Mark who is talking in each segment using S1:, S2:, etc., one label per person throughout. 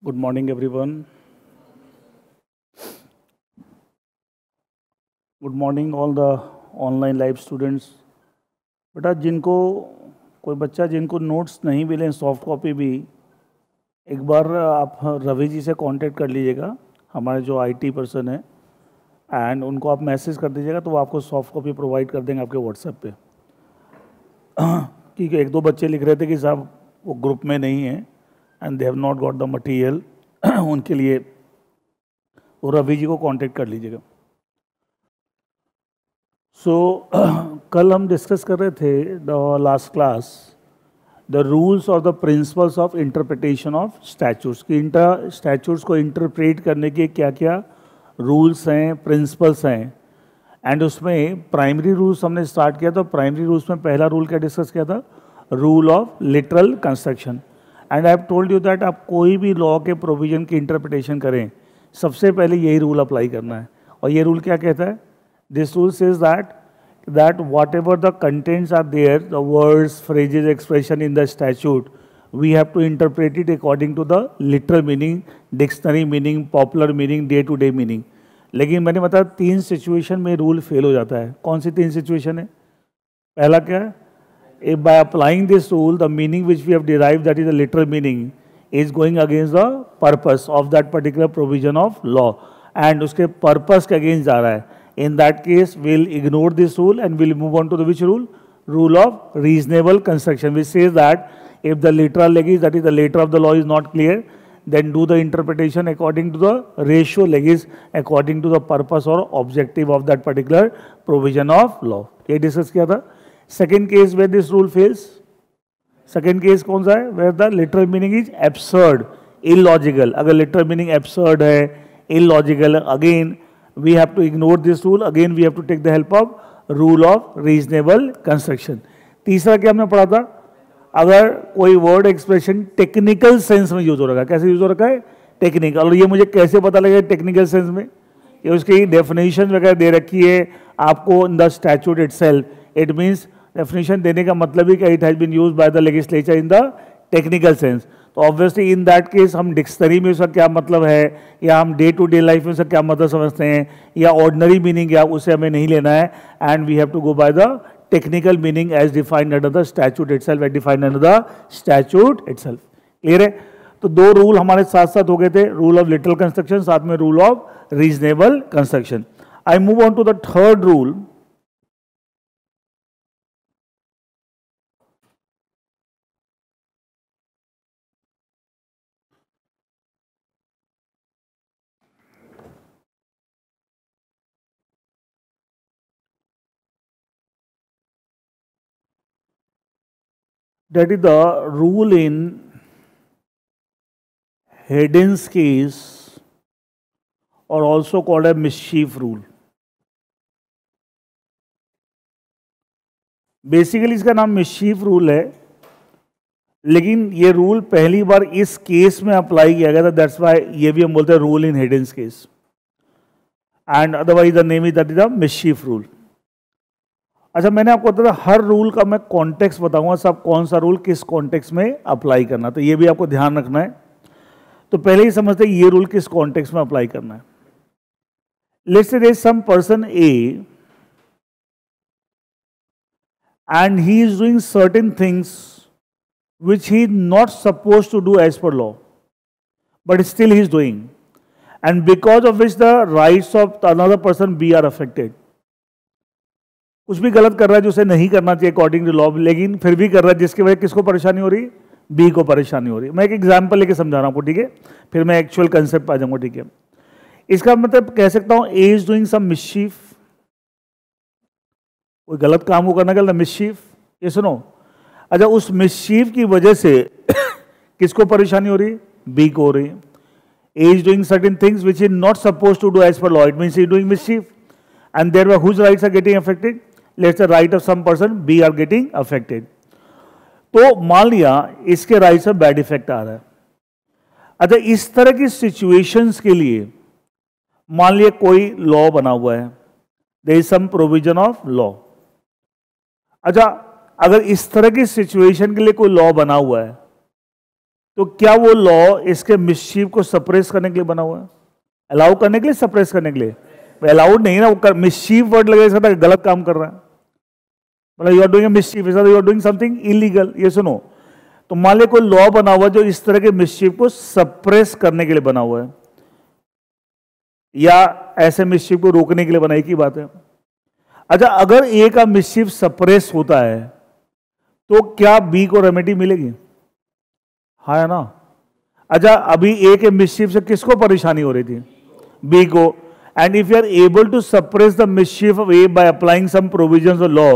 S1: Good morning, everyone. Good morning, all the online live students. बेटा जिनको कोई बच्चा जिनको नोट्स नहीं मिले सॉफ्ट कॉपी भी एक बार आप रवि जी से कांटेक्ट कर लीजिएगा, हमारे जो आईटी पर्सन है, एंड उनको आप मैसेज कर दीजिएगा तो वो आपको सॉफ्ट कॉपी प्रोवाइड कर देंगे आपके व्हाट्सएप पे। क्योंकि एक दो बच्चे लिख रहे थे कि साहब वो ग्रुप में नहीं है and they have not got the material, उनके लिए वो रवि जी को कांटेक्ट कर लीजिएगा। कल हम डिस्कस कर रहे थे the last class the rules और the principles of interpretation of statutes की स्टैचूट्स को इंटरप्रेट करने के क्या क्या रूल्स हैं, प्रिंसिपल्स हैं। एंड उसमें प्राइमरी रूल्स हमने स्टार्ट किया। तो प्राइमरी रूल्स में पहला रूल क्या डिस्कस किया था? Rule of literal construction. And I have told you that आप कोई भी लॉ के प्रोविजन की इंटरप्रिटेशन करें, सबसे पहले यही रूल अप्लाई करना है। और ये रूल क्या कहता है? This rule says that whatever the contents are there, the words, phrases, expression in the statute, we have to interpret it according to the literal meaning, dictionary meaning, popular meaning, day to day meaning. लेकिन मैंने बताया 3 situation में rule fail हो जाता है। कौन सी 3 situation है? पहला क्या है? If by applying this rule, the meaning which we have derived, that is the literal meaning, is going against the purpose of that particular provision of law, and उसके purpose के against जा रहा है। In that case, we'll ignore this rule and we'll move on to the which rule? Rule of reasonable construction, which says that if the literal legis, that is the letter of the law, is not clear, then do the interpretation according to the ratio legis, according to the purpose or objective of that particular provision of law. ये discuss किया था। Second case where this rule fails, second case कौन सा है? Where the literal meaning is absurd, illogical. अगर literal meaning absurd है, illogical, again we have to ignore this rule. Again we have to take the help of rule of reasonable construction. तीसरा क्या हमने पढ़ा था? अगर कोई वर्ड एक्सप्रेशन टेक्निकल सेंस में यूज हो रखा है, कैसे यूज हो रखा है? टेक्निकल। और ये मुझे कैसे पता लगेगा टेक्निकल सेंस में? ये उसकी डेफिनेशन वगैरह दे रखी है आपको in the statute itself. It means definition देने का मतलब ही कि it has been used by the legislature in the technical sense. तो ऑब्वियसली इन दैट केस हम डिक्शनरी में उसका क्या मतलब है, या हम डे टू डे लाइफ में उसका क्या मतलब समझते हैं, या ऑर्डिनरी मीनिंग क्या, उसे हमें नहीं लेना है। And we have to go by the technical meaning as defined under the statute itself, as defined under the statute itself. Clear है? तो 2 रूल हमारे साथ साथ हो गए थे, रूल ऑफ लिटरल कंस्ट्रक्शन, साथ में rule of reasonable construction. I move on to the third rule. That is the rule in Hayden's case, or also called a mischief rule. Basically इसका नाम मिस्चीफ रूल है, लेकिन ये rule पहली बार इस केस में अप्लाई किया गया था। दैट्स वाई ये भी हम बोलते हैं rule in Heydon's case, and otherwise the name is that is the mischief rule. अच्छा, मैंने आपको बताया हर रूल का मैं कॉन्टेक्स्ट बताऊंगा, सब कौन सा रूल किस कॉन्टेक्स्ट में अप्लाई करना, तो ये भी आपको ध्यान रखना है। तो पहले ही समझते हैं ये रूल किस कॉन्टेक्स्ट में अप्लाई करना है। Let's say there is some person A and he is doing certain things which he is not supposed to do as per law, but still he is doing, and because of which the rights of another person B are affected. कुछ भी गलत कर रहा है जो उसे नहीं करना चाहिए अकॉर्डिंग टू लॉ, लेकिन फिर भी कर रहा है, जिसकी वजह किसको परेशानी हो रही है? बी को परेशानी हो रही है। मैं एक एग्जाम्पल लेके समझा रहा हूँ आपको, ठीक है? फिर मैं एक्चुअल कंसेप्ट आ जाऊंगा, ठीक है? इसका मतलब कह सकता हूँ ए इज डूइंग सम मिस्चीफ, कोई गलत काम को करना क्या मिस्चीफ, ये सुनो। अच्छा, उस मिस्चीफ की वजह से किसको परेशानी हो रही है? बी को हो रही है। A is doing certain things which is not supposed to do as per law, it means he is doing mischief, and thereby whose rights are getting affected? Let's say right of some person B are getting affected. तो मान लिया इसके rights में bad effect आ रहा है। अच्छा, इस तरह की सिचुएशंस के लिए मान लिया कोई लॉ बना हुआ है, there is some provision of law. अच्छा, अगर इस तरह की सिचुएशन के लिए कोई लॉ बना हुआ है तो क्या वो लॉ इसके मिसचीफ को सप्रेस करने के लिए बना हुआ है? अलाउ करने के लिए, सप्रेस करने के लिए? अलाउड नहीं ना, वो मिसचीफ वर्ड लगे इसका गलत काम कर रहा है, मतलब you are doing mischief, you are doing something illegal. ये सुनो, तो मान लो कोई लॉ बना हुआ जो इस तरह के मिसचीफ को सप्रेस करने के लिए बना हुआ है, या ऐसे मिसचीफ को रोकने के लिए बना, एक ही बात है। अच्छा, अगर ए का मिसचीफ सप्रेस होता है तो क्या बी को रेमेडी मिलेगी? हाँ या ना? अच्छा, अभी ए के मिसचीफ से किसको परेशानी हो रही थी? बी को। And if you are able to suppress the mischief of A by applying some provisions of law,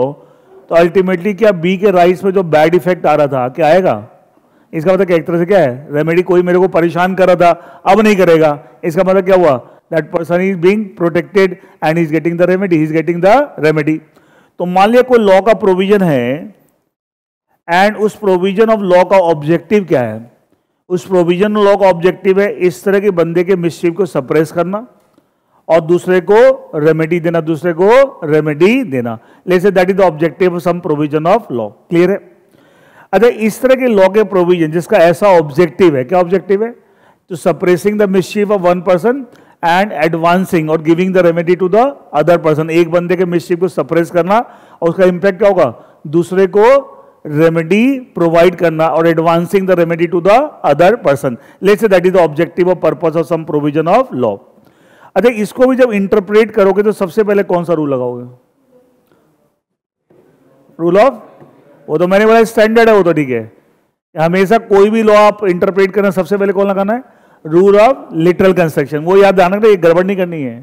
S1: तो अल्टीमेटली क्या बी के राइट्स में जो बैड इफेक्ट आ रहा था क्या आएगा? इसका मतलब एक तरह से क्या है, रेमेडी कोई मेरे को परेशान कर रहा था अब नहीं करेगा, इसका मतलब क्या हुआ? That person is being protected and is getting the remedy, he is getting the remedy. तो मान लिया कोई लॉ का प्रोविजन है एंड उस प्रोविजन ऑफ लॉ का ऑब्जेक्टिव क्या है? उस प्रोविजन लॉ का ऑब्जेक्टिव है इस तरह के बंदे के मिसचीफ को सप्रेस करना और दूसरे को रेमेडी देना, दूसरे को रेमेडी देना। Let's say that is the objective of some provision of law. Clear है? अच्छा, इस तरह के लॉ के प्रोविजन जिसका ऐसा ऑब्जेक्टिव है, क्या ऑब्जेक्टिव है? To suppressing the mischief of one person and advancing और giving the remedy to the other person. एक बंदे के मिसचीफ को सप्रेस करना और उसका इंपैक्ट क्या होगा? दूसरे को रेमेडी प्रोवाइड करना और advancing the remedy to the other person. Let's say that is the objective of purpose of some provision of law. अच्छा, इसको भी जब इंटरप्रेट करोगे तो सबसे पहले कौन सा रूल लगाओगे? रूल ऑफ, वो तो मैंने बोला स्टैंडर्ड है, वो तो ठीक है। हमेशा कोई भी लॉ आप इंटरप्रेट करना सबसे पहले कौन लगाना है? Rule of literal construction. वो याद रखना, ये गड़बड़ नहीं करनी है,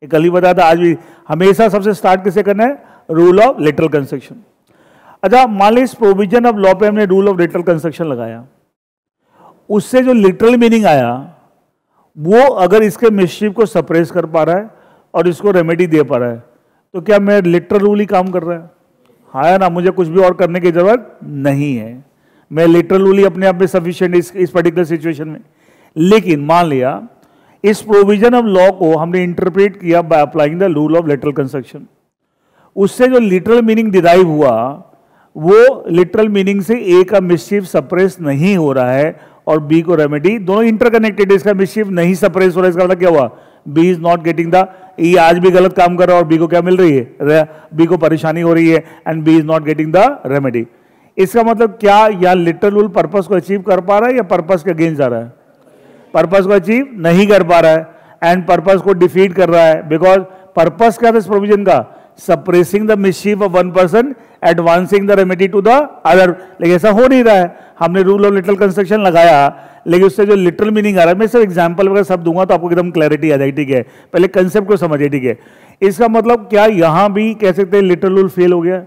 S1: ये कल ही बताया था, आज भी। हमेशा सबसे स्टार्ट किसे करना है? Rule of literal construction. अच्छा, मान ली इस प्रोविजन ऑफ लॉ पे हमने रूल ऑफ लिटरल कंस्ट्रक्शन लगाया, उससे जो लिटरल मीनिंग आया वो अगर इसके मिसचीफ को सप्रेस कर पा रहा है और इसको रेमेडी दे पा रहा है, तो क्या मैं लिटरल रूल ही काम कर रहा है? हाँ या ना? मुझे कुछ भी और करने की जरूरत नहीं है, मैं लिटरल रूल ही अपने आप में सफिशिएंट इस पर्टिकुलर सिचुएशन में। लेकिन मान लिया इस प्रोविजन ऑफ लॉ को हमने इंटरप्रेट किया bye applying the rule of literal construction, उससे जो लिटरल मीनिंग डिराइव हुआ वो लिटरल मीनिंग से ए का मिसचीफ सप्रेस नहीं हो रहा है और बी को रेमेडी, दोनों इंटरकनेक्टेड है। इसका मिसचीफ नहीं सप्रेस हो रहा है, इसका मतलब क्या हुआ? B is not getting the, ये आज भी गलत काम कर रहा है और बी को क्या मिल रही है? बी को परेशानी हो रही है and B is not getting the remedy. इसका मतलब क्या, या लिटरल रूल पर्पस को अचीव कर पा रहा है या पर्पस के अगेंस्ट जा रहा है? पर्पस को अचीव नहीं कर पा रहा है एंड पर्पस को डिफीट कर रहा है। बिकॉज पर्पस क्या था इस प्रोविजन का? Suppressing the mischief of one person, advancing the remedy to the other. लेकिन ऐसा हो नहीं रहा है। हमने रूल ऑफ लिटरल कंस्ट्रक्शन लगाया, लेकिन उससे जो लिटरल मीनिंग आ रहा है, मैं सिर्फ एग्जांपल वगैरह सब दूंगा तो आपको एकदम क्लैरिटी आ जाएगी, ठीक है? पहले कंसेप्ट को समझिए, ठीक है? इसका मतलब क्या यहां भी कह सकते हैं लिटरल रूल फेल हो गया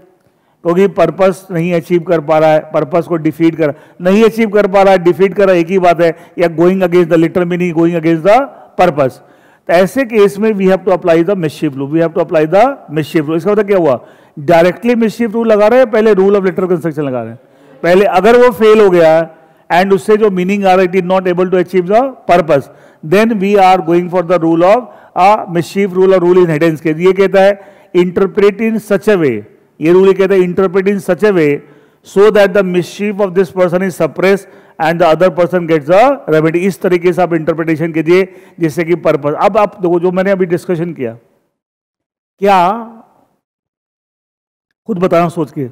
S1: क्योंकि पर्पस नहीं अचीव कर पा रहा है, पर्पस को डिफीट कर, नहीं अचीव कर पा रहा है, डिफीट कर रहा है, एक ही बात है, या going against the literal meaning, going against the purpose. तो ऐसे केस में we have to apply the mischief rule, we have to apply the mischief rule. इसका मतलब क्या हुआ? डायरेक्टली मिसचीफ रूल लगा रहे हैं, पहले रूल ऑफ लिटरल कंस्ट्रक्शन लगा रहे हैं। पहले अगर वो फेल हो गया एंड उससे जो मीनिंग आ रहा है it is not able to achieve the purpose, then we are going for the rule of mischief rule और रूल इन हेडेंस केस। ये कहता है इंटरप्रेट इन सच ए वे, ये रूल कहता है interpret in such a way so that the mischief of this person is suppress and the other person gets a remedy. इस तरीके से आप इंटरप्रिटेशन कीजिए जिससे कि पर्पस। अब आप देखो जो मैंने अभी डिस्कशन किया, क्या खुद बताना सोच के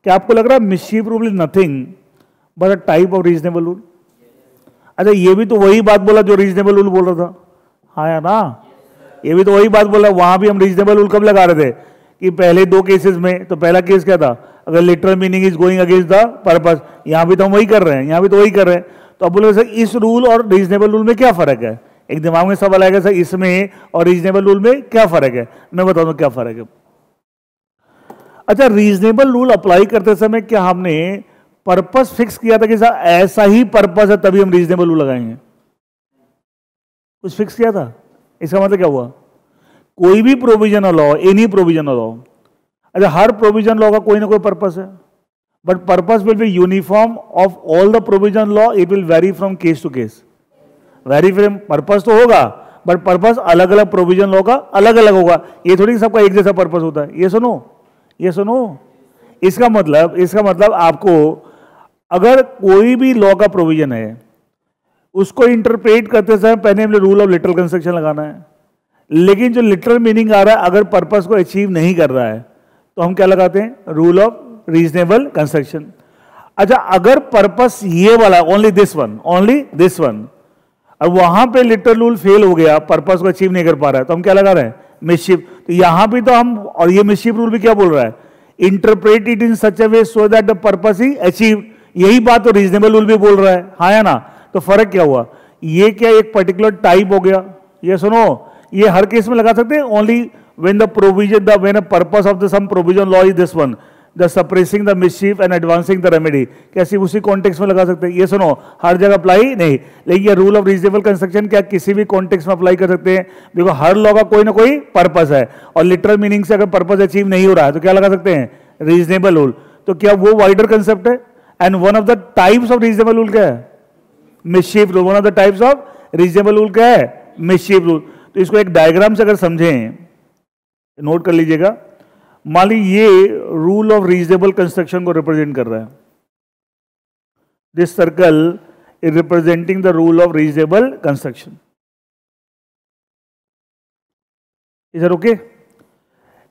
S1: क्या आपको लग रहा है mischief rule is nothing but a type of reasonable rule? अच्छा, ये भी तो वही बात बोला जो रीजनेबल रूल बोल रहा था, हाँ या ना? ये भी तो वही बात बोला। वहां भी हम रीजनेबल रूल कब लगा रहे थे कि पहले दो केसेस में, तो पहला केस क्या था? अगर literal meaning is going against the purpose. यहां भी तो हम वही कर रहे हैं, यहां भी तो वही कर रहे हैं। तो अब बोले सर इस रूल और रीजनेबल रूल में क्या फर्क है? एक दिमाग में सवाल आएगा सर इसमें और रीजनेबल रूल में क्या फर्क है? मैं बता दूं क्या फर्क है। अच्छा, रीजनेबल रूल अप्लाई करते समय क्या हमने पर्पस फिक्स किया था कि सर ऐसा ही पर्पस है तभी हम रीजनेबल रूल लगाएंगे? कुछ फिक्स किया था? इसका मतलब क्या हुआ? कोई भी provision of law, any provision of law, अच्छा हर प्रोविजन लॉ का कोई ना कोई पर्पस है, but purpose will be uniform of all the provision law, it will vary from case to case. Vary from purpose तो होगा बट पर्पस अलग अलग प्रोविजन लॉ का अलग अलग होगा। ये थोड़ी सबका एक जैसा पर्पस होता है। ये सुनो, ये सुनो, इसका मतलब आपको अगर कोई भी लॉ का प्रोविजन है उसको इंटरप्रेट करते समय पहले हमने रूल ऑफ लिटरल कंस्ट्रक्शन लगाना है, लेकिन जो लिटरल मीनिंग आ रहा है अगर पर्पस को अचीव नहीं कर रहा है तो हम क्या लगाते हैं, रूल ऑफ रीजनेबल कंस्ट्रक्शन। अच्छा, अगर पर्पस ये वाला ओनली दिस वन, अब वहां पे लिटरल रूल फेल हो गया, पर्पस को अचीव नहीं कर पा रहा है, तो हम क्या लगा रहे हैं, मिसशीफ। तो यहां भी तो हम, और ये मिसशीफ रूल भी क्या बोल रहा है, interpret it in such a way so that the purpose he achieve. यही बात तो रीजनेबल रूल भी बोल रहा है, हाँ या ना। तो फर्क क्या हुआ, ये क्या एक पर्टिकुलर टाइप हो गया, ये सुनो, ये हर केस में लगा सकते हैं, only when the provision the when a purpose of the some provision law is this one, the suppressing the mischief and advancing the remedy, कैसे उसी कॉन्टेक्स्ट में लगा सकते हैं। ये सुनो, हर जगह अप्लाई नहीं, लेकिन ये रूल ऑफ रीजनेबल कंस्ट्रक्शन क्या किसी भी कॉन्टेक्स्ट में अप्लाई कर सकते हैं, बिकॉज हर लॉ का कोई ना कोई पर्पस है, और लिटरल मीनिंग से अगर पर्पस अचीव नहीं हो रहा है तो क्या लगा सकते हैं, रीजनेबल रूल। तो क्या वो वाइडर कंसेप्ट है, and one of the types of reasonable rule क्या है, mischief rule. One of the types of reasonable rule क्या है, मिसशीफ रूल। तो इसको एक डायग्राम से अगर समझें, नोट कर लीजिएगा, मान ली ये रूल ऑफ रीजनेबल कंस्ट्रक्शन को रिप्रेजेंट कर रहा है, this circle is representing the rule of reasonable construction, is that okay.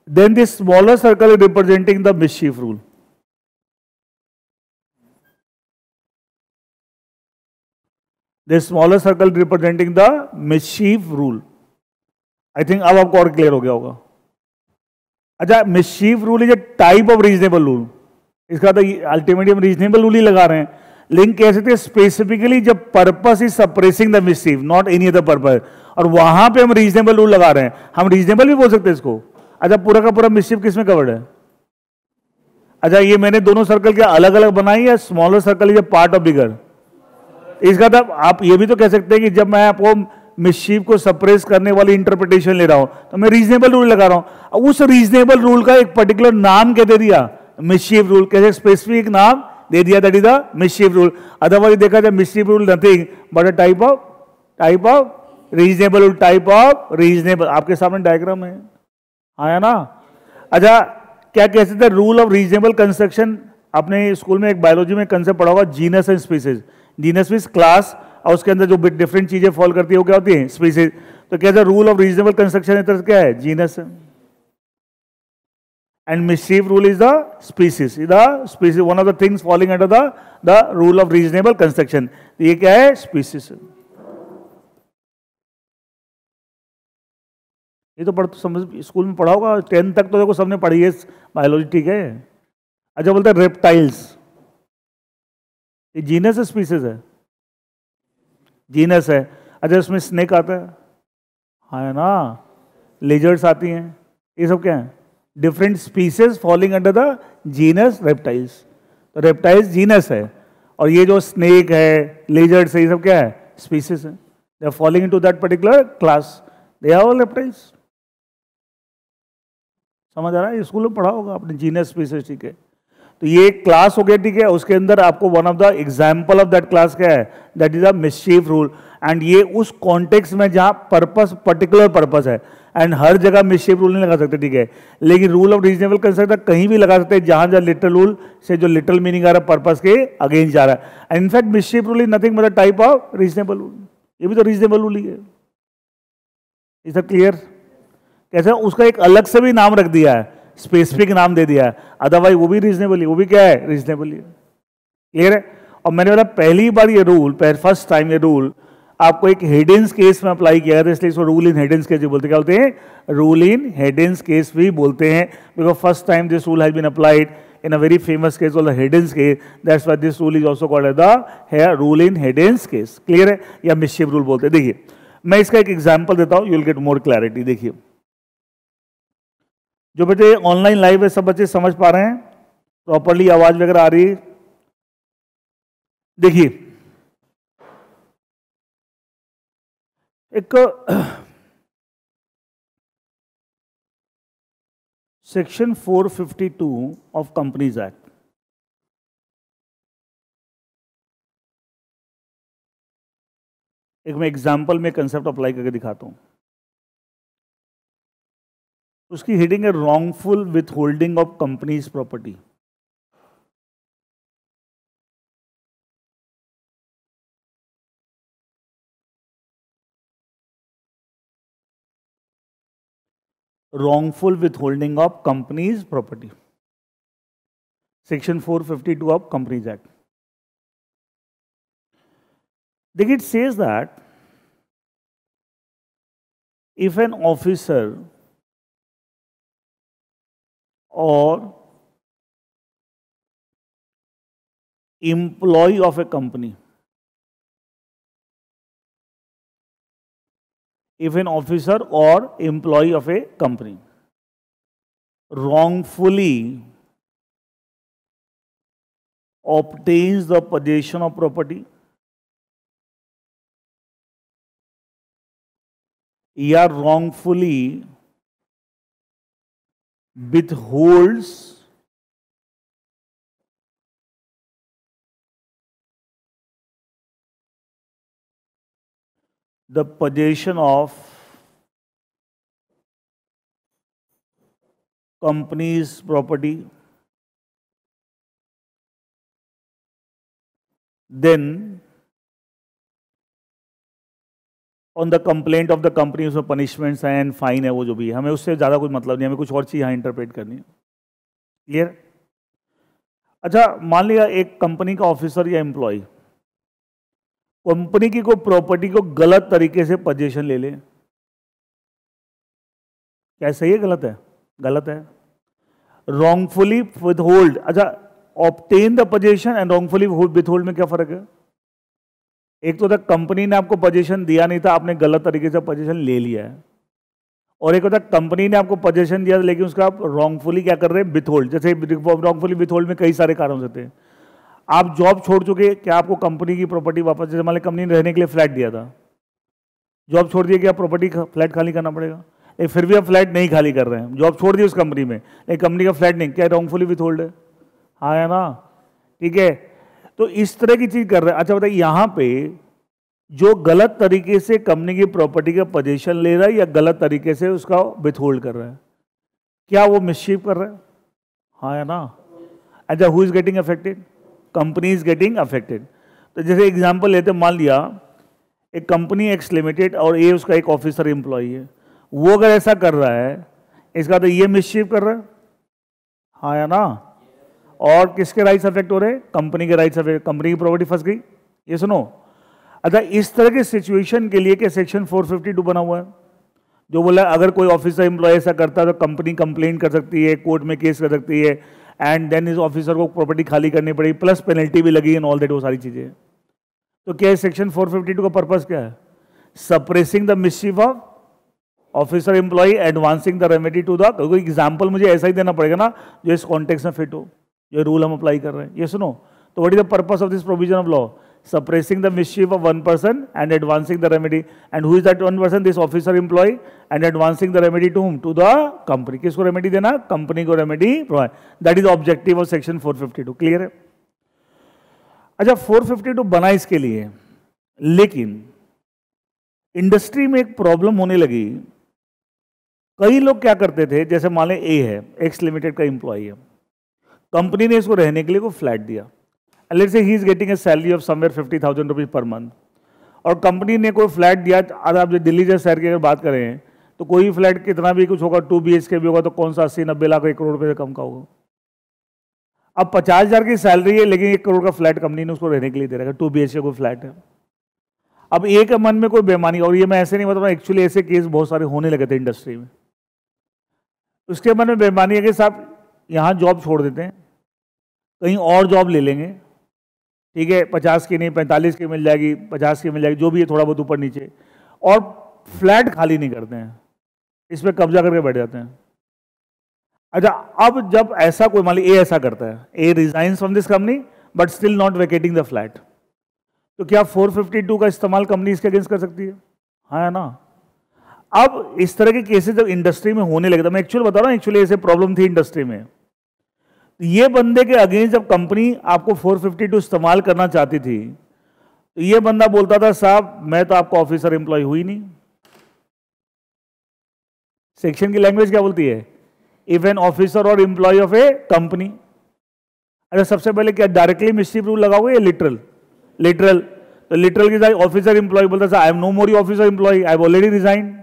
S1: Then this smaller circle is representing the mischief rule, this smaller circle representing the mischief rule. I think अब आपको और clear हो गया होगा। अच्छा, mischief rule is a type of reasonable rule, इसका तो ultimately हम रीजनेबल रूल ही लगा रहे हैं, लेकिन कह सकते हैं स्पेसिफिकली जब purpose is suppressing the mischief not any other purpose, और वहां पे हम रीजनेबल रूल लगा रहे हैं, हम रीजनेबल भी बोल सकते हैं इसको। अच्छा, पूरा का पूरा मिसशीफ किसमें कवर्ड है। अच्छा, ये मैंने दोनों सर्कल के अलग अलग बनाई है, smaller circle is a part of bigger. इसका मतलब आप ये भी तो कह सकते हैं कि जब मैं आपको मिसशीफ को सप्रेस करने वाली इंटरप्रिटेशन ले रहा हूं तो मैं रीजनेबल रूल लगा रहा हूं, उस रीजनेबल रूल का एक पर्टिकुलर नाम क्या दे दिया, मिसशीफ रूल, कैसे स्पेसिफिक नाम दे दिया, that is the mischief rule. Otherwise देखा जाए mischief rule nothing but a type of reasonable rule, type of reasonable. आपके सामने डायग्राम है, आया ना। अच्छा, क्या कह सकते हैं, रूल ऑफ रीजनेबल कंस्ट्रक्शन, आपने स्कूल में एक बायोलॉजी में कंसेप्ट पढ़ा होगा, genus and species. Genus means class, और उसके अंदर जो डिफरेंट चीजें फॉल करती है वो क्या होती है, स्पीसीज। तो क्या रूल ऑफ रीजनेबल कंस्ट्रक्शन इस तरह क्या है, genus, and mischief rule is the species, one of the things falling under the rule of reasonable construction. ये क्या है, स्पीसीज। ये तो समझ स्कूल में पढ़ा होगा, 10th तक तो देखो सबने पढ़ी है बायोलॉजी, ठीक है। अच्छा, बोलते हैं रेप्टाइल्स, ये जीनस है स्पीसीज है, जीनस है। अच्छा, उसमें स्नेक आता है, हाँ है ना, लेजर्ड्स आती हैं, ये सब क्या है, different species falling under the genus reptiles. तो रेप्टाइल्स जीनस है, और ये जो स्नेक है, लेजर्ड्स है, ये सब क्या है, स्पीसीज है, they are falling into that particular class, they are all reptiles. समझ आ रहा है, स्कूल में पढ़ा होगा आपने, जीनस स्पीसीज, ठीक है। तो ये एक क्लास हो गया, ठीक है, उसके अंदर आपको one of the example of that class क्या है, that is a mischief rule. And ये उस कॉन्टेक्स्ट में जहां पर्पस, पर्टिकुलर पर्पस है, एंड हर जगह मिसशीफ रूल नहीं लगा सकते, ठीक है, लेकिन रूल ऑफ रीजनेबल कंस्ट्रक्शन कहीं भी लगा सकते हैं जहां जहां लिटरल रूल से जो लिटरल मीनिंग आ रहा है पर्पस के अगेंस्ट जा रहा है। And in fact mischief rule is nothing but a type of reasonable rule, ये भी तो रीजनेबल रूल ही है। Is that clear. कैसे उसका एक अलग से भी नाम रख दिया है, स्पेसिफिक नाम दे दिया है, अदरवाइज वो भी रीजनेबल, वो भी क्या है, रीजनेबल। क्लियर है। और मैंने बोला पहली बार ये रूल, फर्स्ट टाइम ये रूल आपको एक हेडेंस केस में अप्लाई किया था, इसलिए इसको रूल इन हेडेंस केस भी बोलते हैं। क्या बोलते हैं, रूल इन हेडेंस केस भी बोलते हैं, because first time this rule has been applied in a very famous case called the Hayden's case. That's why this rule is also called as the rule in Hayden's case. Clear है, या मिसशीफ rule बोलते हैं। देखिए मैं इसका एक example देता हूं, you will get more clarity. देखिए, जो बच्चे ऑनलाइन लाइव है, सब बच्चे समझ पा रहे हैं प्रॉपरली, आवाज वगैरह आ रही है। देखिए, एक सेक्शन 452 ऑफ कंपनीज एक्ट, एक मैं एग्जाम्पल में कंसेप्ट अप्लाई करके दिखाता हूं। उसकी हेडिंग है wrongful withholding of companies property. wrongful withholding of company's property. Section 452 of Companies Act. It says that if an officer or employee of a company, if an officer or employee of a company wrongfully obtains the possession of property या wrongfully withholds the possession of company's property, then on the complaint of the company उसमें punishments and fine है, वो जो भी है, हमें उससे ज़्यादा कुछ मतलब नहीं, हमें कुछ और चीज़ यहाँ इंटरप्रेट करनी है। क्लियर? अच्छा, मान लिया एक कंपनी का ऑफिसर या एम्प्लॉय कंपनी की कोई प्रॉपर्टी को गलत तरीके से पोजीशन ले ले, क्या सही है गलत है? गलत है। रॉन्गफुली विथहोल्ड, अच्छा obtain the position and wrongfully withhold में क्या फर्क है? एक तो कंपनी ने आपको पोजीशन दिया नहीं था, आपने गलत तरीके से पोजीशन ले लिया है, और एक होता है कंपनी ने आपको पोजीशन दिया लेकिन उसका आप रॉन्गफुली क्या कर रहे हैं? विथहोल्ड। जैसे रॉन्गफुली विथहोल्ड में कई सारे कारण होते हैं। आप जॉब छोड़ चुके, क्या आपको कंपनी की प्रॉपर्टी वापस, जैसे मान ली कंपनी ने रहने के लिए फ्लैट दिया था, जॉब छोड़ दिए, क्या प्रॉपर्टी फ्लैट खाली करना पड़ेगा? लेकिन फिर भी आप फ्लैट नहीं खाली कर रहे हैं, जॉब छोड़ दी उस कंपनी में, लेकिन कंपनी का फ्लैट नहीं, क्या रॉन्गफुली विथहोल्ड है? हाँ है ना? ठीक है, तो इस तरह की चीज कर रहे हैं। अच्छा बताइए, यहां पे जो गलत तरीके से कंपनी की प्रॉपर्टी का पोजीशन ले रहा है या गलत तरीके से उसका विथहोल्ड कर रहा है, क्या वो मिसशीफ कर रहा है? हाँ है ना? अच्छा, who is getting affected? Company is getting affected. तो जैसे एग्जांपल लेते हैं, मान लिया एक कंपनी एक्स लिमिटेड और ये उसका एक ऑफिसर एम्प्लॉई है, वो अगर ऐसा कर रहा है, इसका तो ये मिसशीफ कर रहा है। हाँ है ना? और किसके राइट्स अफेक्ट हो रहे हैं? कंपनी के राइट्स अफेक्ट, कंपनी की प्रॉपर्टी फंस गई। ये सुनो, अच्छा इस तरह की सिचुएशन के लिए क्या सेक्शन 452 बना हुआ है, जो बोला अगर कोई ऑफिसर एम्प्लॉय ऐसा करता है तो कंपनी कंप्लेन कर सकती है, कोर्ट में केस कर सकती है, एंड देन इस ऑफिसर को प्रॉपर्टी खाली करनी पड़ेगी, प्लस पेनल्टी भी लगी एंड ऑल दैट, वो सारी चीजें। तो क्या है सेक्शन 452 का पर्पस क्या है? Suppressing the mischief of officer employee, advancing the remedy to the, कोई एग्जाम्पल मुझे ऐसा ही देना पड़ेगा ना जो इस कॉन्टेक्स्ट में फिट हो, जो रूल हम अप्लाई कर रहे हैं। ये सुनो, तो what is the purpose of this provision of law? Suppressing the mischief of one person and advancing the remedy. And who is that one person? This officer employee, and advancing the remedy to whom? To the company. किसको remedy देना? Company को remedy provide. That is the objective of section 452. Clear है? अच्छा, 452 बना इसके लिए, लेकिन industry में एक प्रॉब्लम होने लगी। कई लोग क्या करते थे, जैसे मान लें ए है, एक्स लिमिटेड का एम्प्लॉई है, कंपनी ने इसको रहने के लिए कोई फ्लैट दिया, let's say he is getting a salary of somewhere 50,000 rupees per month, और कंपनी ने कोई फ्लैट दिया। अगर आप दिल्ली जैसे शहर की अगर बात करें तो कोई फ्लैट कितना भी कुछ होगा, 2 BHK भी होगा तो कौन सा 80-90 लाख 1 करोड़ रुपए से कम का होगा। अब 50,000 की सैलरी है लेकिन 1 करोड़ का फ्लैट कंपनी ने उसको रहने के लिए दे रखा है, 2 BHK कोई फ्लैट है। अब एक मन में कोई बेईमानी, और ये मैं ऐसे नहीं बता रहा, एक्चुअली ऐसे केस बहुत सारे होने लगे थे इंडस्ट्री में। उसके मन में बेईमानी है कि साहब यहाँ जॉब छोड़ देते हैं, कहीं और जॉब ले लेंगे, ठीक है, 50 की नहीं 45 की मिल जाएगी, 50 की मिल जाएगी, जो भी है थोड़ा बहुत ऊपर नीचे, और फ्लैट खाली नहीं करते हैं, इस पर कब्जा करके बैठ जाते हैं। अच्छा, अब जब ऐसा कोई मान लीजिए ए ऐसा करता है, A resigns from this company but still not vacating the flat, तो क्या 452 का इस्तेमाल कंपनी इसके अगेंस्ट कर सकती है? हाँ है ना? अब इस तरह के केसेस जब इंडस्ट्री में होने लगे, तो मैं एक्चुअली बता रहा हूँ, एक्चुअली ऐसे प्रॉब्लम थी इंडस्ट्री में। ये बंदे के अगेंस्ट जब कंपनी आपको 452 इस्तेमाल करना चाहती थी, तो ये बंदा बोलता था साहब मैं तो आपका ऑफिसर एम्प्लॉय हुई नहीं। सेक्शन की लैंग्वेज क्या बोलती है? इफ एन ऑफिसर और एम्प्लॉय ऑफ ए कंपनी। अरे सबसे पहले क्या डायरेक्टली मिसचिफ रूल लगाओगे या लिटरल? लिटरल। तो लिटरल की ऑफिसर एम्प्लॉय बोलता था I am no more officer employee, I have already resigned.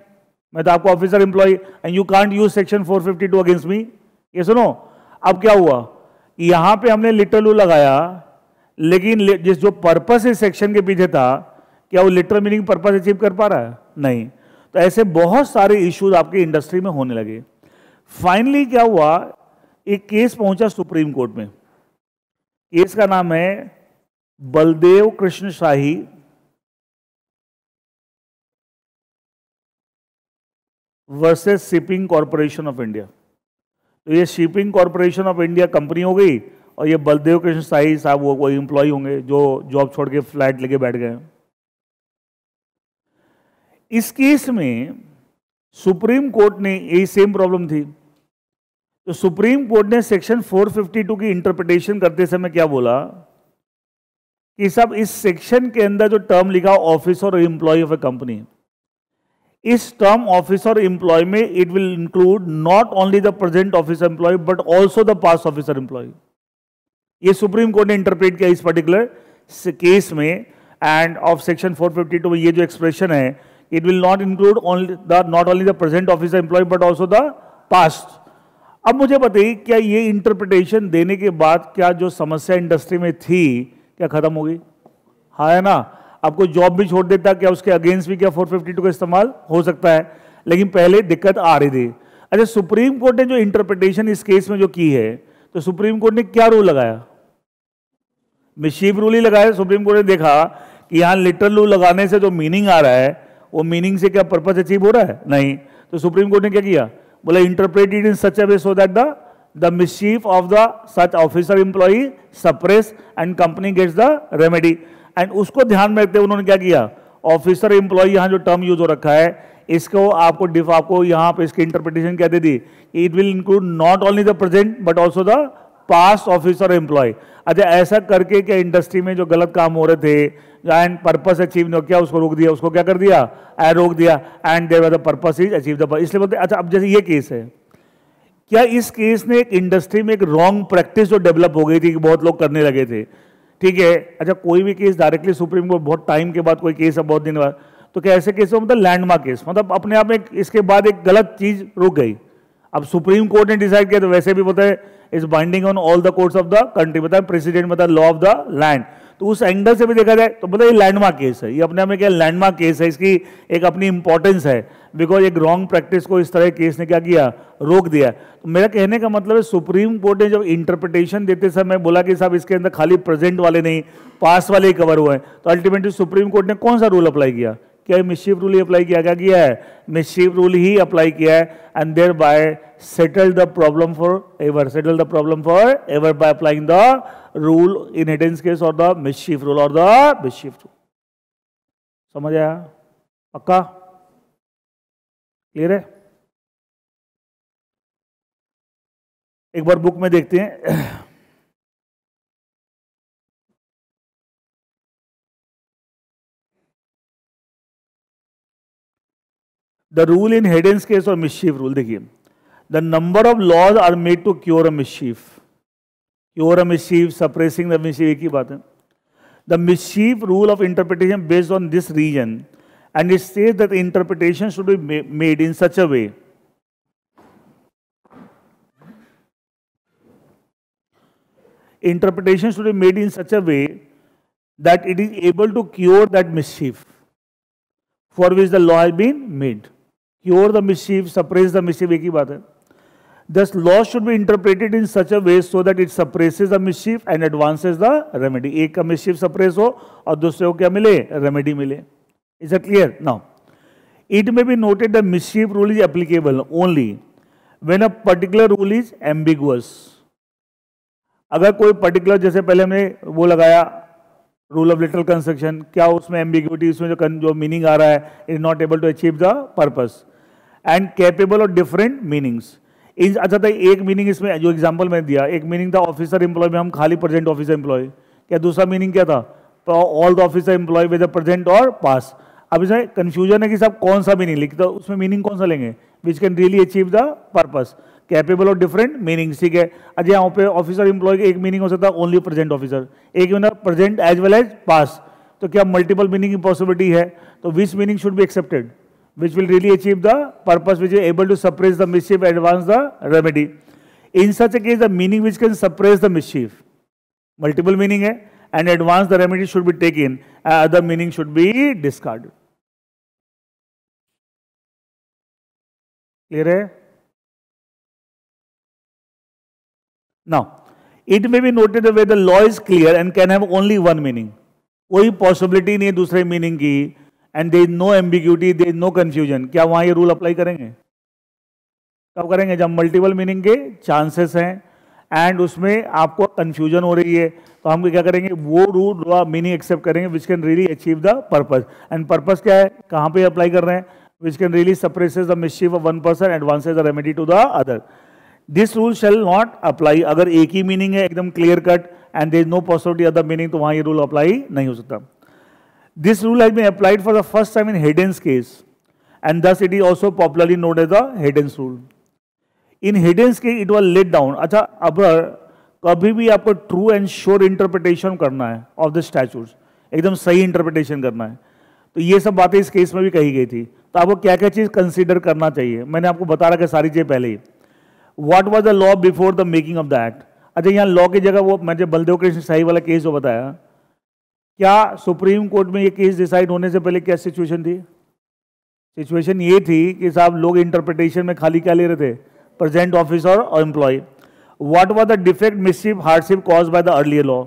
S1: मैं तो आपको officer employee, and you can't use section 452 against me. ये सुनो, अब क्या हुआ, यहां पे हमने लिटरल लगाया, लेकिन जिस जो पर्पस इस सेक्शन के पीछे था, क्या वो लिटरल मीनिंग पर्पस अचीव कर पा रहा है? नहीं। तो ऐसे बहुत सारे इश्यूज आपकी इंडस्ट्री में होने लगे। फाइनली क्या हुआ, एक केस पहुंचा सुप्रीम कोर्ट में। केस का नाम है Baldev Krishna Shahi versus shipping corporation of India. तो ये shipping corporation of India company हो गई, और ये बलदेव कृष्ण शाही साहब वो एम्प्लॉय होंगे जो जॉब छोड़ के फ्लैट लेके बैठ गए। इस केस में सुप्रीम कोर्ट ने, यही सेम प्रॉब्लम थी, तो सुप्रीम कोर्ट ने सेक्शन 452 की इंटरप्रिटेशन करते समय क्या बोला कि सब इस सेक्शन के अंदर जो टर्म लिखा ऑफिसर और एम्प्लॉय ऑफ ए कंपनी, इस टर्म ऑफिसर एम्प्लॉय में it will include not only the present officer employee but also the past officer employee. ये सुप्रीम कोर्ट ने इंटरप्रेट किया इस पर्टिकुलर केस में, एंड ऑफ सेक्शन 452 में ये जो एक्सप्रेशन है, it will not include not only the present officer employee but also the past. अब मुझे बताइए, क्या ये इंटरप्रिटेशन देने के बाद क्या जो समस्या इंडस्ट्री में थी क्या खत्म हो गई? हाँ है ना। आपको जॉब भी छोड़ देता, क्या उसके अगेंस्ट भी क्या 452 का इस्तेमाल हो सकता है? लेकिन पहले दिक्कत आ रही थी। अच्छा, सुप्रीम कोर्ट ने जो इंटरप्रिटेशन इस केस में जो की है, तो सुप्रीम कोर्ट ने क्या रूल लगाया? मिसचीफ रूल ही लगाया। सुप्रीम कोर्ट ने देखा कि यहां लिटरल रूल लगाने से जो मीनिंग आ रहा है, वो मीनिंग से क्या पर्पस अचीव हो रहा है? नहीं। तो सुप्रीम कोर्ट ने क्या किया, बोला interpreted in such a way so that the mischief of the such officer employee suppress and company gets the remedy. And उसको ध्यान में रखते हुए उन्होंने क्या किया, ऑफिसर एम्प्लॉय यहां जो टर्म यूज हो रखा है, इसको आपको यहां पे इसकी इंटरप्रिटेशन क्या दे दी, it will include not only the present but also the past officer employ. अच्छा, ऐसा करके क्या इंडस्ट्री में जो गलत काम हो रहे थे एंड पर्पस अचीव नहीं हो, क्या उसको रोक दिया, उसको क्या कर दिया, रोक दिया, and there the purpose is achieve the. इसलिए बोलते अच्छा, अब जैसे ये केस है, क्या इस केस ने एक इंडस्ट्री में एक रॉन्ग प्रैक्टिस जो डेवलप हो गई थी कि बहुत लोग करने लगे थे, ठीक है। अच्छा, कोई भी केस डायरेक्टली सुप्रीम कोर्ट बहुत टाइम के बाद कोई केस है, बहुत दिन बाद, तो क्या ऐसे केस मतलब लैंडमार्क केस, मतलब अपने आप में इसके बाद एक गलत चीज रुक गई। अब सुप्रीम कोर्ट ने डिसाइड किया, तो वैसे भी बोलते हैं is binding on all the courts of the country, मतलब प्रेसिडेंट मतलब लॉ ऑफ द लैंड। तो उस एंगल से भी देखा जाए तो मतलब ये लैंडमार्क केस है, ये अपने आप में क्या लैंडमार्क केस है, इसकी एक अपनी इंपॉर्टेंस है, बिकॉज एक रॉन्ग प्रैक्टिस को इस तरह केस ने क्या किया, रोक दिया। तो मेरा कहने का मतलब है सुप्रीम कोर्ट ने जब इंटरप्रिटेशन देते समय बोला कि साहब इसके अंदर खाली प्रेजेंट वाले नहीं पास वाले ही कवर हुए हैं, तो अल्टीमेटली सुप्रीम कोर्ट ने कौन सा रूल अप्लाई किया? क्या मिसचीफ रूल ही अप्लाई किया? क्या किया है? मिसचीफ रूल ही अप्लाई किया है, and thereby settle the problem for ever, settle the problem for ever by applying the rule in Heydon's case और द मिसचीफ रूल और द मिसचीफ रूल। समझ आया? पक्का क्लियर है? एक बार बुक में देखते हैं। The rule in Heydon's case और मिसचीफ रूल देखिए, the number of laws are made to cure a mischief, cure a mischief, suppressing the mischief, एक ही बात है। The mischief rule of interpretation based on this reason and it says that the interpretation should be made in such a way that it is able to cure that mischief for which the law has been made. Cure the mischief, suppress the mischief, एक ही बात है। Thus law should be interpreted in such a way so that it suppresses the mischief and advances the remedy. एक का mischief suppress हो और दूसरे को क्या मिले, remedy मिले। Is that clear? Now, it may be noted that mischief rule is applicable only when a particular rule is ambiguous. अगर कोई पर्टिकुलर, जैसे पहले हमने वो लगाया रूल ऑफ लिटरल कंस्ट्रक्शन, क्या उसमें एम्बिग्यूटी, उसमें जो मीनिंग आ रहा है is not able to achieve the purpose and capable of different meanings. अच्छा था, एक मीनिंग इसमें जो एग्जांपल मैंने दिया, एक मीनिंग था ऑफिसर एम्प्लॉय में हम खाली प्रेजेंट ऑफिसर एम्प्लॉय, क्या दूसरा मीनिंग क्या था, all the officer employee with present और पास। अब इसमें कंफ्यूजन है कि साहब कौन सा मीनिंग लिखता, उसमें मीनिंग कौन सा लेंगे विच can really achieve the purpose, capable of different meanings, ठीक है। अच्छा, यहाँ पे ऑफिसर एम्प्लॉय एक मीनिंग हो सकता है ओनली प्रेजेंट ऑफिसर, एक present as well as past, तो क्या मल्टीपल मीनिंग की पॉसिबिलिटी है, तो which meaning should be accepted, which will really achieve the purpose, which is able to suppress the mischief, advance the remedy. In such a case, the meaning which can suppress the mischief, multiple meaning है, and advance the remedy should be taken, other meaning should be discarded. Clear है? Now, it may be noted where the law is clear and can have only one meaning. कोई possibility नहीं है दूसरे meaning की, and there is no ambiguity, there is no confusion. क्या वहां ये rule apply करेंगे? कब करेंगे? जब मल्टीपल मीनिंग के चांसेस हैं एंड उसमें आपको कंफ्यूजन हो रही है, तो हम क्या करेंगे? वो रूल मीनिंग एक्सेप्ट करेंगे which can really achieve the purpose. And purpose क्या है? कहाँ पे अप्लाई कर रहे हैं? Which can really suppresses the mischief of one person, advances the remedy to the other. This rule shall not apply. अगर एक ही मीनिंग है एकदम clear cut and there is no possibility other meaning, तो वहां ये रूल अप्लाई नहीं हो सकता. This rule has been applied for the first time in Heydon's case and thus it is also popularly known as the Hayden's rule. इन हेडेन्स के it was let down. अच्छा, अब कभी भी आपको ट्रू एंड श्योर इंटरप्रिटेशन करना है of the statutes, एकदम सही इंटरप्रिटेशन करना है, तो ये सब बातें इस केस में भी कही गई थी. तो आपको क्या क्या चीज कंसीडर करना चाहिए, मैंने आपको बता रखा सारी चीजें पहले ही. What was the law before the making of the act. अच्छा, यहाँ लॉ की जगह वो मैंने बलदेव कृष्ण शाही वाला केस जो बताया, क्या सुप्रीम कोर्ट में ये केस डिसाइड होने से पहले क्या सिचुएशन थी? सिचुएशन ये थी कि साहब लोग इंटरप्रिटेशन में खाली क्या ले रहे थे? प्रेजेंट ऑफिसर और employee. What was the defect, mischief, hardship caused by the earlier law.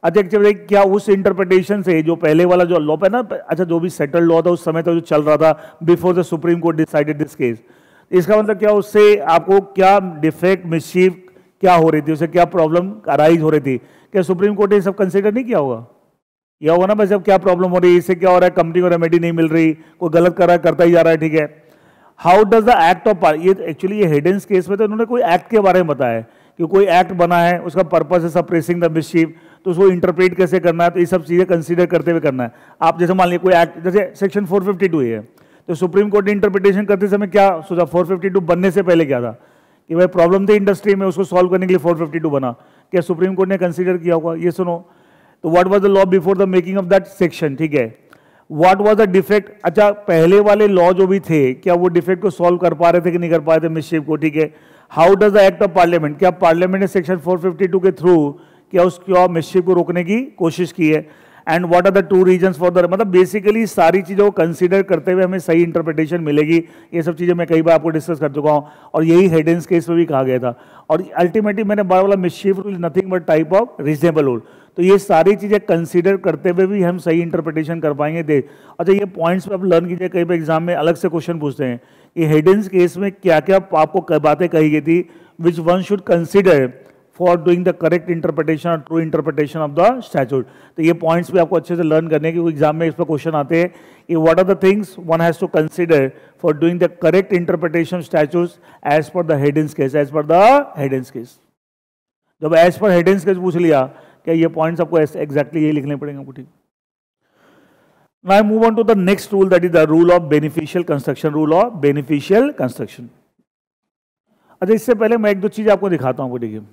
S1: अच्छा, क्या उस इंटरप्रिटेशन से जो पहले वाला जो लॉ है ना, अच्छा जो भी सेटल्ड लॉ था उस समय तक जो चल रहा था before the supreme court decided this case, इसका मतलब क्या उससे आपको क्या डिफेक्ट, मिसचिफ क्या हो रही थी, उससे क्या प्रॉब्लम अराइज हो रही थी? क्या सुप्रीम कोर्ट ने सब कंसिडर नहीं किया होगा? यह होगा ना बस, अब क्या प्रॉब्लम हो रही है, इससे क्या हो रहा है, कंपनी को रेमेडी नहीं मिल रही, कोई गलत कर रहा है, करता ही जा रहा है, ठीक है. How does the act of, ये एक्चुअली ये हेडेन्स केस में तो उन्होंने कोई एक्ट के बारे में बताया कि कोई एक्ट बना है, उसका पर्पस है सप्रेसिंग द मिसचीफ, तो उसको इंटरप्रेट कैसे करना है, तो ये सब चीजें कंसीडर करते हुए करना है. आप जैसे मान लीजिए कोई एक्ट, जैसे सेक्शन 452 है, तो सुप्रीम कोर्ट ने इंटरप्रिटेशन करते समय क्या सोचा? 452 बनने से पहले क्या था कि भाई प्रॉब्लम थी इंडस्ट्री में, उसको सॉल्व करने के लिए 452 बना. क्या सुप्रीम कोर्ट ने कंसीडर किया होगा? ये सुनो. तो what was the law before the making of that section, ठीक है. व्हाट वाज द डिफेक्ट, अच्छा पहले वाले लॉ जो भी थे, क्या वो डिफेक्ट को सॉल्व कर पा रहे थे कि नहीं कर पा रहे थे मिसचीफ को, ठीक है. How does the act of parliament, क्या पार्लियामेंट ने सेक्शन 452 के थ्रू क्या उसको मिसचीफ को रोकने की कोशिश की है? And what are the two reasons for the, मतलब बेसिकली सारी चीज़ों को कंसीडर करते हुए हमें सही इंटरप्रिटेशन मिलेगी. ये सब चीज़ें मैं कई बार आपको डिस्कस कर चुका हूँ, और यही हेडेन्स केस में भी कहा गया था. और अल्टीमेटली मैंने बार वाला mischief rule nothing but type of reasonable rule. तो ये सारी चीज़ें कंसीडर करते हुए भी हम सही इंटरप्रिटेशन कर पाएंगे. दे अच्छा, ये पॉइंट्स पे आप लर्न कीजिए, कई बार एग्जाम में अलग से क्वेश्चन पूछते हैं कि हेडेन्स केस में क्या क्या आपको बातें कही गई थी, which one should consider for doing the correct interpretation और true interpretation of the statute. तो ये पॉइंट्स भी आपको अच्छे से लर्न करने के एग्जाम में इस पर क्वेश्चन आते हैं कि what are the things one has to consider for doing the correct interpretation statutes as per the Heydon's case, as per the Heydon's case. जब एज पर हेडेन्स केस पूछ लिया, क्या ये पॉइंट्स आपको एग्जैक्टली यही लिखने पड़ेंगे आपको, ठीक. Now move on to the next rule, that is the rule of beneficial construction. Rule of beneficial construction. अच्छा, इससे पहले मैं एक दो चीज आपको दिखाता हूँ, ठीक है.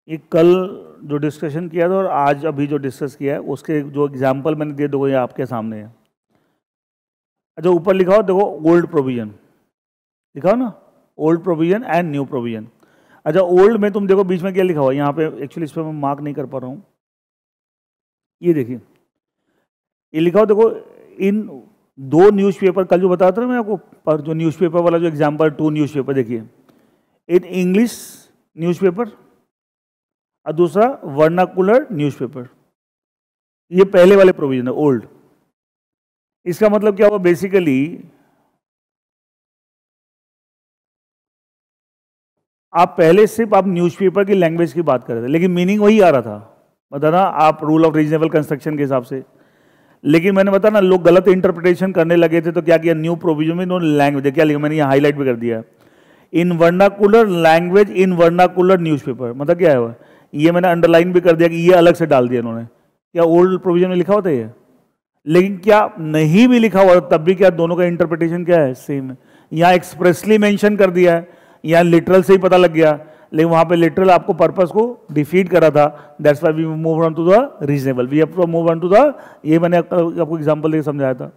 S1: ये कल जो डिस्कशन किया था और आज अभी जो डिस्कस किया है उसके जो एग्जाम्पल मैंने दिए दो, ये आपके सामने है. अच्छा, ऊपर लिखा हो देखो, ओल्ड प्रोविजन लिखा हो ना, old provision and new provision. अच्छा, ओल्ड में तुम देखो बीच में क्या लिखा हुआ है, यहाँ पे एक्चुअली इस पर मैं मार्क नहीं कर पा रहा हूँ. ये देखिए, ये लिखा हो देखो, इन दो न्यूज़पेपर कल जो बताया था ना मैं आपको, पर जो न्यूज़पेपर वाला जो एग्जाम्पल, 2 न्यूज़पेपर देखिए, इन इंग्लिश न्यूज़पेपर और दूसरा वर्नाकुलर न्यूज़पेपर. ये पहले वाले प्रोविजन है, ओल्ड. इसका मतलब क्या हुआ? बेसिकली आप पहले सिर्फ आप न्यूज़पेपर की लैंग्वेज की बात कर रहे थे, लेकिन मीनिंग वही आ रहा था, बता ना आप रूल ऑफ रीजनेबल कंस्ट्रक्शन के हिसाब से. लेकिन मैंने बताया ना, लोग गलत इंटरप्रिटेशन करने लगे थे, तो क्या किया, न्यू प्रोविजन में इन्होंने लैंग्वेज क्या लिखा, मैंने यहाँ हाईलाइट भी कर दिया है, in vernacular language in vernacular newspaper. मतलब क्या है वो, ये मैंने अंडरलाइन भी कर दिया कि ये अलग से डाल दिया इन्होंने। क्या ओल्ड प्रोविजन में लिखा होता है ये? लेकिन क्या नहीं भी लिखा हुआ तब भी क्या दोनों का इंटरप्रिटेशन क्या है, सेम है। यहाँ एक्सप्रेसली मेंशन कर दिया है, यहाँ लिटरल से ही पता लग गया, लेकिन वहां पे लिटरल आपको पर्पस को डिफीट करा था। That's why we move on to the reasonable, we have to move on to the, ये मैंने आपको एग्जांपल देके समझाया था।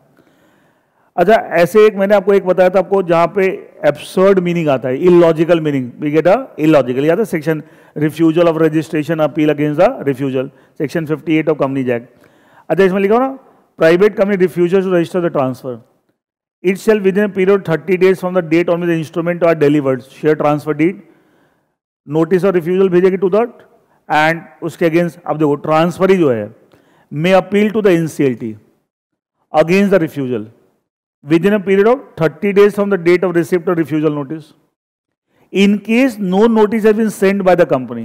S1: अच्छा, ऐसे एक मैंने आपको एक बताया था आपको जहां पे एब्सर्ड मीनिंग आता है, illogical meaning, we get a illogical, याद है section refusal of registration appeal against the refusal, section 58 of companies act. अच्छा, इसमें लिखा हो ना, private company refusal to register the transfer it shall within period 30 days from the date on which the instrument are delivered share transfer deed, notice और refusal भेजेगी to that, and उसके against, अब देखो transferee जो है मे appeal to the NCLT against the refusal within a period of 30 days from the date of receipt or refusal notice. In case no notice has been sent by the company,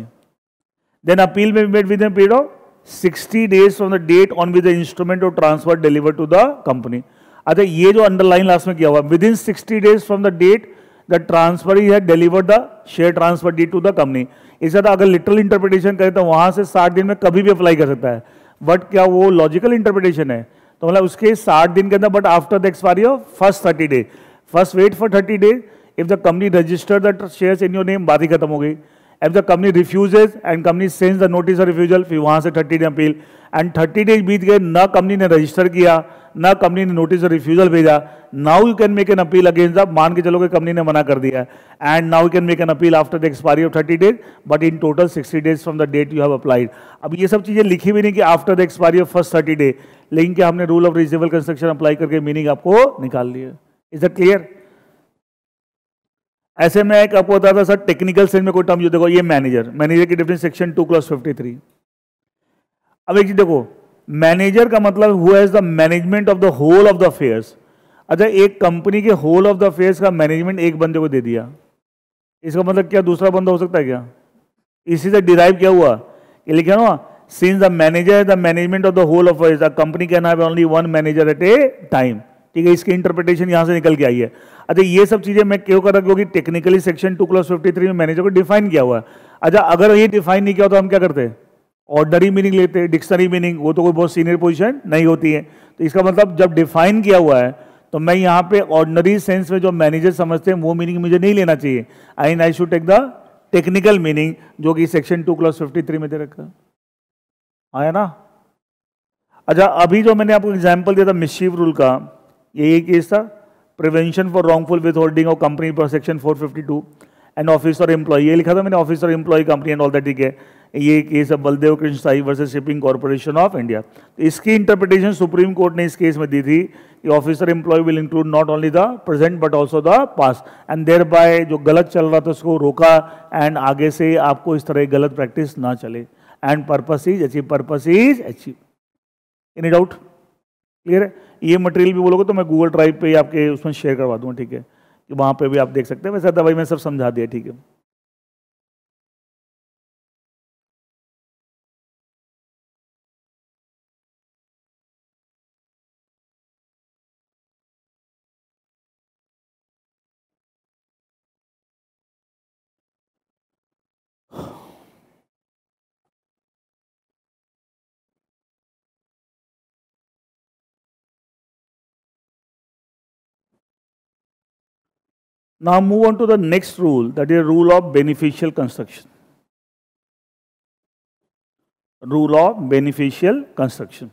S1: then appeal may be made within a period of 60 days from the date on which the instrument or transfer delivered to the company. अच्छा, ये जो underline last में किया हुआ, with in 60 days from the date the transferee had delivered the share transfer deed to the company. इसका अगर literal interpretation करें तो वहां से 60 दिन में कभी भी अप्लाई कर सकता है, बट क्या वो लॉजिकल इंटरप्रिटेशन है? तो मतलब उसके 60 दिन के अंदर, but after the expiry of first 30 day, first wait for 30 days, if the company registered the shares in your name, बात ही खत्म हो गई। If the company refuses and company sends the notice of refusal, फिर वहां से 30 day appeal, and 30 days बीत गए, ना कंपनी ने रजिस्टर किया, ना कंपनी ने नोटिस ऑफ रिफ्यूजल भेजा, now you can make an appeal against the, मान के चलो कि कंपनी ने मना कर दिया, and now you can make an appeal after the expiry of 30 days, but in total 60 days from the date you have applied. अब ये सब चीजें लिखी भी नहीं कि after the expiry of first 30 day, लेकिन क्या हमने rule of reasonable construction apply करके मीनिंग आपको निकाल लिया। Is that clear? ऐसे में एक आपको बताता सर, टेक्निकल सेंस में कोई टर्म जो देखो, ये मैनेजर, मैनेजर की डिफरेंस सेक्शन 2 क्लॉज 53। अब एक चीज देखो, मैनेजर का मतलब who has the management of the whole of the affairs. अच्छा, एक कंपनी के होल ऑफ द अफेयर्स का मैनेजमेंट एक बंदे को दे दिया, इसका मतलब क्या दूसरा बंदा हो सकता है क्या? इसी से डिराइव क्या हुआ, ये लिखा ना, since the manager the management of the whole of the company can have only one manager at a time. ठीक है, इसकी इंटरप्रिटेशन यहां से निकल के आई है। अच्छा, ये सब चीजें मैं क्यों कर रहा हूं, क्योंकि टेक्निकली सेक्शन 2 क्लॉज 53 में मैनेजर को डिफाइन किया हुआ है। अच्छा, अगर ये डिफाइन नहीं किया तो हम क्या करते, ऑर्डनरी मीनिंग लेते, डिक्शनरी मीनिंग, वो तो कोई बहुत सीनियर पोजीशन नहीं होती है। तो इसका मतलब जब डिफाइन किया हुआ है तो मैं यहाँ पे ऑर्डनरी सेंस में जो मैनेजर समझते हैं वो मीनिंग मुझे नहीं लेना चाहिए, I should take the technical meaning जो कि सेक्शन 2 क्लॉज 53 में दे रखा है। आया ना? अच्छा, अभी जो मैंने आपको एग्जाम्पल दिया था मिसचीफ रूल का, यही केस था, prevention for wrongful withholding of company पर सेक्शन 452 एंड ऑफिसर एम्प्लॉय, ये लिखा था मैंने, officer employee company and all that. ठीक है, ये केस है Baldev Krishna Sai versus shipping corporation of India. तो इसकी इंटरप्रिटेशन सुप्रीम कोर्ट ने इस केस में दी थी कि officer employee will include not only the present but also the past, and thereby जो गलत चल रहा था उसको रोका, एंड आगे से आपको इस तरह गलत प्रैक्टिस ना चले, and purpose is achieve, purpose is achieve. Any doubt? Clear है? ये मटेरियल भी बोलोगे तो मैं गूगल ड्राइव पे आपके उसमें शेयर करवा दूंगा, ठीक है, कि वहां पे भी आप देख सकते हैं। वैसे दवाई में सब समझा दिया, ठीक है। Now move on to the next rule, that is rule of beneficial construction. Rule of beneficial construction.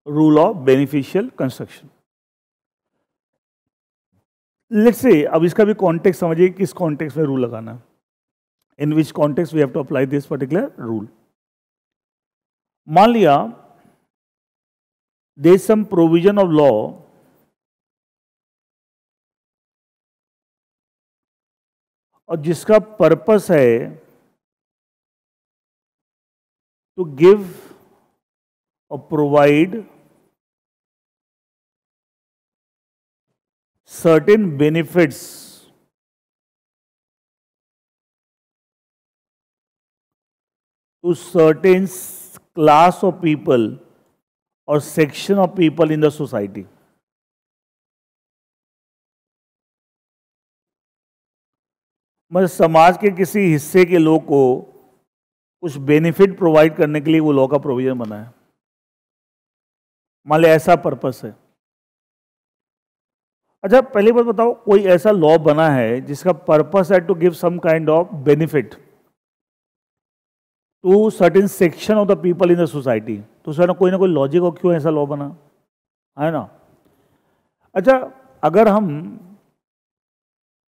S1: Rule of beneficial construction. Let's say, अब इसका भी कॉन्टेक्स्ट समझिए, किस कॉन्टेक्स्ट में रूल लगाना है, in which context we have to apply this particular rule. मान लिया there is some provision of law और जिसका पर्पस है to give or provide certain benefits to certain class of people or section of people in the society. मतलब समाज के किसी हिस्से के लोग को कुछ बेनिफिट प्रोवाइड करने के लिए वो लॉ का प्रोविजन बना है। मान लो ऐसा पर्पस है। अच्छा, पहली बात बताओ, कोई ऐसा लॉ बना है जिसका पर्पस है to give some kind of benefit to certain section of the people in the society, तो उसका कोई ना कोई लॉजिक हो क्यों ऐसा लॉ बना, है ना। अच्छा, अगर हम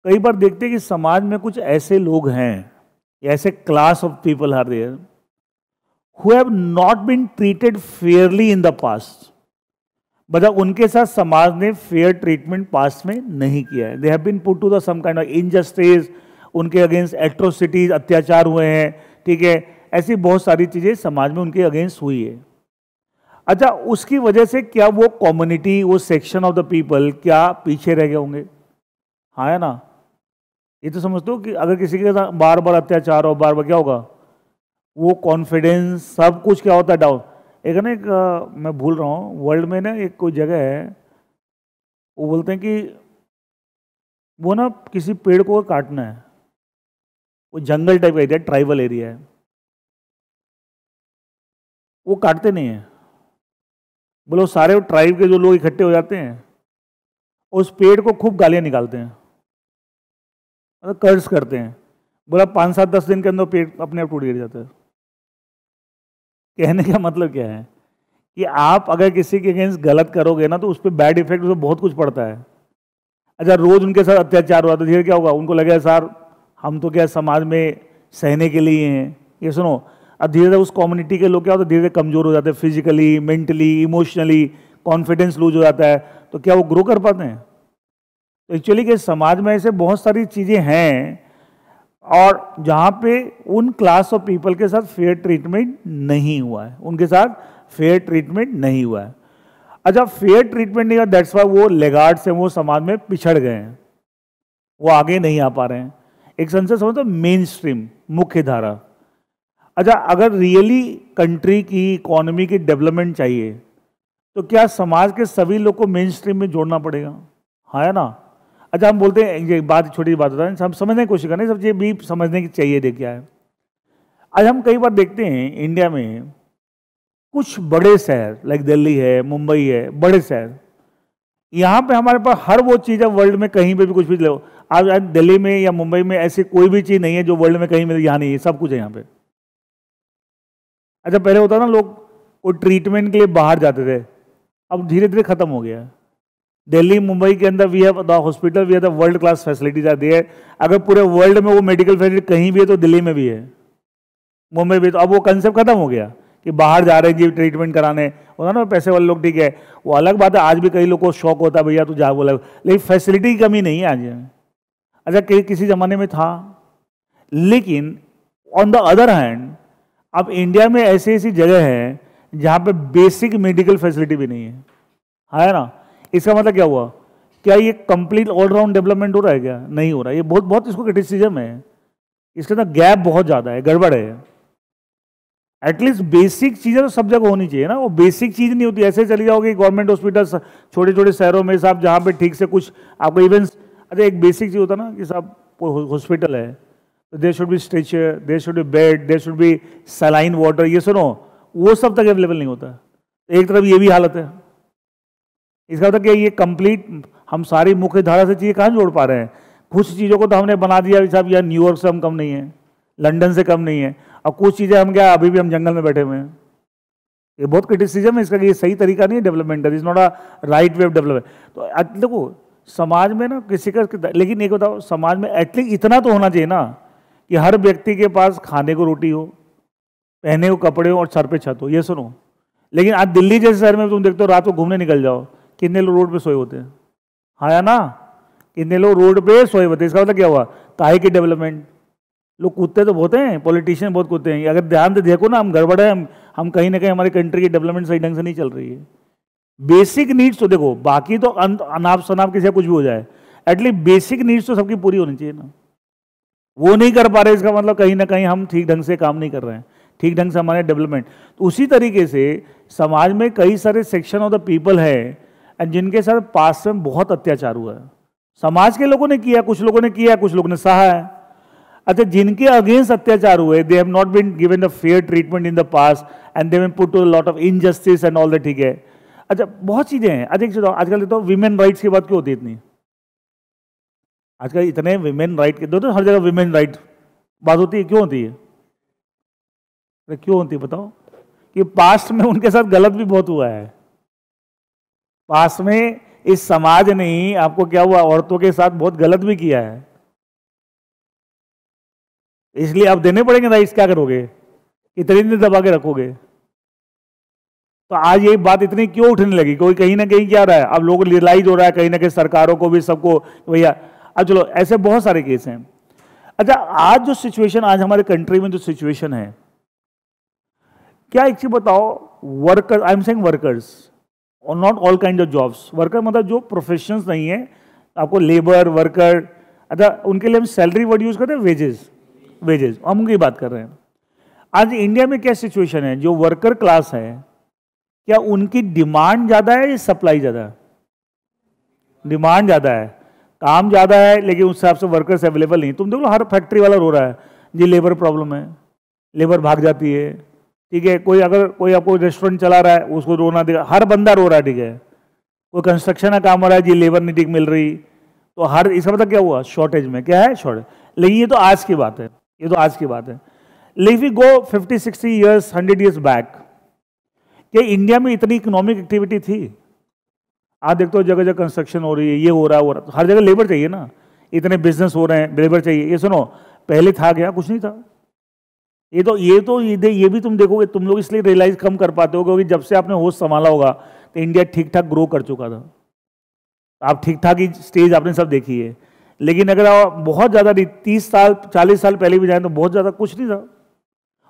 S1: कई बार देखते हैं कि समाज में कुछ ऐसे लोग हैं, ऐसे class of people are there who have not been treated fairly in the past, मतलब उनके साथ समाज ने फेयर ट्रीटमेंट पास्ट में नहीं किया है। They have been put to the some kind of injustice, उनके अगेंस्ट एट्रोसिटीज, अत्याचार हुए हैं, ठीक है, ऐसी बहुत सारी चीजें समाज में उनके अगेंस्ट हुई है। अच्छा, उसकी वजह से क्या वो कम्युनिटी, वो सेक्शन ऑफ द पीपल क्या पीछे रह गए होंगे? हाँ, है ना। ये तो समझते हो कि अगर किसी के साथ बार बार अत्याचार हो, बार बार क्या होगा, वो कॉन्फिडेंस सब कुछ क्या होता है, डाउन। एक ना, एक मैं भूल रहा हूँ, वर्ल्ड में ना एक कोई जगह है, वो बोलते हैं कि वो ना किसी पेड़ को काटना है, वो जंगल टाइप का एरिया, ट्राइबल एरिया है, वो काटते नहीं है। बोलो सारे ट्राइब के जो लोग इकट्ठे हो जाते हैं, उस पेड़ को खूब गालियां निकालते हैं, मतलब कर्ज करते हैं। बोला 5-7-10 दिन के अंदर पेड़ अपने आप टूट गिर जाता है। कहने का मतलब क्या है कि आप अगर किसी के अगेंस्ट गलत करोगे ना, तो उस पर बैड इफेक्ट, उस पर बहुत कुछ पड़ता है। अच्छा, रोज उनके साथ अत्याचार हुआ तो धीरे क्या होगा, उनको लगेगा सर हम तो क्या समाज में सहने के लिए हैं, ये सुनो। अब धीरे धीरे उस कम्युनिटी के लोग क्या होता है, धीरे धीरे कमजोर हो जाते हैं, physically, mentally, emotionally, confidence lose हो जाता है, तो क्या वो ग्रो कर पाते हैं? तो एक्चुअली के समाज में ऐसे बहुत सारी चीजें हैं और जहाँ पे उन क्लास ऑफ पीपल के साथ फेयर ट्रीटमेंट नहीं हुआ है, उनके साथ फेयर ट्रीटमेंट नहीं हुआ है। अच्छा, फेयर ट्रीटमेंट नहीं हुआ, दैट्स वाई वो लेगार्ड से वो समाज में पिछड़ गए हैं, वो आगे नहीं आ पा रहे हैं। एक सेंस से समझो मेन स्ट्रीम, मुख्य धारा। अच्छा, अगर रियली कंट्री की इकोनॉमी की डेवलपमेंट चाहिए तो क्या समाज के सभी लोग को मेन स्ट्रीम में जोड़ना पड़ेगा? हाँ, है ना। अच्छा, हम बोलते हैं, ये बात छोटी बात होता है, हम समझने की कोशिश करें, सब चीज़ भी समझने की चाहिए। देखिए क्या है, आज हम कई बार देखते हैं इंडिया में कुछ बड़े शहर लाइक दिल्ली है, मुंबई है, बड़े शहर, यहाँ पे हमारे पास हर वो चीज़ है वर्ल्ड में कहीं पे भी कुछ भी लो। आज दिल्ली में या मुंबई में ऐसी कोई भी चीज़ नहीं है जो वर्ल्ड में कहीं मिले, यहाँ नहीं है, सब कुछ है यहाँ पे। अच्छा, पहले होता ना लोग वो ट्रीटमेंट के लिए बाहर जाते थे, अब धीरे धीरे खत्म हो गया। दिल्ली मुंबई के अंदर we have the hospital, we have the world class facilities आती है। अगर पूरे वर्ल्ड में वो मेडिकल फैसिलिटी कहीं भी है तो दिल्ली में भी है, मुंबई भी। तो अब वो कंसेप्ट खत्म हो गया कि बाहर जा रहे हैं जी ट्रीटमेंट कराने, होता ना पैसे वाले लोग, ठीक है, वो अलग बात है। आज भी कई लोग को शौक होता है भैया तू जा, बोला, लेकिन फैसिलिटी की कमी नहीं है आज। अच्छा, किसी जमाने में था, लेकिन ऑन द अदर हैंड अब इंडिया में ऐसी ऐसी जगह है जहाँ पे बेसिक मेडिकल फैसिलिटी भी नहीं है ना। इसका मतलब क्या हुआ, क्या ये कंप्लीट ऑलराउंड डेवलपमेंट हो रहा है? क्या नहीं हो रहा है। ये बहुत बहुत इसको क्रिटिसिज्म है, इसके अंदर गैप बहुत ज़्यादा है, गड़बड़ है। एटलीस्ट बेसिक चीज़ें तो सब जगह होनी चाहिए ना, वो बेसिक चीज़ नहीं होती। ऐसे चली जाओगे गवर्नमेंट हॉस्पिटल छोटे छोटे शहरों में साहब, जहाँ पे ठीक से कुछ आपको इवन, अच्छा एक बेसिक चीज़ होता ना कि साहब हॉस्पिटल है तो there should be stretcher, there should be bed, there should be saline water, ये सुनो, वो सब तक अवेलेबल नहीं होता। एक तरफ ये भी हालत है। इसका मतलब क्या, ये कंप्लीट हम सारी मुख्य धारा से चीज़ें कहाँ जोड़ पा रहे हैं? कुछ चीज़ों को तो हमने बना दिया साहब, यार न्यूयॉर्क से हम कम नहीं है, लंदन से कम नहीं है, और कुछ चीज़ें हम क्या अभी भी हम जंगल में बैठे हुए हैं। ये बहुत क्रिटिसिज्म है इसका कि ये सही तरीका नहीं है डेवलपमेंट का, is not a right way of development. तो देखो समाज में ना किसी का, लेकिन एक बताओ, समाज में एटलीस्ट इतना तो होना चाहिए ना कि हर व्यक्ति के पास खाने को रोटी हो, पहने को कपड़े हो और सर पे छत हो। ये सुनो, लेकिन आज दिल्ली जैसे शहर में तुम देखते हो रात को घूमने निकल जाओ, कितने लोग रोड पे सोए होते हैं? हाँ या ना, कितने लोग रोड पे सोए होते हैं? इसका मतलब क्या हुआ, काहे की डेवलपमेंट? लोग कूदते तो बहुत हैं, पॉलिटिशियन बहुत कूदते हैं। अगर ध्यान से देखो ना, हम गड़बड़ है, हम कहीं ना कहीं हमारी कंट्री की डेवलपमेंट सही ढंग से नहीं चल रही है। बेसिक नीड्स तो देखो, बाकी तो अनाप शनाप किसी कुछ भी हो जाए, एटलीस्ट बेसिक नीड्स तो सबकी पूरी होनी चाहिए ना। वो नहीं कर पा रहे, इसका मतलब कहीं ना कहीं हम ठीक ढंग से काम नहीं कर रहे हैं, ठीक ढंग से हमारे डेवलपमेंट। तो उसी तरीके से समाज में कई सारे सेक्शन ऑफ द पीपल है जिनके साथ पास्ट में बहुत अत्याचार हुआ है। समाज के लोगों ने किया, कुछ लोगों ने किया, कुछ लोगों ने सहा है। अच्छा, जिनके अगेंस्ट अत्याचार हुए, they have not been given the fair treatment in the past and they have put to lot of injustice and all that, ठीक है। अच्छा, बहुत चीजें हैं। अच्छा, आजकल तो विमेन राइट्स की बात क्यों होती है इतनी? आजकल इतने विमेन राइट के तो हर जगह विमेन राइट बात होती है, क्यों होती है? अरे क्यों होती है बताओ? कि पास्ट में उनके साथ गलत भी बहुत हुआ है। पास्ट में इस समाज ने ही आपको क्या हुआ, औरतों के साथ बहुत गलत भी किया है, इसलिए आप देने पड़ेंगे राइट्स। क्या करोगे? इतनी दिन दबा के रखोगे? तो आज ये बात इतनी क्यों उठने लगी? कोई कहीं ना कहीं क्या रहा है, अब लोग रियलाइज हो रहा है कहीं ना कहीं, सरकारों को भी, सबको, भैया अब चलो, ऐसे बहुत सारे केस हैं। अच्छा, आज जो सिचुएशन, आज हमारे कंट्री में जो सिचुएशन है, क्या एक चीज बताओ, worker, I am saying workers और not all kind of jobs. Worker मतलब जो प्रोफेशंस नहीं है, आपको लेबर वर्कर, अच्छा उनके लिए हम सैलरी वर्ड यूज करते हैं, वेजेस, वेजेस, हम उनकी बात कर रहे हैं। आज इंडिया में क्या सिचुएशन है, जो वर्कर क्लास है, क्या उनकी डिमांड ज्यादा है या सप्लाई ज्यादा है? डिमांड ज्यादा है, काम ज्यादा है, लेकिन उस हिसाब से वर्कर्स अवेलेबल नहीं। तुम देख लो, हर फैक्ट्री वाला रो रहा है जी, लेबर प्रॉब्लम है, लेबर भाग जाती है, ठीक है। कोई अगर कोई आपको रेस्टोरेंट चला रहा है, उसको रोना देगा, हर बंदा रो रहा है, ठीक है। कोई कंस्ट्रक्शन का काम हो रहा है जी, लेबर नहीं ठीक मिल रही, तो हर, इसका मतलब क्या हुआ, शॉर्टेज में, क्या है, शॉर्टेज। लेकिन ये तो आज की बात है, ये तो आज की बात है। लेकिन we go 50-60 years, 100 years back, क्या इंडिया में इतनी इकोनॉमिक एक्टिविटी थी? आज देखते हो जगह जगह कंस्ट्रक्शन हो रही है, ये हो रहा है, वो रहा, तो हर जगह लेबर चाहिए ना, इतने बिजनेस हो रहे हैं, लेबर चाहिए। ये सुनो, पहले था क्या? कुछ नहीं था। ये भी तुम देखोगे, तुम लोग इसलिए रियलाइज कम कर पाते हो क्योंकि जब से आपने होश संभाला होगा तो इंडिया ठीक ठाक ग्रो कर चुका था, आप ठीक ठाक ही स्टेज आपने सब देखी है। लेकिन अगर आप बहुत ज्यादा 30 साल 40 साल पहले भी जाए तो बहुत ज्यादा कुछ नहीं था।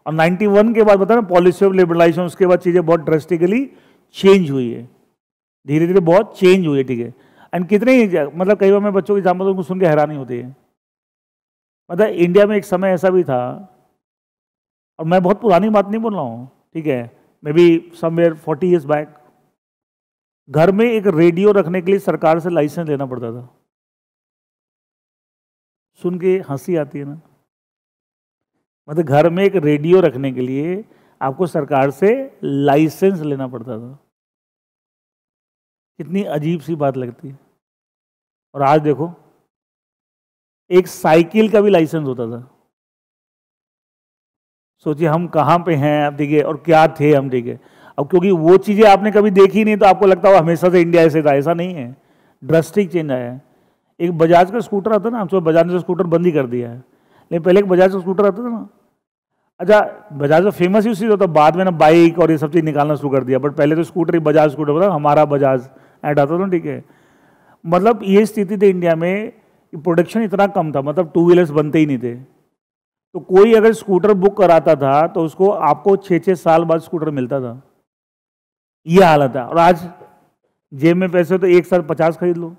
S1: और 91 के बाद बता ना, पॉलिसी ऑफ लिबरलाइजेशन, उसके बाद चीजें बहुत ड्रेस्टिकली चेंज हुई है, धीरे धीरे बहुत चेंज हुई है, ठीक है। एंड कितने, मतलब कई बार मैं बच्चों की एग्जाम्पल उनको सुन के हैरानी होती है। मतलब इंडिया में एक समय ऐसा भी था, और मैं बहुत पुरानी बात नहीं बोल रहा हूँ, ठीक है, may be somewhere 40 years back, घर में एक रेडियो रखने के लिए सरकार से लाइसेंस लेना पड़ता था। सुन के हंसी आती है ना, मतलब घर में एक रेडियो रखने के लिए आपको सरकार से लाइसेंस लेना पड़ता था। कितनी अजीब सी बात लगती है। और आज देखो, एक साइकिल का भी लाइसेंस होता था। सोचिए हम कहाँ पे हैं अब, ठीक है, और क्या थे हम, ठीक है। अब क्योंकि वो चीजें आपने कभी देखी नहीं तो आपको लगता है हमेशा से इंडिया ऐसे था, ऐसा नहीं है, ड्रास्टिक चेंज आया है। एक बजाज का स्कूटर आता ना, हम बजाज ने स्कूटर बंद ही कर दिया है, लेकिन पहले एक बजाज का स्कूटर आता था ना। अच्छा, बजाज का फेमस ही उसी होता, बाद में ना बाइक और ये सब चीज निकालना शुरू कर दिया, बट पहले तो स्कूटर ही बजाज स्कूटर होता, हमारा बजाज ऐड आता था, ठीक है। मतलब ये स्थिति थी इंडिया में, प्रोडक्शन इतना कम था, मतलब टू व्हीलर्स बनते ही नहीं थे। तो कोई अगर स्कूटर बुक कराता था तो उसको आपको 6-6 साल बाद स्कूटर मिलता था, ये हालत है। और आज जेब में पैसे हो तो एक साथ 50 खरीद लो।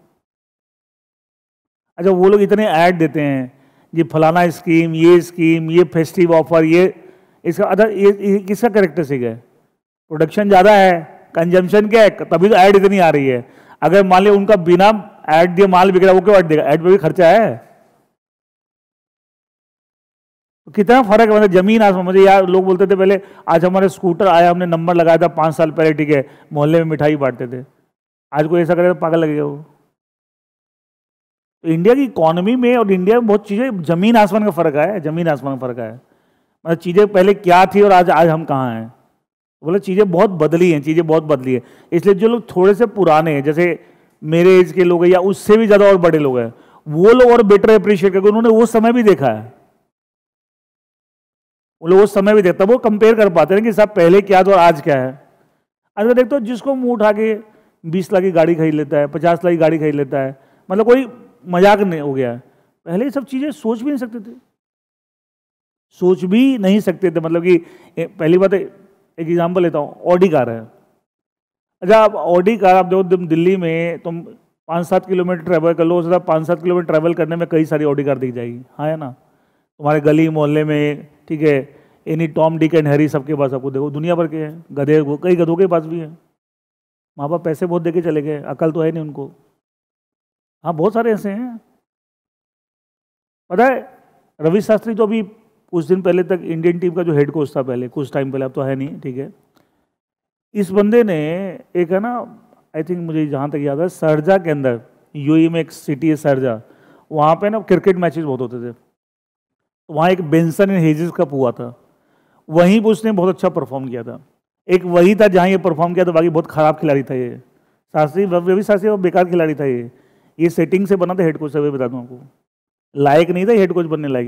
S1: अच्छा, वो लोग इतने ऐड देते हैं, ये फलाना स्कीम, ये फेस्टिव ऑफर, ये इसका, अच्छा ये किसका कैरेक्टरिस्टिक है? प्रोडक्शन ज़्यादा है, कंजम्पशन क्या है, तभी तो ऐड इतनी आ रही है। अगर मान लिया उनका बिना ऐड दिए माल बिक रहा है, वो क्यों ऐड देगा? ऐड पे भी खर्चा है। तो कितना फर्क है, मतलब जमीन आसमान। मुझे यार लोग बोलते थे पहले, आज हमारे स्कूटर आया, हमने नंबर लगाया था 5 साल पहले, ठीक है, मोहल्ले में मिठाई बांटते थे। आज कोई ऐसा करे तो पागल लगेगा वो। तो इंडिया की इकोनॉमी में और इंडिया में बहुत चीजें, जमीन आसमान का फर्क है, जमीन आसमान का फर्क है। मतलब चीजें पहले क्या थी और आज हम कहाँ हैं, बोले चीजें बहुत बदली हैं, चीजें बहुत बदली है। इसलिए जो लोग थोड़े से पुराने हैं, जैसे मेरे एज के लोग हैं या उससे भी ज्यादा और बड़े लोग हैं, वो लोग और बेटर अप्रिशिएट करके, उन्होंने वो समय भी देखा है, वो लोग वो समय भी देखता, वो कंपेयर कर पाते हैं कि साहब पहले क्या था और आज क्या है। अगर देखते हो जिसको मुंह उठा के 20 लाख की गाड़ी खरीद लेता है, 50 लाख की गाड़ी खरीद लेता है, मतलब कोई मजाक नहीं हो गया है। पहले ये सब चीजें सोच भी नहीं सकते थे। सोच भी नहीं सकते थे। मतलब कि पहली बात एक एग्जांपल लेता हूँ, ऑडी कार है। अच्छा, आप ऑडी कार आप देखो, दिल्ली में तुम 5-7 किलोमीटर ट्रैवल कर लो, उसके बाद 5-7 किलोमीटर ट्रैवल करने में कई सारी ऑडी कार दिख जाएगी, हाँ है ना। तुम्हारे गली मोहल्ले में, ठीक है, any Tom Dick and Harry सबके पास आपको देखो दुनिया भर के हैं। गधे, कई गधों के पास भी है। माँ बाप पैसे बहुत देके चले गए, अकल तो है नहीं उनको। हाँ, बहुत सारे ऐसे हैं। पता है, रवि शास्त्री तो अभी कुछ दिन पहले तक इंडियन टीम का जो हेड कोच था, पहले कुछ टाइम पहले, अब तो है नहीं, ठीक है। इस बंदे ने एक है ना, आई थिंक मुझे जहाँ तक याद है, शारजा के अंदर, यूएई में एक सिटी है शारजा, वहाँ पे ना क्रिकेट मैचेस बहुत होते थे। तो वहाँ एक बेंसन एंड हेजिस कप हुआ था, वहीं पर उसने बहुत अच्छा परफॉर्म किया था। एक वही था जहाँ ये परफॉर्म किया था, बाकी बहुत खराब खिलाड़ी था ये शास्त्री, रवि शास्त्री बेकार खिलाड़ी था ये सेटिंग से बना था हेड कोच, अभी बता दूँ आपको, लायक नहीं था हेड कोच बनने लायक।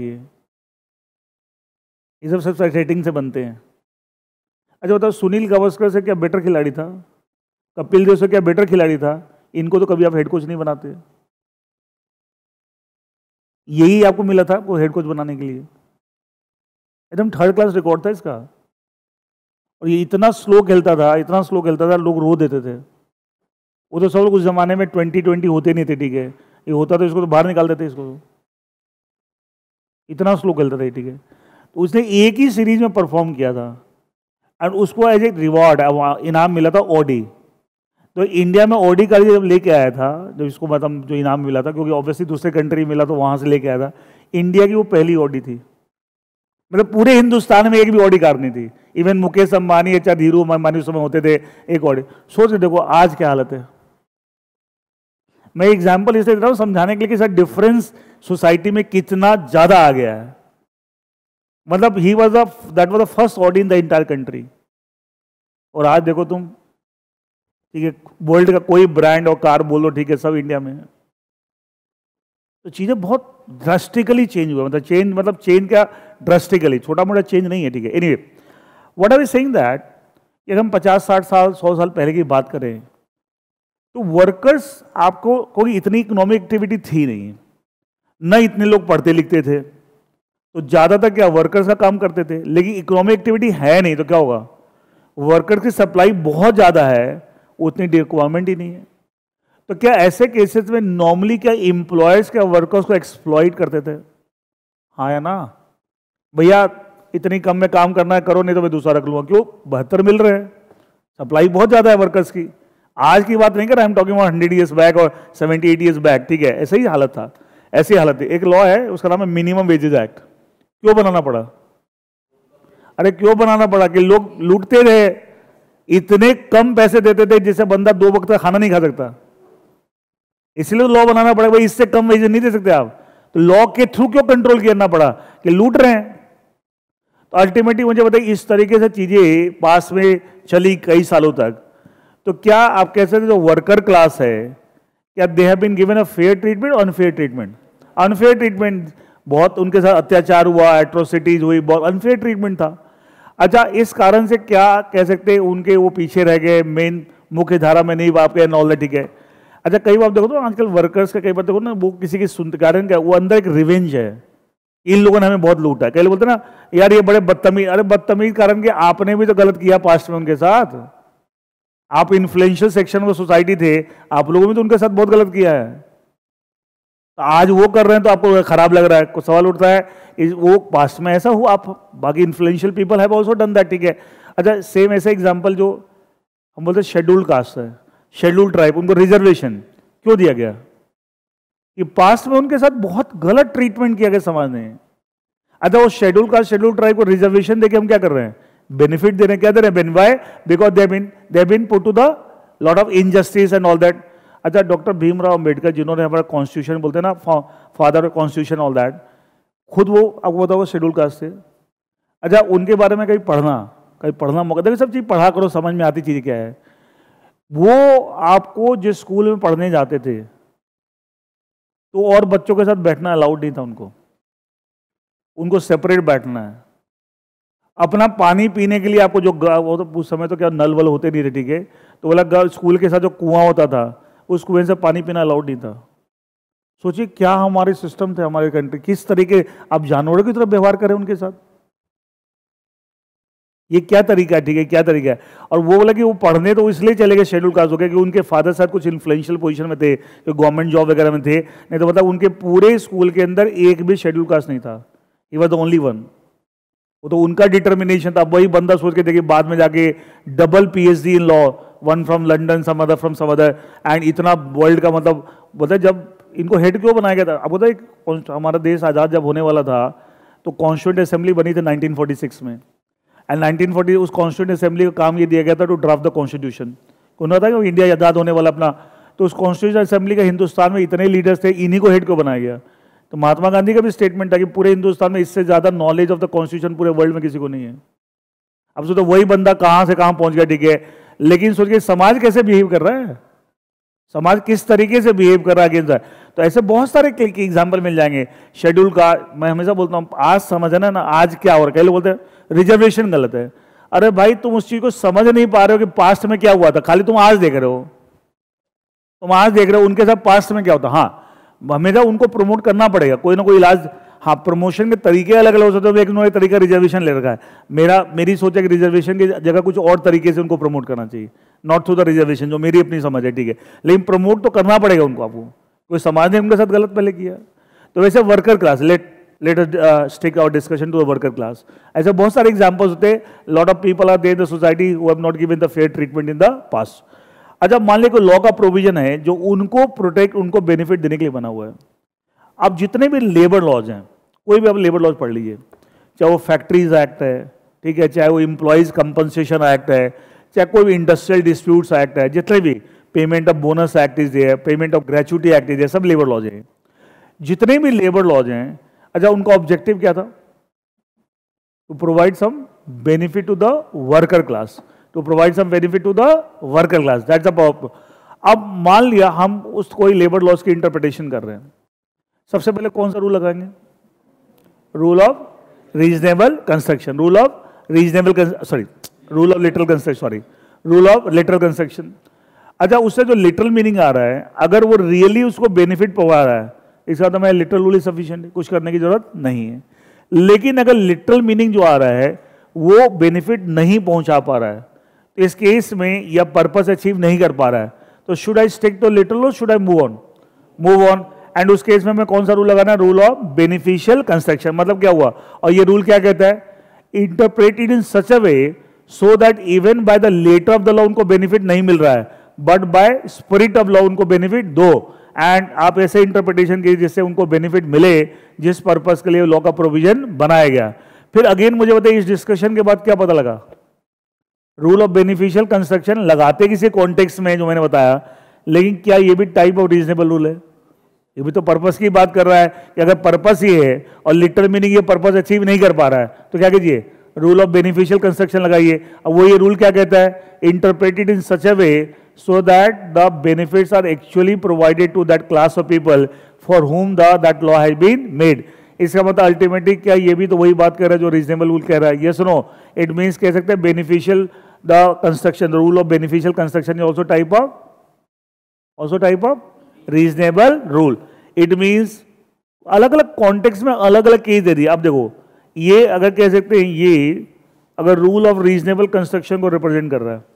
S1: ये सब सेटिंग से बनते हैं। अच्छा बताओ, सुनील गावस्कर से क्या बेटर खिलाड़ी था? कपिल देव से क्या बेटर खिलाड़ी था? इनको तो कभी आप हेड कोच नहीं बनाते। यही आपको मिला था वो हेड कोच बनाने के लिए, एकदम थर्ड क्लास रिकॉर्ड था इसका। और ये इतना स्लो खेलता था, इतना स्लो खेलता था, लोग रो देते थे। वो तो सब लोग उस जमाने में 20-20 होते नहीं थे, ठीक है, ये होता तो इसको तो बाहर निकाल देते इसको, इतना स्लो खेलता था, ठीक है। तो उसने एक ही सीरीज में परफॉर्म किया था और उसको एज ए रिवॉर्ड इनाम मिला था ऑडी। तो इंडिया में ऑडी का जब लेके आया था, जब इसको मतलब जो इनाम मिला था, क्योंकि ऑब्वियसली दूसरे कंट्री मिला तो वहां से लेके आया था, इंडिया की वो पहली ऑडी थी। मतलब पूरे हिंदुस्तान में एक भी ऑडी कार नहीं थी। इवन मुकेश अंबानी या चाहे धीरू अंबानी उस समय होते थे, एक ऑडी। सोच के देखो आज क्या हालत है। मैं एग्जाम्पल इसलिए दे रहा हूँ समझाने के लिए कि सर डिफरेंस सोसाइटी में कितना ज्यादा आ गया है। मतलब he was that was the first Audi in the entire country. और आज देखो तुम, ठीक है, वर्ल्ड का कोई ब्रांड और कार बोलो, ठीक है, सब इंडिया में है। तो चीजें बहुत ड्रास्टिकली चेंज हुआ। मतलब चेंज क्या, ड्रास्टिकली, छोटा मोटा चेंज नहीं है, ठीक है। Anyway, what are we saying that, अगर हम 50-60 साल 100 साल पहले की बात करें तो वर्कर्स आपको कोई इतनी इकोनॉमिक एक्टिविटी थी नहीं, न इतने लोग पढ़ते लिखते थे, तो ज्यादातर क्या वर्कर्स का काम करते थे। लेकिन इकोनॉमिक एक्टिविटी है नहीं तो क्या होगा, वर्कर्स की सप्लाई बहुत ज्यादा है, उतनी रिक्वायरमेंट ही नहीं है। तो क्या ऐसे केसेस में नॉर्मली क्या एम्प्लॉयर्स क्या वर्कर्स को एक्सप्लॉइट करते थे? हाँ या ना, भैया इतनी कम में काम करना है, करो, नहीं तो मैं दूसरा रख लूंगा। क्यों? 72 मिल रहे हैं, सप्लाई बहुत ज्यादा है वर्कर्स की। आज की बात नहीं कर रहा, I am talking about 100 years back और 70-80 ईयर्स बैक, ठीक है। ऐसे ही हालत था, ऐसी हालत थी। एक लॉ है, उसका नाम है मिनिमम वेजेज एक्ट। क्यों बनाना पड़ा? अरे क्यों बनाना पड़ा कि लोग लूटते रहे, इतने कम पैसे देते थे जिससे बंदा 2 वक्त का खाना नहीं खा सकता। इसलिए लॉ बनाना पड़ा, भाई इससे कम वेजेज नहीं दे सकते आप। तो लॉ के थ्रू क्यों कंट्रोल करना पड़ा कि लूट रहे हैं। तो अल्टीमेटली मुझे बताइए, इस तरीके से चीजें पास में चली कई सालों तक। तो क्या आप कह सकते जो वर्कर क्लास है, क्या they have been given a fair treatment, unfair treatment? Unfair treatment, बहुत उनके साथ अत्याचार हुआ, एट्रोसिटीज हुई, बहुत अनफेयर ट्रीटमेंट था। अच्छा, इस कारण से क्या कह सकते हैं उनके वो पीछे रह गए, मेन मुख्य धारा में नहीं वापस नॉलेज, ठीक है। अच्छा, कई बार देखो तो आजकल वर्कर्स का कई बार देखो ना, वो किसी की सुनते कारण क्या, वो अंदर एक रिवेंज है, इन लोगों ने हमें बहुत लूटा है। कई लोग बोलते ना, यार ये बड़े बदतमीज। अरे बदतमीज कारण के आपने भी तो गलत किया पास्ट में उनके साथ। आप इन्फ्लुएंशियल सेक्शन में सोसाइटी थे, आप लोगों ने तो उनके साथ बहुत गलत किया है। तो आज वो कर रहे हैं तो आपको खराब लग रहा है, को सवाल उठता है वो पास्ट में ऐसा हुआ, आप बाकी influential people have also done that, ठीक है। अच्छा, सेम ऐसे एग्जांपल जो हम बोलते हैं शेड्यूल्ड कास्ट है, शेड्यूल्ड ट्राइब, उनको रिजर्वेशन क्यों दिया गया? कि पास्ट में उनके साथ बहुत गलत ट्रीटमेंट किया गया समाज ने। अच्छा, वो शेड्यूल कास्ट शेड्यूल ट्राइब को रिजर्वेशन देके हम क्या कर रहे हैं? बेनिफिट दे रहे हैं। क्या दे रहे हैं? Why? Because they have been put to the lot of injustice and all that. अच्छा, डॉक्टर भीमराव अंबेडकर जिन्होंने हमारा कॉन्स्टिट्यूशन बोलते हैं ना, father of constitution all that, खुद वो आपको बताओ शेड्यूल कास्ट थे। अच्छा, उनके बारे में कहीं पढ़ना मौका, देखिए सब चीज पढ़ा करो, समझ में आती चीज क्या है। वो आपको जिस स्कूल में पढ़ने जाते थे तो और बच्चों के साथ बैठना अलाउड नहीं था उनको सेपरेट बैठना है। अपना पानी पीने के लिए आपको जो वो तो उस समय तो क्या नल वल होते नहीं थे, ठीक है, तो बोला स्कूल के साथ जो कुआं होता था उस कुएं से पानी पीना अलाउड नहीं था। सोचिए क्या हमारे सिस्टम थे, हमारे कंट्री किस तरीके आप जानवरों की तरफ व्यवहार करें उनके साथ। ये क्या तरीका है, ठीक है, क्या तरीका है। और वो बोला कि वो पढ़ने तो इसलिए चले गए शेड्यूल कास्ट हो गए कि उनके फादर साहब कुछ इन्फ्लुएंशियल पोजीशन में थे, कि गवर्नमेंट जॉब वगैरह में थे, नहीं तो मतलब उनके पूरे स्कूल के अंदर एक भी शेड्यूल कास्ट नहीं था। He was the only one. वो तो उनका डिटर्मिनेशन था। वही बंदा सोच के देखिए बाद में जाके double PhD in law, one from London, some other from some other, and इतना वर्ल्ड का मतलब बोलते जब इनको हेड क्यों बनाया गया था। अब बोलते हमारा देश आज़ाद जब होने वाला था तो कॉन्स्टिट्यूंट असेंबली बनी थी 1946 में, एंड 1940 उस कॉन्स्टिट्यूंट असेंबली का काम ये दिया गया था टू ड्राफ्ट द कॉन्स्टिट्यूशन। उन्होंने था कि इंडिया आज़ाद होने वाला अपना, तो उस कॉन्स्टिट्यूशन असेंबली का हिंदुस्तान में इतने लीडर्स थे, इन्हीं को हेड क्यों बनाया गया। तो महात्मा गांधी का भी स्टेटमेंट था कि पूरे हिंदुस्तान में इससे ज्यादा नॉलेज ऑफ द कॉन्स्टिट्यूशन पूरे वर्ल्ड में किसी को नहीं है। अब सोचो वही बंदा कहां से कहां पहुंच गया, ठीक है, लेकिन सोचिए समाज कैसे बिहेव कर रहा है, समाज किस तरीके से बिहेव कर रहा है अगेंस्ट। तो ऐसे बहुत सारे एग्जाम्पल मिल जाएंगे। शेड्यूल का मैं हमेशा बोलता हूं, आज समझना ना आज क्या हो रहा है। कई लोग बोलते हैं रिजर्वेशन गलत है। अरे भाई तुम उस चीज को समझ नहीं पा रहे हो कि पास्ट में क्या हुआ था, खाली तुम आज देख रहे हो, तुम आज देख रहे हो, उनके साथ पास्ट में क्या होता। हाँ हमेशा उनको प्रमोट करना पड़ेगा, कोई ना कोई इलाज। हाँ प्रमोशन के तरीके अलग अलग हो सकते हैं, एक नया तरीका रिजर्वेशन ले रखा है। मेरी सोच है कि रिजर्वेशन की जगह कुछ और तरीके से उनको प्रमोट करना चाहिए, नॉट थ्रू द रिजर्वेशन, जो मेरी अपनी समझ है, ठीक है, लेकिन प्रमोट तो करना पड़ेगा उनको। आपको कोई समाज ने उनके साथ गलत पहले किया। तो वैसे worker class, let us take our discussion to the worker class. ऐसे बहुत सारे एग्जांपल्स होते हैं। Lot of people are there in the society who have not given the fair treatment in the past. अच्छा मान लीजिए कोई लॉ का प्रोविजन है जो उनको प्रोटेक्ट, उनको बेनिफिट देने के लिए बना हुआ है। अब जितने भी लेबर लॉज हैं, कोई भी आप लेबर लॉज पढ़ लीजिए, चाहे वो फैक्ट्रीज एक्ट है, ठीक है, चाहे वो एम्प्लॉयज कंपनसेशन एक्ट है, चाहे कोई भी इंडस्ट्रियल डिस्प्यूट्स एक्ट है, जितने भी payment of bonus act is है, payment of gratuity act is है, सब लेबर लॉज हैं। जितने भी लेबर लॉज हैं, अच्छा उनका ऑब्जेक्टिव क्या था, to provide some benefit to the worker class, to provide some benefit to the worker class, that's the purpose. अब मान लिया हम उस कोई लेबर लॉज की इंटरप्रिटेशन कर रहे हैं, सबसे पहले कौन सा रूल लगाएंगे, rule of reasonable construction, rule of reasonable sorry rule of literal construction, sorry rule of literal construction. अच्छा उससे जो लिटरल मीनिंग आ रहा है, अगर वो रियली उसको बेनिफिट पहुंचा रहा है, इसका तो मैं लिटरल रूल सफिशिएंट है, कुछ करने की जरूरत नहीं है। लेकिन अगर लिटरल मीनिंग जो आ रहा है वो बेनिफिट नहीं पहुंचा पा रहा है, तो इस केस में या पर्पस अचीव नहीं कर पा रहा है, तो should I stick to literal और should I move on, move on. And उस केस में मैं कौन सा रूल लगाना, रूल ऑफ बेनिफिशियल कंस्ट्रक्शन। मतलब क्या हुआ, और ये रूल क्या कहता है, interpreted in such a way so that even by the letter of the law उनको बेनिफिट नहीं मिल रहा है, but by spirit of law उनको बेनिफिट दो। एंड आप ऐसे इंटरप्रिटेशन कीजिए जिससे उनको बेनिफिट मिले, जिस पर्पस के लिए लॉ का प्रोविजन बनाया गया। फिर अगेन मुझे बताइए इस डिस्कशन के बाद क्या पता लगा, रूल ऑफ बेनिफिशियल कंस्ट्रक्शन लगाते किसी कॉन्टेक्स्ट में जो मैंने बताया, लेकिन क्या ये भी टाइप ऑफ रीजनेबल रूल है, ये भी तो पर्पस की बात कर रहा है कि अगर पर्पस ये है और लिटरल मीनिंग ये पर्पस अचीव नहीं कर पा रहा है, तो क्या कीजिए, रूल ऑफ बेनिफिशियल कंस्ट्रक्शन लगाइए। अब वो ये रूल क्या कहता है, interpreted in such a way so that the benefits are actually provided to that class of people for whom that law has been made। इसका मतलब अल्टीमेटली क्या ये भी तो वही बात कर रहा है जो रीजनेबल रूल कह रहा है, यस नो, इट मींस कह सकते हैं beneficial the construction, rule of beneficial construction is also type of reasonable rule. It means अलग अलग कॉन्टेक्स्ट में अलग अलग केस दे दिए। अब देखो ये अगर कह सकते हैं, ये अगर रूल ऑफ रीजनेबल कंस्ट्रक्शन को रिप्रेजेंट कर रहा है,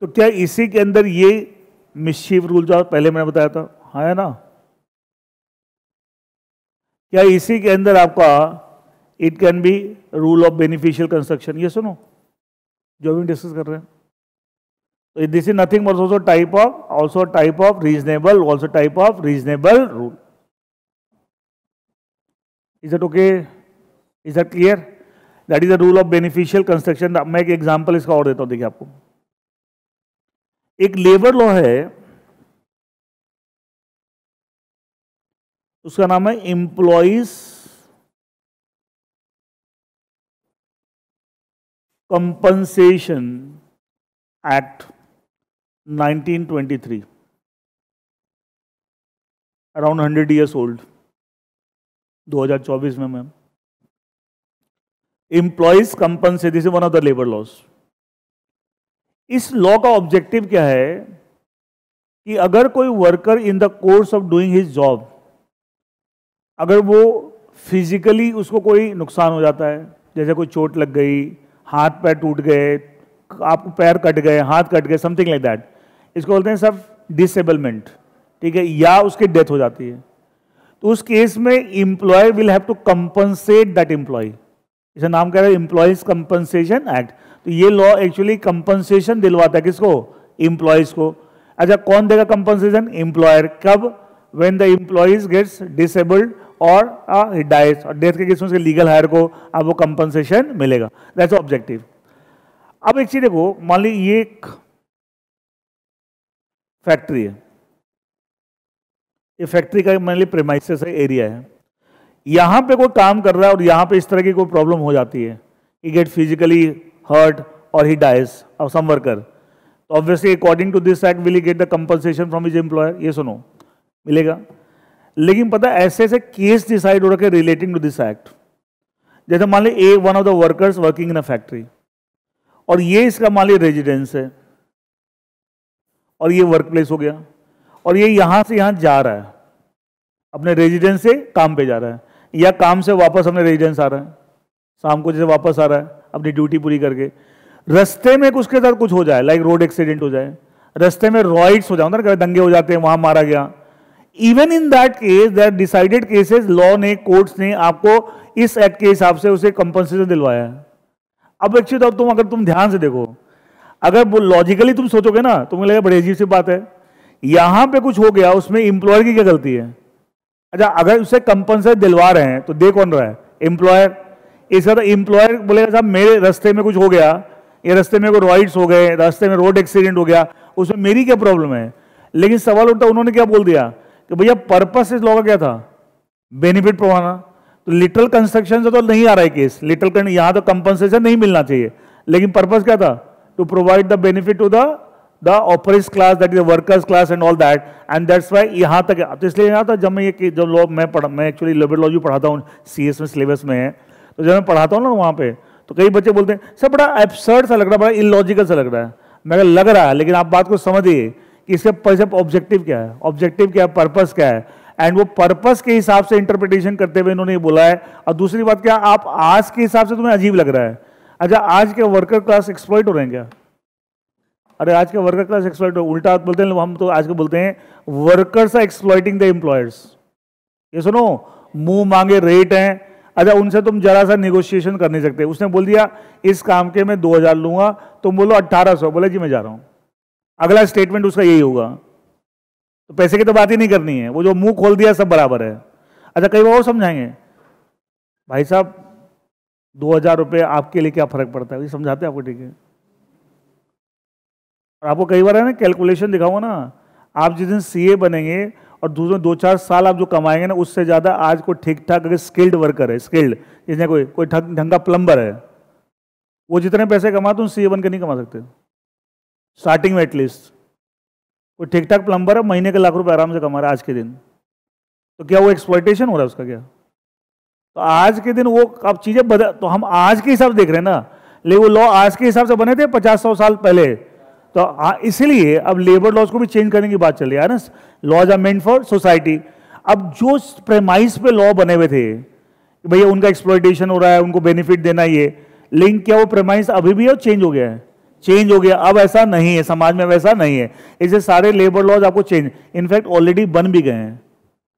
S1: तो क्या इसी के अंदर ये मिसचीफ रूल जो पहले मैंने बताया था, हाँ है ना, क्या इसी के अंदर आपका it can be rule of beneficial construction, ये सुनो जो भी डिस्कस कर रहे हैं। तो this is nothing but also type of reasonable, also type of reasonable rule. Is it okay, is that clear, that is the rule of beneficial construction. मैं एक एग्जांपल इसका और देता हूं, देखिए आपको एक लेबर लॉ है, उसका नाम है employees compensation act 1923, around 100 years old, 2024 में ma'am. Employees compensation, this is one of the labour laws. इस लॉ का ऑब्जेक्टिव क्या है कि अगर कोई worker in the course of doing his job अगर वो फिजिकली उसको कोई नुकसान हो जाता है, जैसे कोई चोट लग गई, हाथ पैर टूट गए, आपको पैर कट गए, हाथ कट गए, समथिंग लाइक दैट, इसको बोलते हैं सब डिसेबलमेंट, ठीक है, या उसकी डेथ हो जाती है, तो उस केस में employer will have to compensate that employee. इसे नाम कह रहे हैं एम्प्लॉयज कंपनसेशन एक्ट। तो ये लॉ एक्चुअली कंपनसेशन दिलवाता है किसको? एम्प्लॉयज को। अच्छा, कौन देगा कंपनसेशन? एम्प्लॉयर। कब? When the employees gets disabled और डाइज, और डेथ के केस में उसके लीगल हायर को अब वो कंपनसेशन मिलेगा। That's objective. अब एक चीज देखो, मान ली ये एक फैक्ट्री है, ये फैक्ट्री का मान ली प्रेमाइसेस है, एरिया है, यहां पे कोई काम कर रहा है और यहां पे इस तरह की कोई प्रॉब्लम हो जाती है, ही गेट फिजिकली हर्ट और ही डाइज और सम वर्कर, तो obviously according to this act will he get the compensation from his employer. ये सुनो, मिलेगा। लेकिन पता है ऐसे ऐसे केस डिसाइड हो रखे रिलेटिंग टू दिस एक्ट। जैसे मान ली A one of the workers working in a factory, और ये इसका मान ली रेजिडेंस है, और ये वर्क प्लेस हो गया, और ये यहां से यहां जा रहा है, अपने रेजिडेंस से काम पे जा रहा है, या काम से वापस अपने रेजिडेंस आ रहा है, शाम को जैसे वापस आ रहा है अपनी ड्यूटी पूरी करके। रास्ते में उसके साथ कुछ हो जाए, लाइक रोड एक्सीडेंट हो जाए, रास्ते में रॉइट्स हो जाए, दंगे हो जाते हैं, वहां मारा गया, even in that case, that decided cases, law ने, कोर्ट्स ने आपको इस एक्ट के हिसाब से उसे कंपनसेशन दिलवाया है। अब एक्चुअली तुम अगर तुम ध्यान से देखो, अगर वो लॉजिकली तुम सोचोगे ना, तुम्हें लगेगा बड़ी अजीब सी बात है, यहां पे कुछ हो गया, उसमें एम्प्लॉयर की क्या गलती है? अच्छा, अगर उसे कंपनसेशन दिलवा रहे हैं तो दे कौन रहा है? एम्प्लॉयर। इसका तो एम्प्लॉयर बोलेगा साहब मेरे रास्ते में कुछ हो गया, ये रास्ते में कोई रॉइड्स हो गए, रास्ते में रोड एक्सीडेंट हो गया, उसमें मेरी क्या प्रॉब्लम है? लेकिन सवाल उठता, उन्होंने क्या बोल दिया कि भैया पर्पस इस लॉ का क्या था? बेनिफिट पहुंचाना। तो लिटरल कंस्ट्रक्शन से तो नहीं आ रहा है केस, लिटरल यहां तो कंपनसेशन नहीं मिलना चाहिए, लेकिन पर्पस क्या था? To provide the benefit to the oppressed class, that is workers class and all that, and that's why यहां तक। तो इसलिए यहाँ था, जब मैं ये जब लॉ मैं एक्चुअली लेबर लॉ भी पढ़ाता हूँ, सीएस में सिलेबस में है, तो जब मैं पढ़ाता हूँ ना वहां पे, तो कई बच्चे बोलते हैं सर बड़ा एब्सर्ड सा लग रहा है, बड़ा इलॉजिकल सा लग रहा है। मैं लग रहा है, लेकिन आप बात को समझिए कि इसके ऑब्जेक्टिव क्या है, ऑब्जेक्टिव क्या है, पर्पस क्या है, एंड वो पर्पस के हिसाब से इंटरप्रिटेशन करते हुए इन्होंने बोला है। और दूसरी बात क्या, आप आज के हिसाब से तुम्हें अजीब लग रहा है, अच्छा आज के वर्कर क्लास एक्सप्लॉइट हो रहे हैं क्या? अरे आज के वर्कर क्लास एक्सप्लॉइट हो, उल्टा बोलते हैं हम, तो आज के बोलते हैं workers are exploiting the employers. ये सुनो, मुंह मांगे रेट हैं, अच्छा उनसे तुम जरा सा नेगोशिएशन कर नहीं सकते। उसने बोल दिया इस काम के मैं 2000 लूंगा, तुम बोलो 1800, बोले जी मैं जा रहा हूं, अगला स्टेटमेंट उसका यही होगा। तो पैसे की तो बात ही नहीं करनी है, वो जो मुंह खोल दिया सब बराबर है। अच्छा कई बार और समझाएंगे, भाई साहब 2000 रुपये आपके लिए क्या फर्क पड़ता है, ये समझाते हैं आपको, ठीक है। और आपको कई बार है ना कैलकुलेशन दिखाऊंगा ना, आप जिस दिन सीए बनेंगे और दूसरे 2-4 साल आप जो कमाएंगे ना, उससे ज्यादा आज को ठीक ठाक अगर स्किल्ड वर्कर है, स्किल्ड जिसने कोई ढंग का प्लम्बर है, वो जितने पैसे कमा तुम सीए बन के नहीं कमा सकते स्टार्टिंग में। एटलीस्ट कोई ठीक ठाक प्लम्बर है, महीने के लाख रुपए आराम से कमा रहा है आज के दिन, तो क्या वो एक्सप्लॉइटेशन हो रहा है उसका क्या? तो आज के दिन वो अब चीजें बदल, तो हम आज के हिसाब से देख रहे हैं ना, लेकिन वो लॉ आज के हिसाब से बने थे 50-100 साल पहले। तो इसलिए अब लेबर लॉज को भी चेंज करने की बात चल रही है ना, laws are meant for society. अब जो प्रेमाइस पे लॉ बने हुए थे कि भैया उनका एक्सप्लॉइटेशन हो रहा है, उनको बेनिफिट देना, ये लेकिन क्या वो प्रेमाइस अभी भी है? चेंज हो गया है, चेंज हो गया, अब ऐसा नहीं है, समाज में वैसा नहीं है। इससे सारे लेबर लॉज आपको चेंज, इनफैक्ट ऑलरेडी बन भी गए हैं।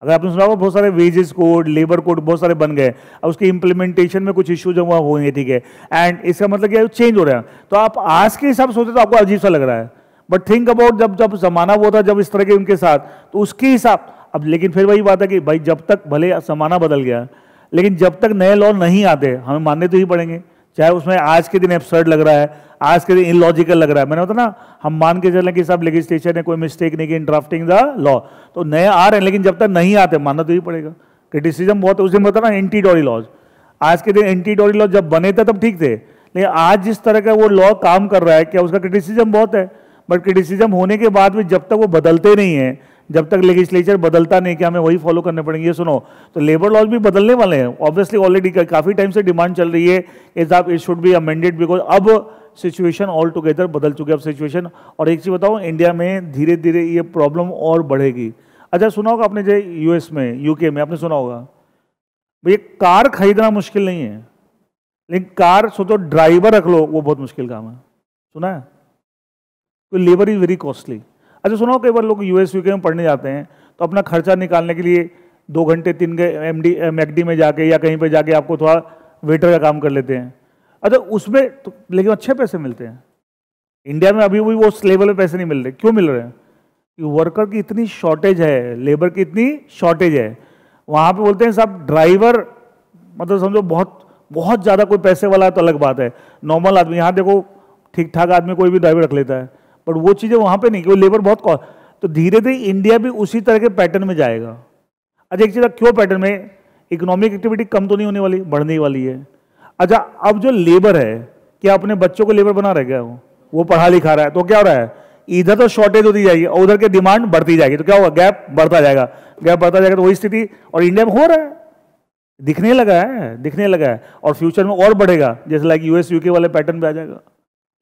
S1: अगर आपने सुना होगा बहुत सारे वेजेस कोड, लेबर कोड बहुत सारे बन गए, अब उसके इंप्लीमेंटेशन में कुछ इश्यू जब वहाँ होंगे, ठीक है, एंड इसका मतलब क्या है, चेंज हो रहा है। तो आप आज के हिसाब से सोचते तो आपको अजीब सा लग रहा है, बट थिंक अबाउट जब जमाना वो था, जब इस तरह के उनके साथ, तो उसके हिसाब। अब लेकिन फिर वही बात है कि भाई जब तक भले जमाना बदल गया, लेकिन जब तक नए लॉ नहीं आते हमें मानने तो ही पड़ेंगे, चाहे उसमें आज के दिन एब्सर्ड लग रहा है, आज के दिन इलॉजिकल लग रहा है। मैंने बताया ना, हम मान के चलें कि सब लेजिस्लेचर ने कोई मिस्टेक नहीं की इन ड्राफ्टिंग द लॉ, तो नए आ रहे हैं, लेकिन जब तक नहीं आते मानना तो ही पड़ेगा। क्रिटिसिज्म बहुत है, उस दिन बताया ना एंटी टॉरी लॉज, आज के दिन एंटी टॉरी लॉ जब बने थे तब ठीक थे, लेकिन आज जिस तरह का वो लॉ काम कर रहा है, क्या उसका क्रिटिसिज्म बहुत है, बट क्रिटिसिज्म होने के बाद भी जब तक वो बदलते नहीं है, जब तक लेजिस्लेचर बदलता नहीं कि हमें वही फॉलो करने पड़ेंगे। ये सुनो, तो लेबर लॉज भी बदलने वाले हैं, ऑब्वियसली ऑलरेडी काफी टाइम से डिमांड चल रही है it should be amended, because अब सिचुएशन ऑल टुगेदर बदल चुकी है अब सिचुएशन। और एक चीज बताओ, इंडिया में धीरे धीरे ये प्रॉब्लम और बढ़ेगी। अच्छा सुना होगा आपने जो यूएस में, यूके में आपने सुना होगा भैया कार खरीदना मुश्किल नहीं है, लेकिन कार सोचो ड्राइवर रख लो, वो बहुत मुश्किल काम है। सुना है? तो लेबर इज वेरी कॉस्टली। अच्छा सुनो, कई बार लोग यूएस यूके में पढ़ने जाते हैं तो अपना खर्चा निकालने के लिए 2 घंटे 3 घंटे मैकडी में जाके या कहीं पे जाके आपको थोड़ा वेटर का काम कर लेते हैं। अच्छा उसमें तो लेकिन अच्छे पैसे मिलते हैं। इंडिया में अभी भी वो उस लेवल पे पैसे नहीं मिल रहे। क्यों मिल रहे हैं? कि वर्कर की इतनी शॉर्टेज है, लेबर की इतनी शॉर्टेज है। वहाँ पे बोलते हैं साहब ड्राइवर, मतलब समझो बहुत बहुत ज़्यादा कोई पैसे वाला है तो अलग बात है, नॉर्मल आदमी यहाँ देखो ठीक ठाक आदमी कोई भी ड्राइवर रख लेता है, पर वो चीज़ें वहाँ पे नहीं, क्योंकि लेबर बहुत तो धीरे धीरे इंडिया भी उसी तरह के पैटर्न में जाएगा। अच्छा एक चीज़, क्यों पैटर्न में? इकोनॉमिक एक्टिविटी कम तो नहीं होने वाली, बढ़ने वाली है। अच्छा अब जो लेबर है, क्या अपने बच्चों को लेबर बना रहे क्या? वो पढ़ा लिखा रहा है तो क्या हो रहा है, इधर तो शॉर्टेज होती जाएगी और उधर की डिमांड बढ़ती जाएगी, तो क्या होगा, गैप बढ़ता जाएगा, गैप बढ़ता जाएगा। तो वही स्थिति और इंडिया में हो रहा है, दिखने लगा है, दिखने लगा है, और फ्यूचर में और बढ़ेगा, जैसे लाइक यूएस यूके वाले पैटर्न पे आ जाएगा।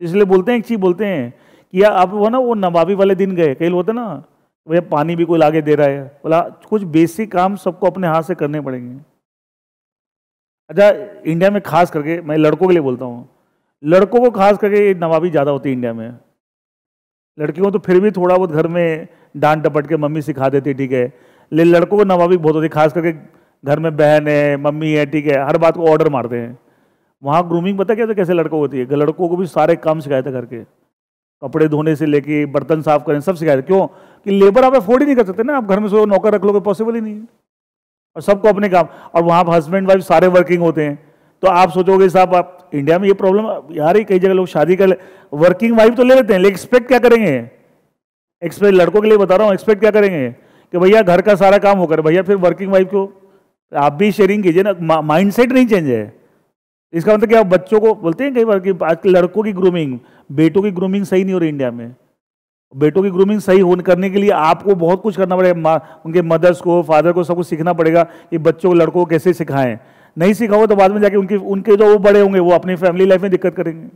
S1: इसलिए बोलते हैं, एक चीज बोलते हैं कि यार आप वो ना वो नवाबी वाले दिन गए, कई होते ना भैया पानी भी कोई लाके दे रहा है, बोला कुछ बेसिक काम सबको अपने हाथ से करने पड़ेंगे। अच्छा इंडिया में खास करके मैं लड़कों के लिए बोलता हूँ, लड़कों को खास करके नवाबी ज़्यादा होती है इंडिया में। लड़कियों को तो फिर भी थोड़ा बहुत घर में डांट डपट के मम्मी सिखा देती, ठीक है, लेकिन लड़कों को नवाबी बहुत होती है, खास करके घर में बहन है, मम्मी है, ठीक है, हर बात को ऑर्डर मारते हैं। वहाँ ग्रूमिंग पता क्या, तो कैसे लड़कों को होती है, लड़कों को भी सारे काम सिखाए थे, घर के कपड़े धोने से लेके बर्तन साफ करें सब सिखाए थे। क्यों? कि लेबर आप अफोर्ड ही नहीं कर सकते ना, आप घर में सो नौकर रख लोगे, पॉसिबल ही नहीं है, और सबको अपने काम, और वहाँ हस्बैंड वाइफ सारे वर्किंग होते हैं। तो आप सोचोगे साहब, आप इंडिया में ये प्रॉब्लम यार ही, कई जगह लोग शादी कर ले, वर्किंग वाइफ तो ले लेते हैं, लेकिन एक्सपेक्ट क्या करेंगे, एक्सपेक्ट लड़कों के लिए बता रहा हूँ, एक्सपेक्ट क्या करेंगे कि भैया घर का सारा काम होकर, भैया फिर वर्किंग वाइफ को आप भी शेयरिंग कीजिए ना। माइंडसेट नहीं चेंज है। इसका मतलब क्या, बच्चों को बोलते हैं कई बार कि आजकल लड़कों की ग्रूमिंग, बेटों की ग्रूमिंग सही नहीं हो रही इंडिया में। बेटों की ग्रूमिंग सही होने करने के लिए आपको बहुत कुछ करना पड़ेगा, उनके मदर्स को, फादर को, सब कुछ सीखना पड़ेगा कि बच्चों को, लड़कों को कैसे सिखाएं। नहीं सिखाओ तो बाद में जाके उनके जो वो बड़े होंगे वो अपनी फैमिली लाइफ में दिक्कत करेंगे।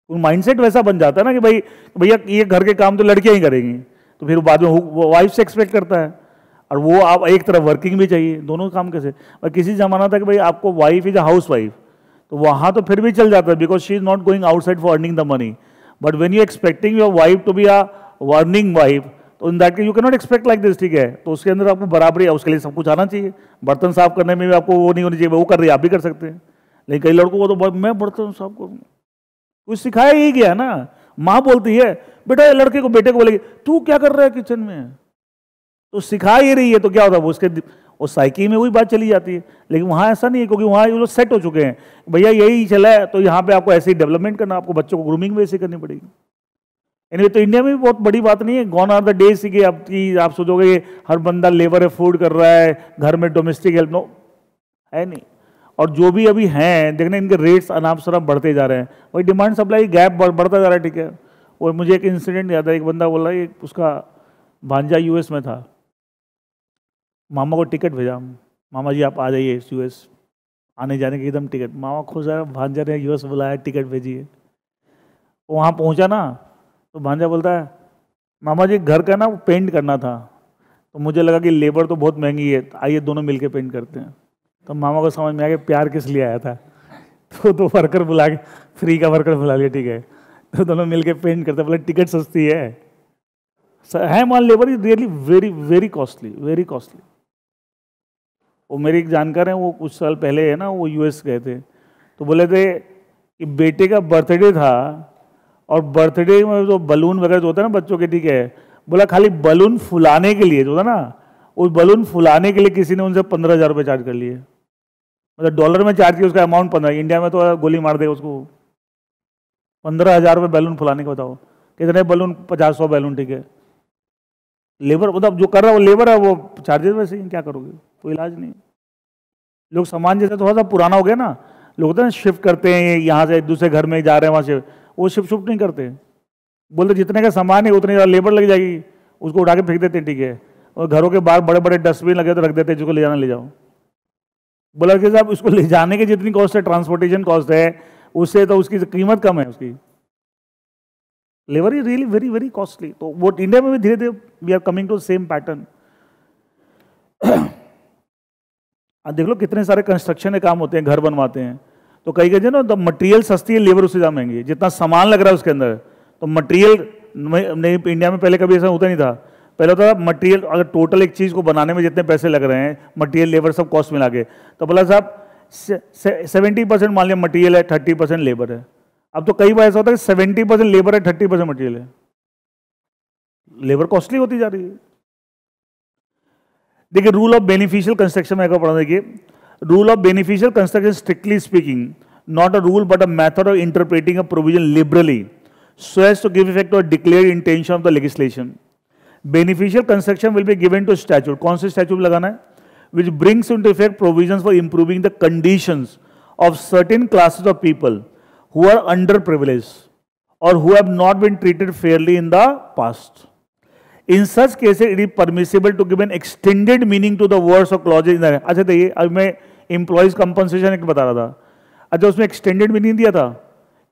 S1: उन माइंडसेट वैसा बन जाता है ना कि भाई भैया ये घर के काम तो लड़कियां ही करेंगी, तो फिर बाद में वो वाइफ से एक्सपेक्ट करता है, और वो आप एक तरफ वर्किंग भी चाहिए, दोनों काम कैसे। और किसी जमाना था कि भाई आपको wife is a housewife, तो वहां तो फिर भी चल जाता है, because she is not going outside for earning the money. But when you expecting your wife to be a earning wife, तो in that you can not expect like this, ठीक है। तो उसके अंदर आपको बराबरी है, उसके लिए सब कुछ आना चाहिए। बर्तन साफ करने में भी आपको वो नहीं होनी चाहिए, वो कर रही है आप भी कर सकते हैं, लेकिन कई लड़कों को तो मैं बर्तन साफ करूँ, कुछ सिखाया ही गया ना। माँ बोलती है बेटा, लड़के को, बेटे को बोलेगी तू क्या कर रहा है किचन में, तो सिखा ही रही है, तो क्या होता है वो उसके उस साइकी में वही बात चली जाती है। लेकिन वहाँ ऐसा नहीं है, क्योंकि वहाँ ये लोग सेट हो चुके हैं, भैया यही चला है, तो यहाँ पे आपको ऐसे ही डेवलपमेंट करना, आपको बच्चों को ग्रूमिंग भी ऐसे करनी पड़ेगी। एनीवे तो इंडिया में भी बहुत बड़ी बात नहीं है, गॉन आर द डेज कि आपकी आप सोचोगे हर बंदा लेबर अफोर्ड कर रहा है, घर में डोमेस्टिक हेल्प, नो है नहीं। और जो भी अभी हैं देखने, इनके रेट्स अनाप शनाप बढ़ते जा रहे हैं, वही डिमांड सप्लाई गैप बढ़ता जा रहा है, ठीक है। और मुझे एक इंसिडेंट याद है, एक बंदा बोला उसका भांजा यूएस में था, मामा को टिकट भेजा, मामा जी आप आ जाइए यूएस, आने जाने की एकदम टिकट, मामा खुश है, भांजा ने यूएस बुलाया, टिकट भेजिए। वहाँ पहुँचा ना, तो भांजा बोलता है मामा जी घर का ना पेंट करना था, तो मुझे लगा कि लेबर तो बहुत महंगी है, आइए दोनों मिलके पेंट करते हैं। तो मामा को समझ में आ गया प्यार किस लिए आया था, तो वर्कर बुला के, फ्री का वर्कर बुला लिया, ठीक है, तो दोनों मिलके पेंट करते, बोले टिकट सस्ती है मान, labour is really very very costly, very costly. वो मेरी एक जानकार है, वो कुछ साल पहले है ना, वो यूएस गए थे, तो बोले थे कि बेटे का बर्थडे था, और बर्थडे में जो बलून वगैरह जो होता है ना बच्चों के, ठीक है, बोला खाली बलून फुलाने के लिए जो था ना, उस बलून फुलाने के लिए किसी ने उनसे 15,000 रुपये चार्ज कर लिए, मतलब डॉलर में चार्ज किया, उसका अमाउंट 15, इंडिया में तो गोली मार देगा उसको। 15,000 रुपये बैलून फुलाने का, बताओ कितने बैलून, 50-100 बैलून, ठीक है। लेबर मतलब जो कर रहा है वो लेबर है, वो चार्जेस वैसे ही, क्या करोगे, कोई इलाज नहीं। लोग सामान जैसे थोड़ा सा पुराना हो गया ना, लोग होते हैं शिफ्ट करते हैं, यहाँ से दूसरे घर में जा रहे हैं, वहाँ से वो शिफ्ट नहीं करते, बोलते जितने का सामान है उतनी ज़्यादा लेबर लग जाएगी, उसको उठा के फेंक देते हैं, ठीक है। और घरों के बाहर बड़े बड़े डस्टबिन लगे तो रख देते हैं, जिसको ले जाना ले जाओ। बोला कि साहब उसको ले जाने की जितनी कॉस्ट है, ट्रांसपोर्टेशन कॉस्ट है, उससे तो उसकी कीमत कम है उसकी। Labour is really very very costly. तो वो इंडिया में भी धीरे धीरे we are coming to same pattern. आप देख लो कितने सारे कंस्ट्रक्शन के काम होते हैं, घर बनवाते हैं, तो कई कहीं ना तो मटेरियल सस्ती है, लेबर उससे ज़्यादा महंगी है, जितना सामान लग रहा है उसके अंदर। तो मटेरियल नहीं, इंडिया में पहले कभी ऐसा होता नहीं था। पहले होता था मटेरियल, अगर टोटल एक चीज़ को बनाने में जितने पैसे लग रहे हैं, मटेरियल लेबर सब कॉस्ट मिला के, तो बोला साहब 70% मान लिया मटेरियल है, 30% लेबर है। अब तो कई बार ऐसा होता है कि 70% लेबर है, 30% मटेरियल है, लेबर कॉस्टली होती जा रही है। देखिए रूल ऑफ बेनिफिशियल कंस्ट्रक्शन में पढ़ा, देखिए rule of beneficial construction strictly speaking not a rule but a method of interpreting a provision liberally so as to give effect और declare intention of the legislation. Beneficial construction will be given to statute, कौन से statute लगाना है, which brings into effect provisions for improving the conditions of certain classes of people who are under privilege और who have not been treated fairly in the past. In such cases, it is permissible to give an extended meaning to the words or clauses in the. अच्छा देखिए, अब मैं employees compensation एक बता रहा था। अच्छा उसमें एक्सटेंडेड मीनिंग दिया था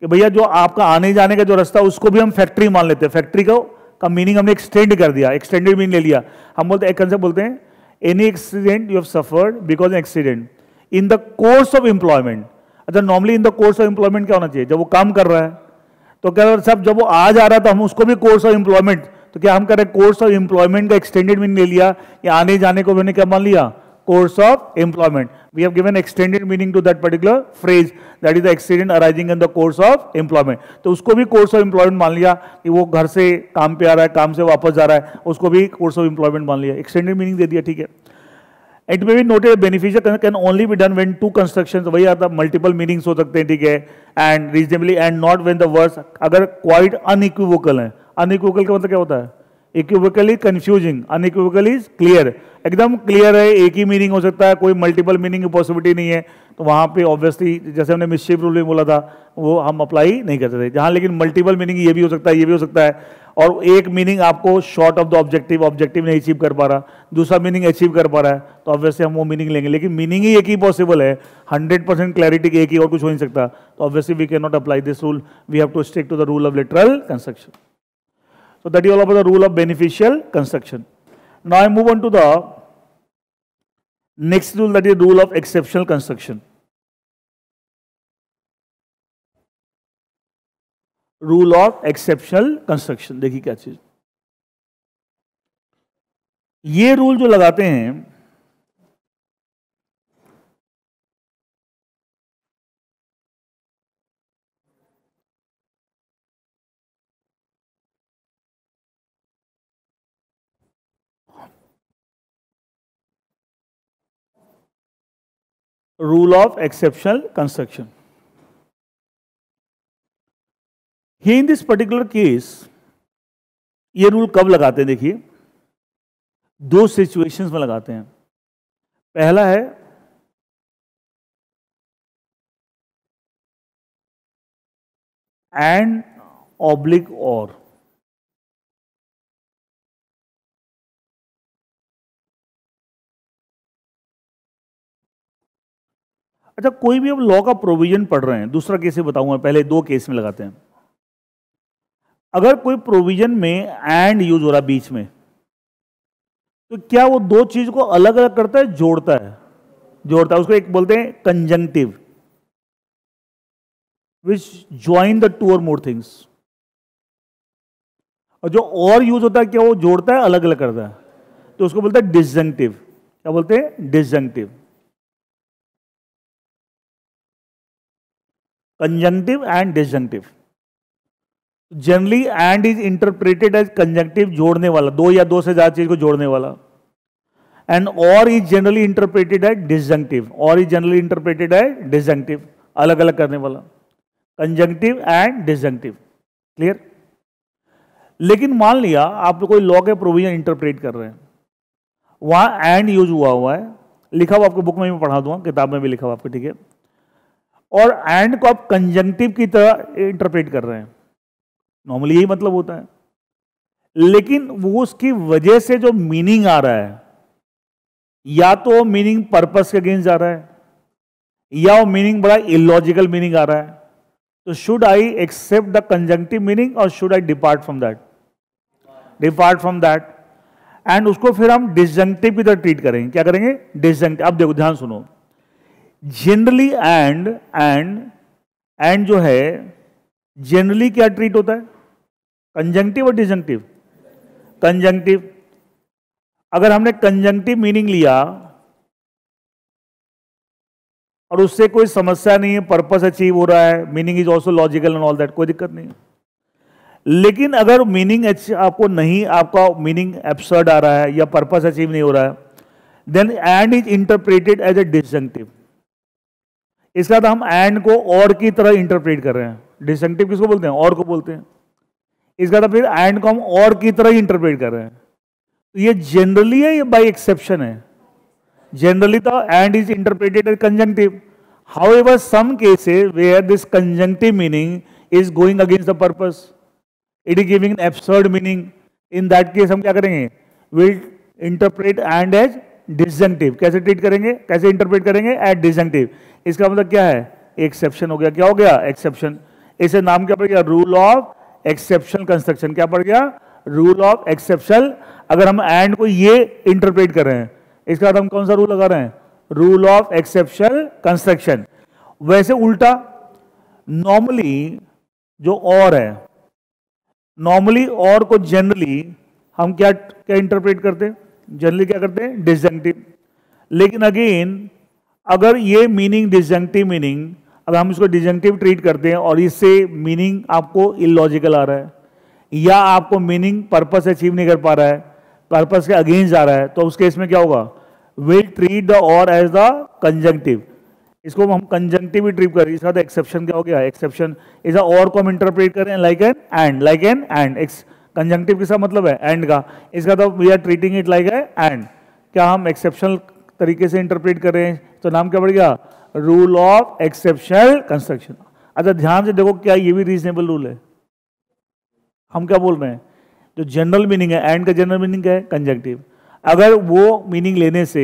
S1: कि भैया जो आपका आने जाने का जो रास्ता है उसको भी हम फैक्ट्री मान लेते हैं, फैक्ट्री का मीनिंग हमने एक्सटेंड कर दिया, एक्सटेंडेड मीनिंग ले लिया। हम बोलते हैं, एक कंसेप्ट बोलते हैं, any accident you have suffered because an accident in the course of employment. अच्छा normally in the course of employment क्या होना चाहिए, जब वो काम कर रहा है, तो क्या साहब जब वो आ जा रहा है तो हम उसको भी कोर्स ऑफ एम्प्लॉयमेंट, तो क्या हम कर रहे हैं कोर्स ऑफ एम्प्लॉयमेंट का एक्सटेंडेड मीनिंग ले लिया, या आने जाने को मैंने क्या मान लिया, course of employment. We have given extended meaning to that particular phrase, that is the accident arising in the course of employment. तो उसको भी कोर्स ऑफ एम्प्लॉयमेंट मान लिया कि वो घर से काम पे आ रहा है, काम से वापस जा रहा है, उसको भी कोर्स ऑफ एम्प्लॉयमेंट मान लिया, एक्सटेंडेड मीनिंग दे दिया, ठीक है। It may be noted beneficial can only be done when two constructions, वही आता मल्टीपल मीनिंग्स हो सकते हैं, ठीक है, and reasonably and not when the words अगर क्वाइट अनइक्विवोकल है। अनइक्विवोकल का मतलब क्या होता है, इक्विवोकली कंफ्यूजिंग, अनइक्विवोकली क्लियर, एकदम क्लियर है, एक ही मीनिंग हो सकता है, कोई मल्टीपल मीनिंग की पॉसिबिलिटी नहीं है, तो वहां पे ऑब्वियसली जैसे हमने मिसशिफ रूल में बोला था वो हम अप्लाई नहीं करते थे। जहां लेकिन मल्टीपल मीनिंग ये भी हो सकता है, ये भी हो सकता है, और एक मीनिंग आपको short of the objective, objective नहीं अचीव कर पा रहा, दूसरा मीनिंग अचीव कर पा रहा है, तो ऑब्वियसली हम वो मीनिंग लेंगे, लेकिन मीनिंग ही एक ही पॉसिबल है, 100% क्लैरिटी एक ही, और कुछ हो नहीं सकता, तो obviously we can not apply this rule, we have to stick to the rule of literal construction. So that is all about the rule of beneficial construction. Now I move on to the next rule, that is rule of exceptional construction. Rule of exceptional construction, देखिए क्या चीज, ये rule जो लगाते हैं rule of exceptional construction. Here in this particular case, ये rule कब लगाते हैं, देखिए दो सिचुएशंस में लगाते हैं। पहला है एंड ऑब्लिक और, अच्छा कोई भी अब लॉ का प्रोविजन पढ़ रहे हैं, दूसरा केस बताऊंगा, पहले दो केस में लगाते हैं। अगर कोई प्रोविजन में एंड यूज हो रहा बीच में, तो क्या वो दो चीज को अलग अलग करता है, जोड़ता है, जोड़ता है, उसको एक बोलते हैं conjunctive, which join the two और मोर थिंग्स। और जो और यूज होता है क्या, वो जोड़ता है, अलग अलग करता है, तो उसको बोलते हैं डिसजंक्टिव। क्या बोलते हैं, disjunctive. Conjunctive and disjunctive. Generally and is interpreted as conjunctive, जोड़ने वाला, दो या दो से ज्यादा चीज को जोड़ने वाला, एंड और इज जनरली इंटरप्रेटेड एज डिसजंक्टिव, और इज जनरली इंटरप्रेटेड एज डिसजंक्टिव, अलग अलग करने वाला, कंजंक्टिव एंड डिसजंक्टिव, क्लियर। लेकिन मान लिया आप कोई लॉ के प्रोविजन इंटरप्रेट कर रहे हैं, वहां एंड यूज हुआ है, लिखा हुआ आपको बुक में भी पढ़ा दूंगा, किताब में भी लिखा हुआ आपको, ठीक है, और एंड को आप कंजंक्टिव की तरह इंटरप्रेट कर रहे हैं, नॉर्मली यही मतलब होता है, लेकिन वो उसकी वजह से जो मीनिंग आ रहा है, या तो मीनिंग पर्पस के अगेंस्ट जा रहा है, या वो मीनिंग बड़ा इलॉजिकल मीनिंग आ रहा है, तो should I accept the conjunctive meaning और should I depart from that, depart from that. And उसको फिर हम डिसजंक्टिव की तरह ट्रीट करेंगे। क्या करेंगे? डिसजंक्टिव। अब देखो ध्यान सुनो, जनरली एंड जो है जनरली क्या ट्रीट होता है? कंजंक्टिव और डिसजंक्टिव? कंजंक्टिव। अगर हमने कंजंक्टिव मीनिंग लिया और उससे कोई समस्या नहीं है, पर्पस अचीव हो रहा है, meaning is also logical and all that, कोई दिक्कत नहीं है। लेकिन अगर मीनिंग आपको नहीं, आपका मीनिंग एब्सर्ड आ रहा है या पर्पस अचीव नहीं हो रहा है, then and is interpreted as a disjunctive. इसके बाद हम एंड को और की तरह इंटरप्रेट कर रहे हैं। डिसजंक्टिव किसको बोलते हैं? और को बोलते हैं। इसका बाद फिर एंड को हम और की तरह इंटरप्रेट कर रहे हैं। तो ये जनरली है, ये बाय एक्सेप्शन है। Generally, the and is interpreted as conjunctive. However, some cases where this conjunctive meaning is going against the purpose, it is giving an absurd meaning. In that case, हम क्या करेंगे? We'll interpret and as disjunctive. कैसे treat करेंगे? कैसे interpret करेंगे? As disjunctive. इसका मतलब क्या है? एक्सेप्शन हो गया। क्या हो गया? एक्सेप्शन। इसे नाम क्या पड़ गया? Rule of exceptional construction. क्या पड़ गया? Rule of exceptional. अगर हम एंड को ये इंटरप्रेट कर रहे हैं, इसका बाद हम कौन सा रूल लगा रहे हैं? Rule of exceptional construction. वैसे उल्टा, नॉर्मली जो और है, नॉर्मली और को जनरली हम क्या क्या इंटरप्रेट करते हैं? जनरली क्या करते हैं? डिसजंक्टिव। लेकिन अगेन अगर ये मीनिंग डिसजंक्टिव मीनिंग, अगर हम इसको डिसजंक्टिव ट्रीट करते हैं और इससे मीनिंग आपको इलॉजिकल आ रहा है या आपको मीनिंग पर्पस अचीव नहीं कर पा रहा है, पर्पस के अगेंस्ट जा रहा है, तो उस केस में क्या होगा? विल ट्रीट द और एज द कंजंक्टिव। इसको हम कंजंक्टिव ही ट्रीट करें। इसका तो एक्सेप्शन क्या हो गया? एक्सेप्शन। इस और को हम इंटरप्रेट करें like an and, like an and. Conjunctive किसका मतलब है? एंड का। इसका तो we are treating it like a and. क्या हम एक्सेप्शनल तरीके से इंटरप्रेट कर रहे हैं? तो नाम क्या पड़ गया? Rule of exceptional construction. अच्छा ध्यान से देखो, क्या ये भी रीजनेबल रूल है? हम क्या बोल रहे हैं? जो जनरल मीनिंग है, एंड का जनरल मीनिंग क्या है? कंजंक्टिव। अगर वो मीनिंग लेने से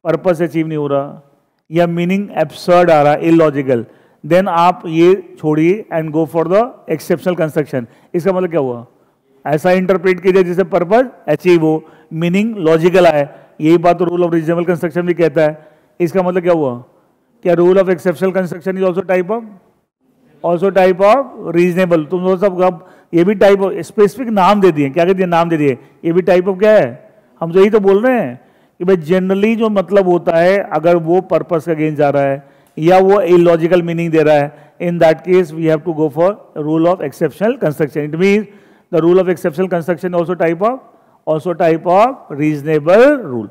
S1: पर्पस अचीव नहीं हो रहा या मीनिंग एब्सर्ड आ रहा, इलॉजिकल, देन आप ये छोड़िए and go for the exceptional construction. इसका मतलब क्या हुआ? ऐसा इंटरप्रेट कीजिए जिससे पर्पस अचीव हो, मीनिंग लॉजिकल आए। यही बात तो रूल ऑफ रीजनेबल कंस्ट्रक्शन भी कहता है। इसका मतलब क्या हुआ? क्या rule of exceptional construction is also type of reasonable. तुम लोग सब ये भी टाइप ऑफ स्पेसिफिक नाम दे दिए। क्या कहते हैं? नाम दे दिए। ये भी टाइप ऑफ क्या है? हम तो यही तो बोल रहे हैं कि भाई जनरली जो मतलब होता है, अगर वो पर्पस के अगेंस्ट जा रहा है या वो इलॉजिकल मीनिंग दे रहा है, in that case we have to go for rule of exceptional construction. It means the rule of exceptional construction also type of reasonable rule.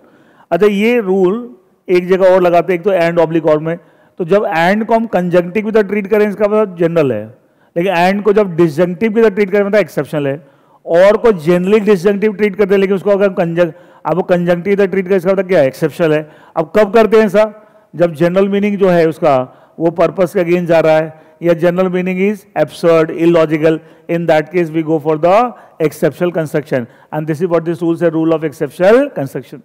S1: अच्छा ये रूल एक जगह और लगाते हैं, एक तो एंड ऑब्लिक और में। तो जब एंड को हम कंजंक्टिव की तरह ट्रीट करें, इसका मतलब जनरल है, लेकिन एंड को जब डिसजंक्टिव की तरह ट्रीट करें मतलब एक्सेप्शनल है। और को जनरली डिसजंक्टिव ट्रीट करते हैं, लेकिन उसको अगर आपको कंजंक्टिव तरह ट्रीट करें, इसका मतलब क्या है? एक्सेप्शनल है। अब कब करते हैं ऐसा? जब जनरल मीनिंग जो है उसका वो पर्पस के अगेंस्ट जा रहा है या general meaning is absurd, illogical. In that case we go for the exceptional construction and this is what this rule है, रूल ऑफ एक्सेप्शनल कंस्ट्रक्शन।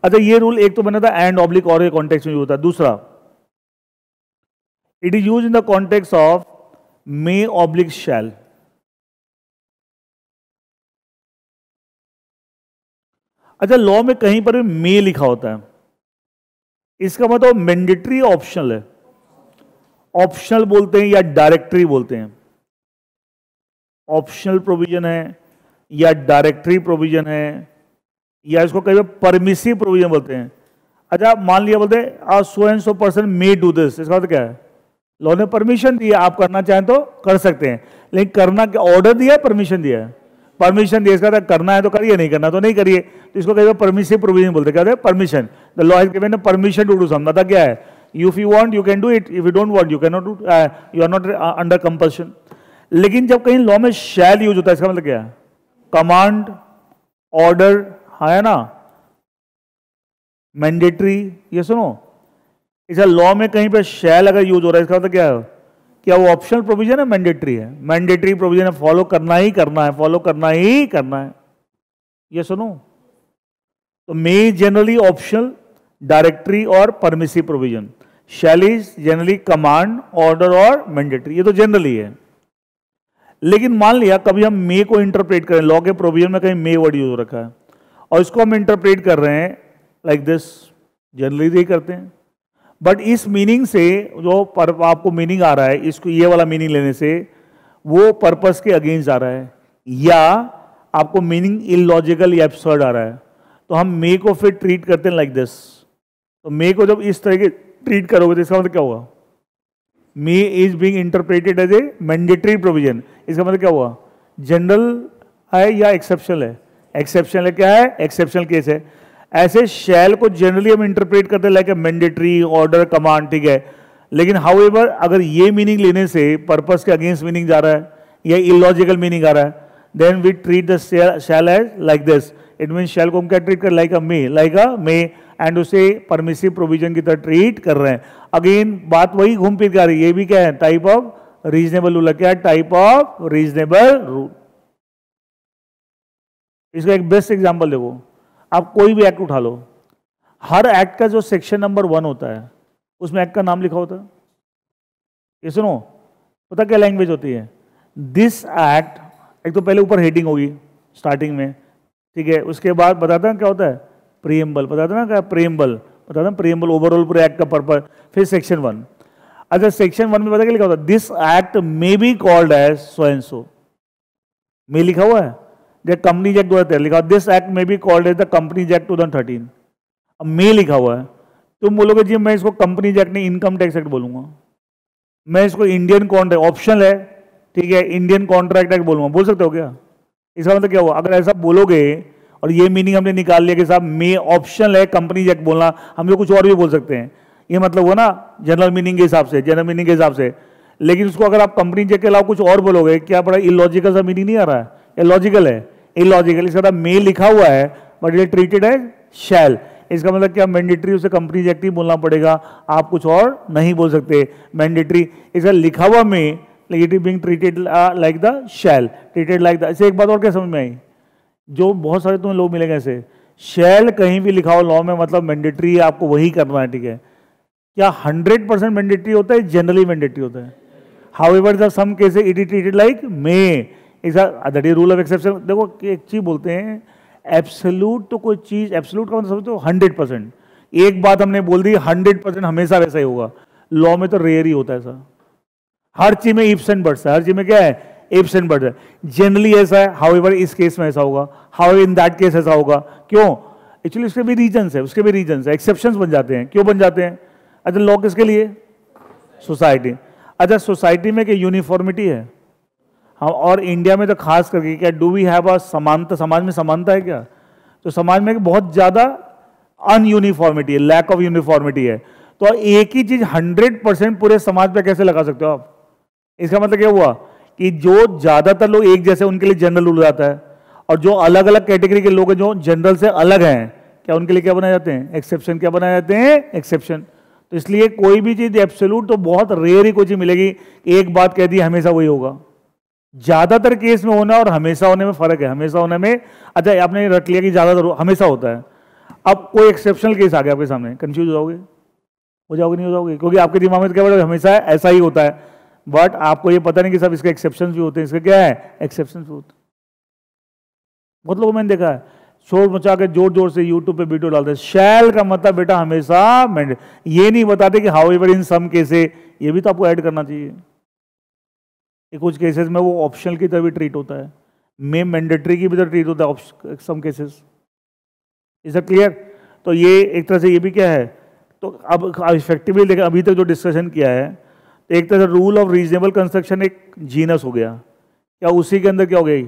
S1: अच्छा ये रूल एक तो बना था एंड ऑब्लिक और के कॉन्टेक्स्ट में होता है। दूसरा, it is use in the context of may oblique shall. अच्छा लॉ में कहीं पर भी मे लिखा होता है, इसका मतलब मैंडेटरी ऑप्शनल है। ऑप्शनल बोलते हैं या डायरेक्टरी बोलते हैं। ऑप्शनल प्रोविजन है या डायरेक्टरी प्रोविजन है या इसको कई बार परमिसिव प्रोविजन बोलते हैं। अच्छा मान लिया बोलते हैं सो and so person may do this, इसका मतलब क्या है? लॉ ने परमिशन दिया, आप करना चाहें तो कर सकते हैं, लेकिन करना क्या? ऑर्डर दिया है, परमिशन दिया है? परमिशन दिया। इसका करना है तो करिए, नहीं करना तो नहीं करिए। तो इसको कई बार परमिसिव प्रोविजन बोलते हैं। क्या है? Permission. The law has given permission to do something. मतलब क्या है? If you want you can do it, if you don't want you can not do, you are not under compulsion. लेकिन जब कहीं लॉ में शैल यूज होता है, इसका मतलब क्या है? कमांड, ऑर्डर, है ना, मैंडेटरी। ये सुनो, इसे लॉ में कहीं पे शैल अगर यूज हो रहा है, इसका मतलब क्या है? क्या वो ऑप्शनल प्रोविजन है, मैंडेटरी है? मैंडेटरी प्रोविजन है, फॉलो करना ही करना है, फॉलो करना ही करना है। ये सुनो, तो मे जनरली ऑप्शनल, डायरेक्टरी और permissive provision. Shall is generally command, order और मैंडेटरी। ये तो जनरली है। लेकिन मान लिया कभी हम मे को इंटरप्रेट करें, लॉ के प्रोविजन में कहीं मे वर्ड यूज हो रखा है और इसको हम इंटरप्रेट कर रहे हैं लाइक दिस, जनरली यही करते हैं। बट इस मीनिंग से जो आपको मीनिंग आ रहा है, इसको ये वाला मीनिंग लेने से वो पर्पस के अगेंस्ट आ रहा है, या आपको मीनिंग इलॉजिकल या एब्सर्ड आ रहा है, तो हम मे को फिर ट्रीट करते हैं लाइक दिस। तो मे को जब इस तरह के ट्रीट करोगे तो इसका मतलब क्या होगा? May is being interpreted as a mandatory provision. इसका मतलब क्या हुआ? जनरल है या एक्सेप्शनल है? एक्सेप्शनल है। क्या है? एक्सेप्शनल केस है। ऐसे शैल को जनरली हम इंटरप्रेट करते हैं like a mandatory order command, ठीक है। लेकिन हाउएवर अगर ये मीनिंग लेने से पर्पस के अगेंस्ट मीनिंग जा रहा है या इलॉजिकल मीनिंग आ रहा है, then we treat the shall as like this. It mean shall को हम क्या ट्रीट कर, लाइक अ मे, एंड उसे परमिसिव प्रोविजन की तरह ट्रीट कर रहे हैं। अगेन बात वही घूम फिर के आ रही है, ये भी क्या है? टाइप ऑफ रीजनेबल रूल है। क्या? Type of reasonable rule. इसका एक बेस्ट एग्जांपल देखो, आप कोई भी एक्ट उठा लो, हर एक्ट का जो सेक्शन नंबर 1 होता है उसमें एक्ट का नाम लिखा होता है। ये सुनो, पता क्या लैंग्वेज होती है? दिस एक्ट, एक तो पहले ऊपर हेडिंग होगी स्टार्टिंग में, ठीक है। उसके बाद बताते हैं क्या होता है? प्रीएम्बल। बताते ना क्या? प्रीएम्बल बताते हैं, प्रीएम्बल ओवरऑल पूरे एक्ट का पर्पस। फिर सेक्शन 1। अच्छा, सेक्शन 1 में पता क्या लिखा होता है? This act may be called as so and so. May लिखा हुआ है, जब कंपनीज एक्ट 2013 लिखा, this act may be called as the companies act 2013। अब मे लिखा हुआ है, तुम बोलोगे जी मैं इसको कंपनीज एक्ट नहीं इनकम टैक्स एक्ट बोलूंगा, मैं इसको इंडियन कॉन्ट्रैक्ट, ऑप्शनल है, ठीक है, इंडियन कॉन्ट्रैक्ट एक्ट बोलूंगा। बोल सकते हो क्या? इसका मतलब क्या हुआ? अगर ऐसा बोलोगे और ये मीनिंग हमने निकाल लिया कि साहब मे ऑप्शनल है, कंपनीज एक्ट बोलना, हम लोग कुछ और भी बोल सकते हैं, ये मतलब हुआ ना जनरल मीनिंग के हिसाब से, जनरल मीनिंग के हिसाब से। लेकिन उसको अगर आप कंपनीज एक्ट के अलावा कुछ और बोलोगे, क्या बड़ा इलॉजिकल सा मीनिंग नहीं आ रहा है? इलॉजिकल है, इलॉजिकल। इसका मतलब मे लिखा हुआ है बट इट ट्रीटेड एज शैल। इसका मतलब क्या? मैंडेटरी उसे कंपनीज एक्ट ही बोलना पड़ेगा, आप कुछ और नहीं बोल सकते। मैंडेटरी, इसका लिखा हुआ में, it is being treated like the shall, treated like the. इसे एक बात और क्या समझ में आई, जो बहुत सारे तुम्हें लोग मिलेंगे ऐसे, शैल कहीं भी लिखा हो लॉ में मतलब मैंडेटरी, आपको वही करना है, ठीक है। क्या 100% मैंडेटरी होता है? जनरली मैंडेटरी होता है। However the some cases it is treated like may, that is rule of exception. देखो एक चीज बोलते हैं, एब्सोल्यूट तो कोई चीज, एब्सोल्यूट का मतलब समझते हो 100%। एक बात हमने बोल दी 100% हमेशा वैसा ही होगा, लॉ में तो रेयर ही होता है ऐसा। हर चीज में इफ्स एंड बट्स है, हर चीज में क्या है? इफ्स एंड बट्स है। जनरली ऐसा है, हाउएवर इस केस में ऐसा होगा, हाउएवर इन दैट केस ऐसा होगा। क्यों? एक्चुअली उसके भी रीजंस है, उसके भी रीजंस है, एक्सेप्शंस बन जाते हैं। क्यों बन जाते हैं? अच्छा, लॉ किसके लिए? सोसाइटी। अच्छा, सोसाइटी में क्या यूनिफॉर्मिटी है? हाँ, और इंडिया में तो खास करके क्या डू वी हैव अ समानता, समाज में समानता है क्या? तो समाज में बहुत ज्यादा अनयूनिफॉर्मिटी है, लैक ऑफ यूनिफॉर्मिटी है। तो एक ही चीज 100% पूरे समाज पे कैसे लगा सकते हो आप? इसका मतलब क्या हुआ कि जो ज्यादातर लोग एक जैसे, उनके लिए जनरल रूल जाता है, और जो अलग अलग कैटेगरी के लोग हैं जो जनरल से अलग हैं, क्या उनके लिए क्या बनाए जाते हैं? एक्सेप्शन। क्या बनाए जाते हैं? एक्सेप्शन। तो इसलिए कोई भी चीज एब्सोल्यूट तो बहुत रेयर ही कोई चीज मिलेगी, एक बात कह दी हमेशा वही होगा। ज्यादातर केस में होना और हमेशा होने में फर्क है। हमेशा होने में, अच्छा आपने रख लिया कि ज्यादातर हमेशा होता है, अब कोई एक्सेप्शनल केस आ गया आपके सामने, कंफ्यूज हो जाओगे? हो जाओगे? नहीं हो जाओगे? क्योंकि आपके दिमाग में क्या बोला, हमेशा ऐसा ही होता है, बट आपको ये पता नहीं कि सब इसके एक्सेप्शन भी होते हैं। इसके क्या है? एक्सेप्शन भी होते हैं। बहुत लोगों मैंने देखा है शोर मचा के जोर जोर से यूट्यूब पे वीडियो डालते हैं, शैल का मतलब बेटा हमेशा ये नहीं बताते कि हाउएवर इन सम केसेस, ये भी तो आपको ऐड करना चाहिए। कुछ केसेस में वो ऑप्शनल की तरह भी ट्रीट होता है, मे मैंडेटरी की भी तरह ट्रीट होता है some cases. Is it clear? तो ये एक तरह से ये भी क्या है, तो अब इफेक्टिवली देखा अभी तक जो डिस्कशन किया है, तो एक तरह से रूल ऑफ रीजनेबल कंस्ट्रक्शन एक जीनस हो गया, क्या उसी के अंदर क्या हो गई,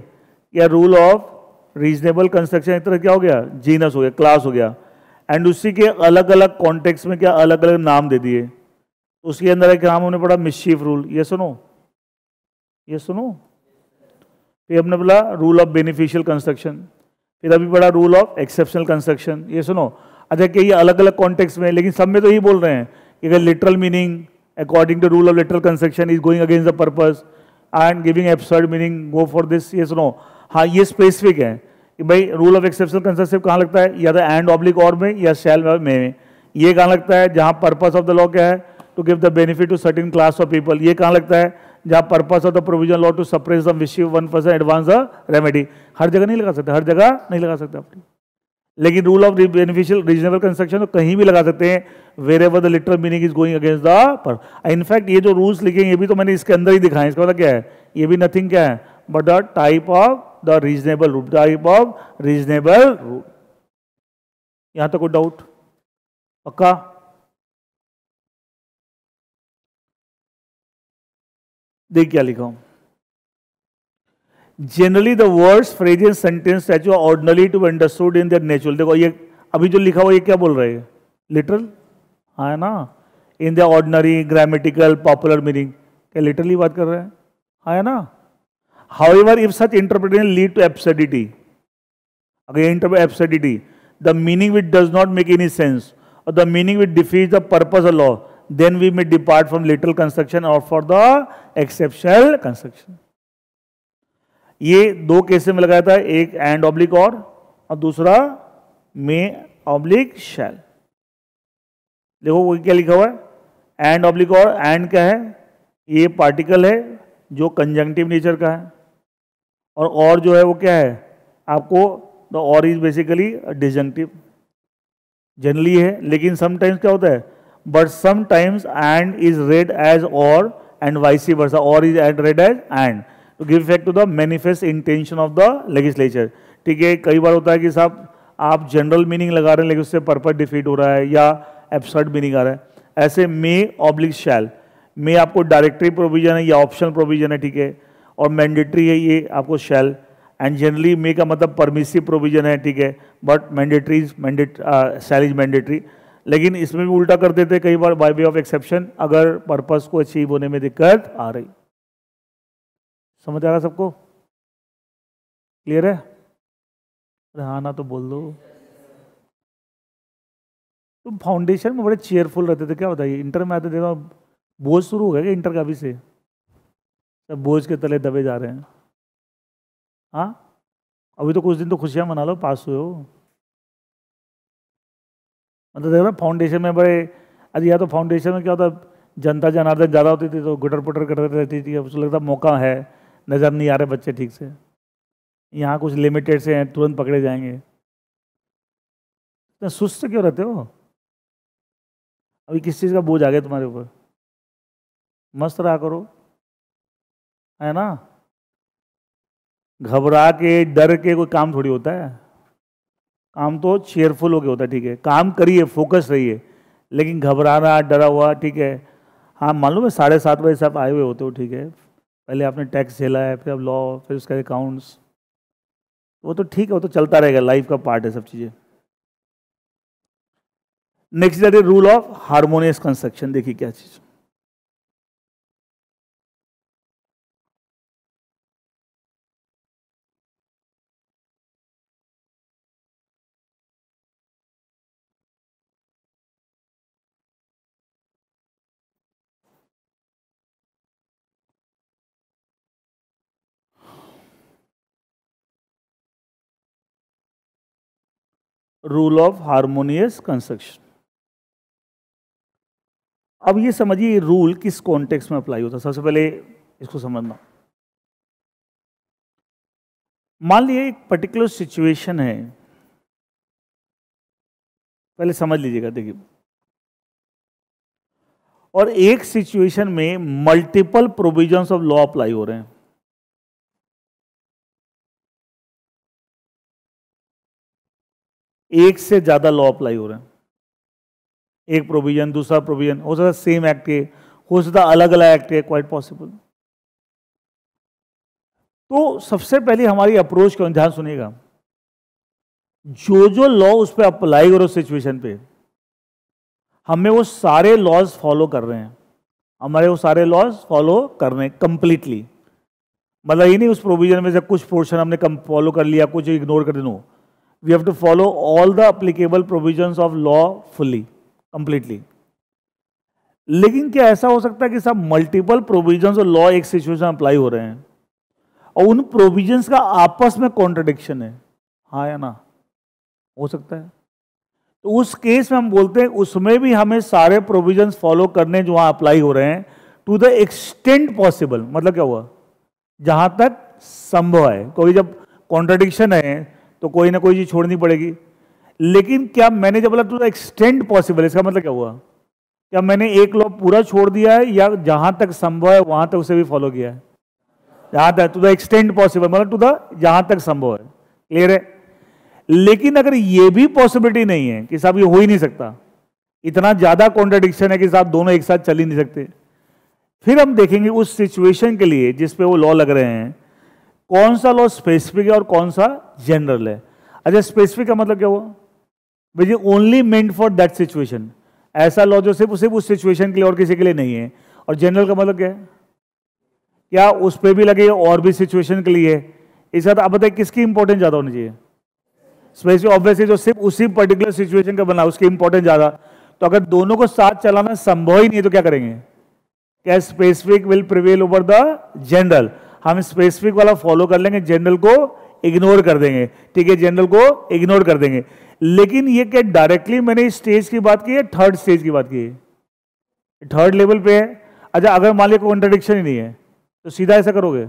S1: या रूल ऑफ रीजनेबल कंस्ट्रक्शन एक तरह क्या हो गया, जीनस हो गया, क्लास हो गया, एंड उसी के अलग अलग कॉन्टेक्स्ट में क्या अलग अलग नाम दे दिए। उसके अंदर एक नाम हमने पढ़ा मिसचीफ रूल, ये सुनो, ये सुनो, फिर हमने बोला रूल ऑफ बेनिफिशियल कंस्ट्रक्शन, फिर अभी पढ़ा रूल ऑफ एक्सेप्शनल कंस्ट्रक्शन, ये सुनो। अच्छा कि ये अलग अलग कॉन्टेक्स्ट में, लेकिन सब में तो यही बोल रहे हैं कि अगर literal meaning according to rule of literal construction is going against the purpose and giving absurd meaning, go for this, ये सुनो। हाँ ये स्पेसिफिक है कि भाई रूल ऑफ एक्सेप्शनल कंस्ट्रक्शन कहाँ लगता है, या तो एंड ऑब्लिक और में या शैल में। ये कहाँ लगता है जहाँ पर्पस ऑफ द लॉ क्या है, to give the benefit to certain class of people. ये कहाँ लगता है जहाँ purpose of the provision law to suppress the wish 1% advance the remedy. हर जगह नहीं लगा सकते, हर जगह नहीं लगा सकते आप। लेकिन rule of beneficial reasonable construction तो कहीं भी लगा सकते हैं, wherever the literal meaning is going against the पर। इनफैक्ट ये जो रूल्स लिखे हैं ये भी तो मैंने इसके अंदर ही दिखाए, इसका मतलब क्या है, ये भी नथिंग क्या है but the type of the reasonable rule, type of reasonable rule. यहां तक कोई डाउट? पक्का? देख क्या लिखा हूं, generally the words phrases sentence that are ordinary to be understood in their natural. देखो ये अभी जो लिखा हुआ ये क्या बोल रहे हैं, लिटरल, हाँ है ना, in the ordinary grammatical popular meaning, क्या लिटरली बात कर रहे हैं, हाँ है ना। However if such interpretation lead to absurdity, अगर interpret absurdity, the meaning which does not make any sense और the meaning which defeats the purpose of law, then we may depart from literal construction और for the exceptional construction. ये दो case में लगाया था, एक and oblique और दूसरा मे ऑब्लिक शैल। देखो वो क्या लिखा हुआ है, एंड ऑब्लिक और, एंड क्या है, ये पार्टिकल है जो कंजंक्टिव नेचर का है, और जो है वो क्या है आपको, द और इज बेसिकली डिजंक्टिव जनरली है, लेकिन समटाइम्स क्या होता है, but sometimes and is read as or and vice versa, or is read as and to give effect to the manifest intention of the legislature. ठीक है, कई बार होता है कि साहब आप जनरल मीनिंग लगा रहे हैं लेकिन उससे पर्पस डिफीट हो रहा है या एब्सर्ड मीनिंग आ रहा है, ऐसे मे ऑब्लिक शैल, मे आपको डायरेक्टरी प्रोविजन है या ऑप्शनल प्रोविजन है, ठीक है, और मैंडेटरी है ये आपको शैल, एंड जनरली मे का मतलब परमिसिव प्रोविजन है, ठीक है, but mandatory shall is mandatory. लेकिन इसमें भी उल्टा कर देते कई बार बाय वे ऑफ एक्सेप्शन, अगर पर्पस को अचीव होने में दिक्कत आ रही। समझ आ रहा सबको? क्लियर है? अरे हाँ ना तो बोल दो। तुम फाउंडेशन में बड़े चेयरफुल रहते थे, क्या बताइए, इंटर में आते देखो बोझ शुरू हो गया क्या इंटर का अभी से, सब बोझ के तले दबे जा रहे हैं। हाँ अभी तो कुछ दिन तो खुशियां मना लो, पास हुए हो। मतलब देखो ना फाउंडेशन में बड़े, अरे या तो फाउंडेशन में क्या होता, जनता जनार्दन ज़्यादा होती थी तो गुटर पुटर करते रहती थी, अब लगता मौका है, नज़र नहीं आ रहे बच्चे ठीक से, यहाँ कुछ लिमिटेड से हैं तुरंत पकड़े जाएंगे। तो सुस्त क्यों रहते हो? अभी किस चीज़ का बोझ आ गया तुम्हारे ऊपर? मस्त रहा करो, है ना। घबरा के डर के कोई काम थोड़ी होता है, काम तो चेयरफुल होके होता है, ठीक है, काम करिए, फोकस रहिए, लेकिन घबराना डरा हुआ, ठीक है। हाँ मालूम है 7:30 बजे से आप आए हुए होते हो, ठीक है, पहले आपने टैक्स झेला है, फिर अब लॉ, फिर उसका अकाउंट्स, वो तो ठीक है, वो तो चलता रहेगा, लाइफ का पार्ट है सब चीज़ें। Next is rule of harmonious construction. देखिए क्या चीज, रूल ऑफ हार्मोनियस कंस्ट्रक्शन। अब ये समझिए रूल किस कॉन्टेक्स्ट में अप्लाई होता है, सबसे पहले इसको समझना। मान लीजिए एक पर्टिकुलर सिचुएशन है, पहले समझ लीजिएगा, देखिए, और एक सिचुएशन में multiple provisions of law apply हो रहे हैं। एक से ज्यादा लॉ अप्लाई हो रहे हैं, एक प्रोविजन दूसरा प्रोविजन, हो सकता है सेम एक्ट के, हो सकता है अलग अलग एक्ट के, क्वाइट पॉसिबल। तो सबसे पहले हमारी अप्रोच क्यों, ध्यान सुनिएगा, जो लॉ उस पर अप्लाई करो सिचुएशन पे, हमें वो सारे लॉज फॉलो कर रहे हैं, हमारे वो सारे लॉज फॉलो कर रहे हैं कंप्लीटली। मतलब ये नहीं उस प्रोविजन में से कुछ पोर्शन हमने कम फॉलो कर लिया, कुछ इग्नोर कर देना। We have to follow all the applicable provisions of law fully, completely. लेकिन क्या ऐसा हो सकता है कि सब मल्टीपल प्रोविजंस ऑफ लॉ एक सिचुएशन अप्लाई हो रहे हैं और उन प्रोविजंस का आपस में कॉन्ट्रडिक्शन है, हाँ या ना? हो सकता है। तो उस केस में हम बोलते हैं उसमें भी हमें सारे प्रोविजंस फॉलो करने जो वहां अप्लाई हो रहे हैं टू द एक्सटेंट पॉसिबल। मतलब क्या हुआ, जहां तक संभव है, क्योंकि जब कॉन्ट्रडिक्शन है तो कोई ना कोई चीज छोड़नी पड़ेगी। लेकिन क्या मैंने जब बोला टू द एक्सटेंट पॉसिबल, इसका मतलब क्या हुआ? क्या मैंने एक लॉ पूरा छोड़ दिया है या जहां तक संभव है वहां तक उसे भी फॉलो किया है? जहां तक, टू द एक्सटेंट पॉसिबल मतलब टू द जहां तक संभव है। क्लियर है? लेकिन अगर ये भी पॉसिबिलिटी नहीं है कि साहब ये हो ही नहीं सकता, इतना ज्यादा कॉन्ट्रडिक्शन है कि साहब दोनों एक साथ चल ही नहीं सकते, फिर हम देखेंगे उस सिचुएशन के लिए जिस पे वो लॉ लग रहे हैं कौन सा लॉ स्पेसिफिक है और कौन सा जनरल है। अच्छा, स्पेसिफिक का मतलब क्या हुआ? Which is only meant for that situation, ऐसा लॉ जो सिर्फ उस सिचुएशन के लिए और किसी के लिए नहीं है। और जनरल का मतलब क्या है? क्या उस पर भी लगे और भी सिचुएशन के लिए? इस साथ आप बताइए किसकी इंपॉर्टेंस ज्यादा होनी चाहिए? स्पेसिफिक ऑब्वियसली जो सिर्फ उसी पर्टिकुलर सिचुएशन का बना उसकी इंपॉर्टेंस ज्यादा। तो अगर दोनों को साथ चलाना संभव ही नहीं है तो क्या करेंगे? क्या specific will prevail over the general? हम स्पेसिफिक वाला फॉलो कर लेंगे, जनरल को इग्नोर कर देंगे। ठीक है, जनरल को इग्नोर कर देंगे। लेकिन ये क्या डायरेक्टली मैंने स्टेज की बात की है, थर्ड स्टेज की बात की है? थर्ड लेवल पे है। अच्छा, अगर मान लिया कोई कॉन्ट्रडिक्शन ही नहीं है तो सीधा ऐसा करोगे?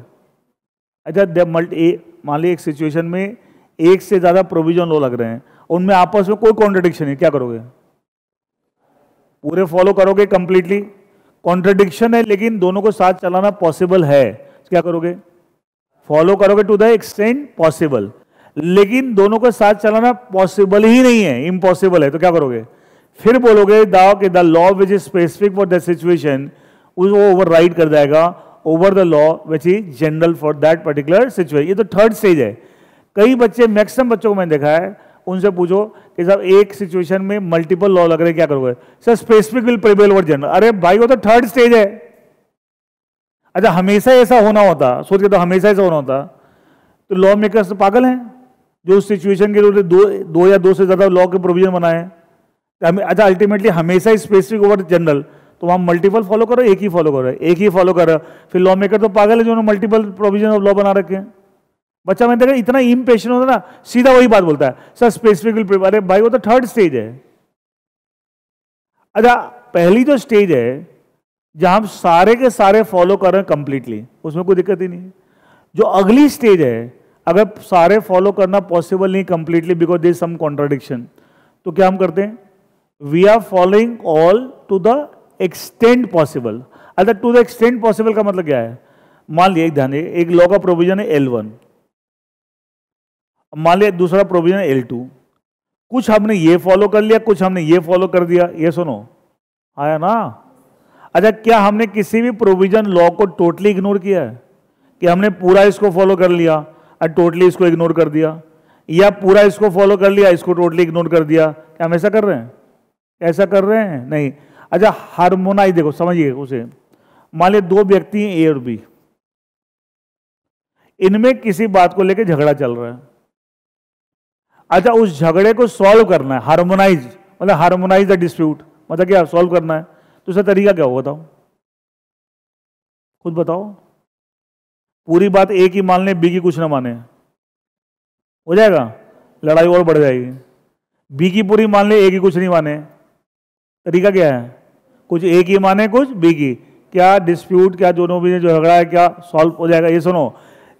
S1: अच्छा, मान लिया एक सिचुएशन में एक से ज्यादा प्रोविजन लॉ लग रहे हैं, उनमें आपस में कोई कॉन्ट्रडिक्शन है, क्या करोगे? पूरे फॉलो करोगे कंप्लीटली? कॉन्ट्रडिक्शन है लेकिन दोनों को साथ चलाना पॉसिबल है, क्या करोगे? फॉलो करोगे टू द एक्सटेंट पॉसिबल। लेकिन दोनों को साथ चलाना पॉसिबल ही नहीं है, इम्पॉसिबल है, तो क्या करोगे? फिर बोलोगे the law which is specific for that situation उसको ओवरराइड कर जाएगा over the law which is general for that particular situation. ये तो थर्ड स्टेज है। कई बच्चे, मैक्सिमम बच्चों को मैंने देखा है, उनसे पूछो कि साहब एक सिचुएशन में मल्टीपल लॉ लग रहे हैं, क्या करोगे? Sir specific will prevail over general. अरे भाई वो तो थर्ड स्टेज है। अच्छा, हमेशा ऐसा होना होता, सोच के तो हमेशा ऐसा होना होता तो लॉ मेकर्स पागल हैं जो उस सिचुएशन के लिए दो या दो से ज्यादा लॉ के प्रोविजन बनाए हैं। अच्छा, अल्टीमेटली हमेशा स्पेसिफिक ओवर जनरल, तो वहां मल्टीपल फॉलो करो, एक ही फॉलो करो, एक ही फॉलो करो। फिर लॉ मेकर तो पागल है जो मल्टीपल प्रोविजन ऑफ लॉ बना रखे हैं। बच्चा मैंने देखा इतना इम्पेशेंट होता ना, सीधा वही बात बोलता है, सर स्पेसिफिक विल प्रिवेल। अरे भाई वो तो थर्ड स्टेज है। अच्छा, पहली जो स्टेज है जहां हम सारे के सारे फॉलो कर रहे हैं कंप्लीटली, उसमें कोई दिक्कत ही नहीं है। जो अगली स्टेज है, अगर सारे फॉलो करना पॉसिबल नहीं completely because there is some contradiction, तो क्या हम करते हैं? We are following all to the extent possible. अच्छा, टू द एक्सटेंट पॉसिबल का मतलब क्या है? मान लिया, ध्यान दिए, एक लॉ का प्रोविजन है L1, मान लिया दूसरा प्रोविजन है L2। कुछ हमने ये फॉलो कर लिया, कुछ हमने ये फॉलो कर दिया, ये सुनो आया ना? अच्छा, क्या हमने किसी भी प्रोविजन लॉ को टोटली इग्नोर किया है कि हमने पूरा इसको फॉलो कर लिया और टोटली इसको इग्नोर कर दिया, या पूरा इसको फॉलो कर लिया इसको टोटली इग्नोर कर दिया? क्या हम ऐसा कर रहे हैं? ऐसा कर रहे हैं? नहीं। अच्छा, हार्मोनाइज देखो, समझिए उसे। मान लिया दो व्यक्ति हैं ए और बी, इनमें किसी बात को लेकर झगड़ा चल रहा है। अच्छा, उस झगड़े को सॉल्व करना है, हार्मोनाइज मतलब हार्मोनाइज द डिस्प्यूट, मतलब क्या सॉल्व करना है, तो उसका तरीका क्या होगा बताओ? खुद बताओ। पूरी बात ए की मान ले, बी की कुछ ना माने, हो जाएगा? लड़ाई और बढ़ जाएगी। बी की पूरी मान ले, ए की कुछ नहीं माने, तरीका क्या है? कुछ ए की माने, कुछ बी की, क्या डिस्प्यूट, क्या दोनों भी जो झगड़ा है क्या सॉल्व हो जाएगा? ये सुनो,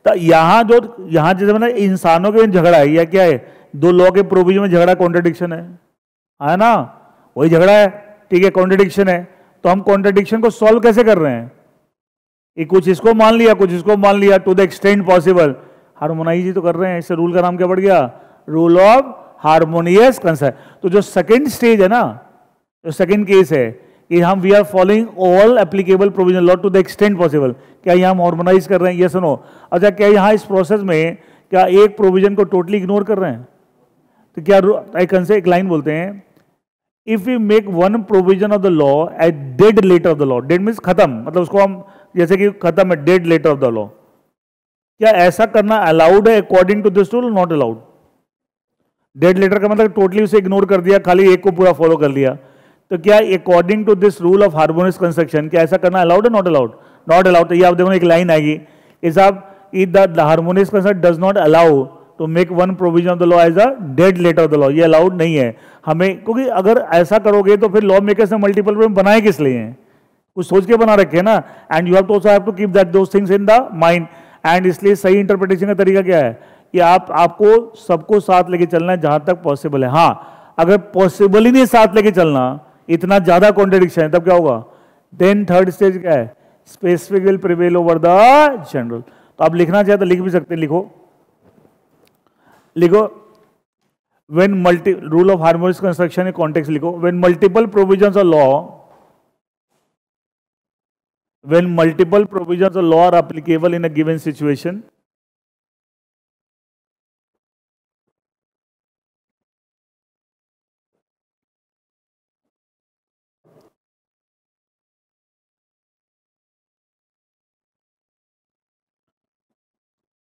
S1: तो यहाँ जैसे मतलब इंसानों के झगड़ा है या क्या है? दो लॉ के प्रोविजन में झगड़ा, कॉन्ट्रडिक्शन है ना? वही झगड़ा है, ठीक है, कॉन्ट्रडिक्शन है। तो हम कॉन्ट्रडिक्शन को सॉल्व कैसे कर रहे हैं? कुछ इसको मान लिया, कुछ इसको मान लिया, to the extent possible, harmonize ही तो कर रहे हैं। इससे रूल का नाम क्या पड़ गया? Rule of harmonious concept. तो जो सेकंड स्टेज है ना, जो सेकंड केस है कि हम we are following all applicable provision law to the extent possible, क्या यहाँ हम हार्मोनाइज कर रहे हैं? ये सुनो। अच्छा, क्या यहाँ इस प्रोसेस में क्या एक प्रोविजन को टोटली इग्नोर कर रहे हैं? तो क्या एक लाइन बोलते हैं, if you make one provision of the law at dead letter of the law, dead means खत्म, मतलब उसको हम जैसे कि खत्म है, dead letter of the law, क्या ऐसा करना अलाउड है according to this rule? Not allowed. Dead letter का मतलब टोटली उसे इग्नोर कर दिया, खाली एक को पूरा फॉलो कर लिया। तो क्या according to this rule of harmonious construction क्या ऐसा करना अलाउड है? Not allowed. Not allowed. तो ये आप देखो एक लाइन आएगी, साहब the harmonious construct does not allow to make one provision of the law as a dead letter of the law, ये अलाउड नहीं है हमें, क्योंकि अगर ऐसा करोगे तो फिर लॉ मेकर्स ने मल्टीपल प्रोविजन बनाए किस लिए हैं? कुछ सोच के बना रखे हैं ना, and you have to keep that those things in the mind. And इसलिए सही इंटरप्रिटेशन का तरीका क्या है? कि आपको सबको साथ लेके चलना है जहां तक पॉसिबल है। हाँ, अगर पॉसिबल ही नहीं साथ लेके चलना, इतना ज्यादा कॉन्ट्रडिक्शन है, तब क्या होगा? देन थर्ड स्टेज क्या है? Specific will prevail over the general. तो आप लिखना चाहे तो लिख भी सकते हैं, लिखो when multi rule of harmonious construction in context लिखो, when multiple provisions of law, when multiple provisions of law are applicable in a given situation,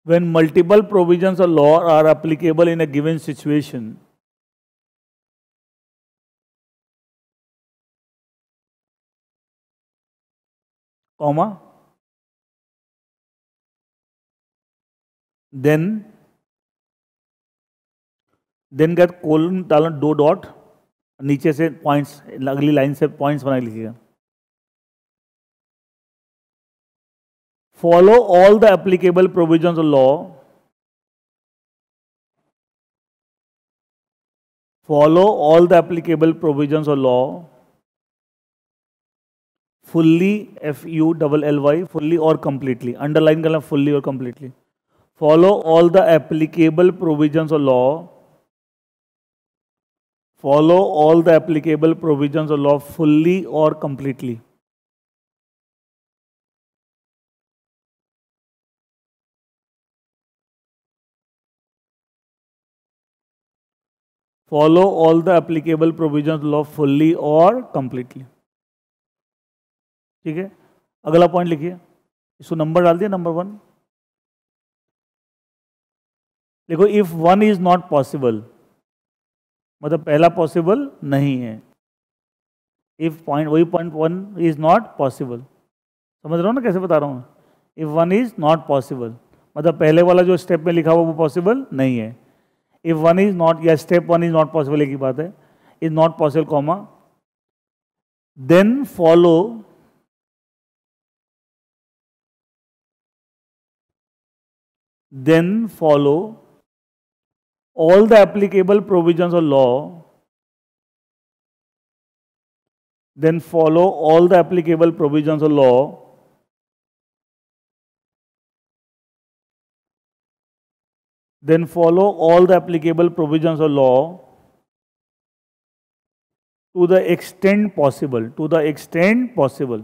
S1: when multiple provisions of law are applicable in a given situation, comma, then क्या colon डालना, दो dot, नीचे से points, अगली line से points बना लीजिएगा। Follow all the applicable provisions of law, follow all the applicable provisions of law fully, FULLY, fully और कंप्लीटली, अंडरलाइन करना फुल्ली और completely. Follow all the applicable provisions of law, follow all the applicable provisions of law fully और completely. Follow all the applicable provisions law fully और completely. ठीक है, अगला point लिखिए, इसको नंबर डाल दिया, नंबर 1 देखो, इफ 1 इज नॉट पॉसिबल, मतलब पहला पॉसिबल नहीं है। इफ पॉइंट, वही पॉइंट 1 इज नॉट पॉसिबल, समझ रहे हो ना कैसे बता रहा हूं? इफ 1 इज नॉट पॉसिबल मतलब पहले वाला जो स्टेप में लिखा हुआ वो पॉसिबल नहीं है। इफ 1 इज नॉट, या स्टेप 1 इज नॉट पॉसिबल, एक ही बात है, is not possible, comma, then follow all the applicable provisions of law, then follow all the applicable provisions of law then follow all the applicable provisions of law to the extent possible, to the extent possible,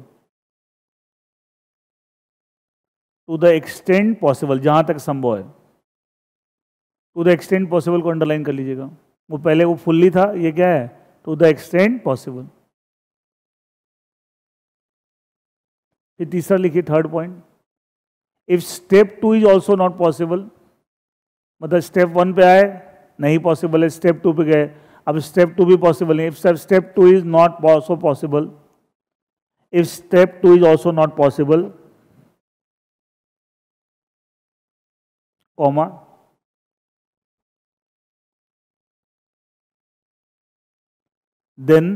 S1: to the extent possible, जहां तक संभव है। To the extent possible को underline कर लीजिएगा, वो पहले वो फुल्ली था, ये क्या है? To the extent possible. फिर तीसरा लिखिए, third point, if step 2 is also not possible, मतलब स्टेप 1 पे आए नहीं पॉसिबल है, स्टेप 2 पे गए, अब स्टेप 2 भी पॉसिबल नहीं। If step 2 is not also possible, if step 2 is also not possible, comma, then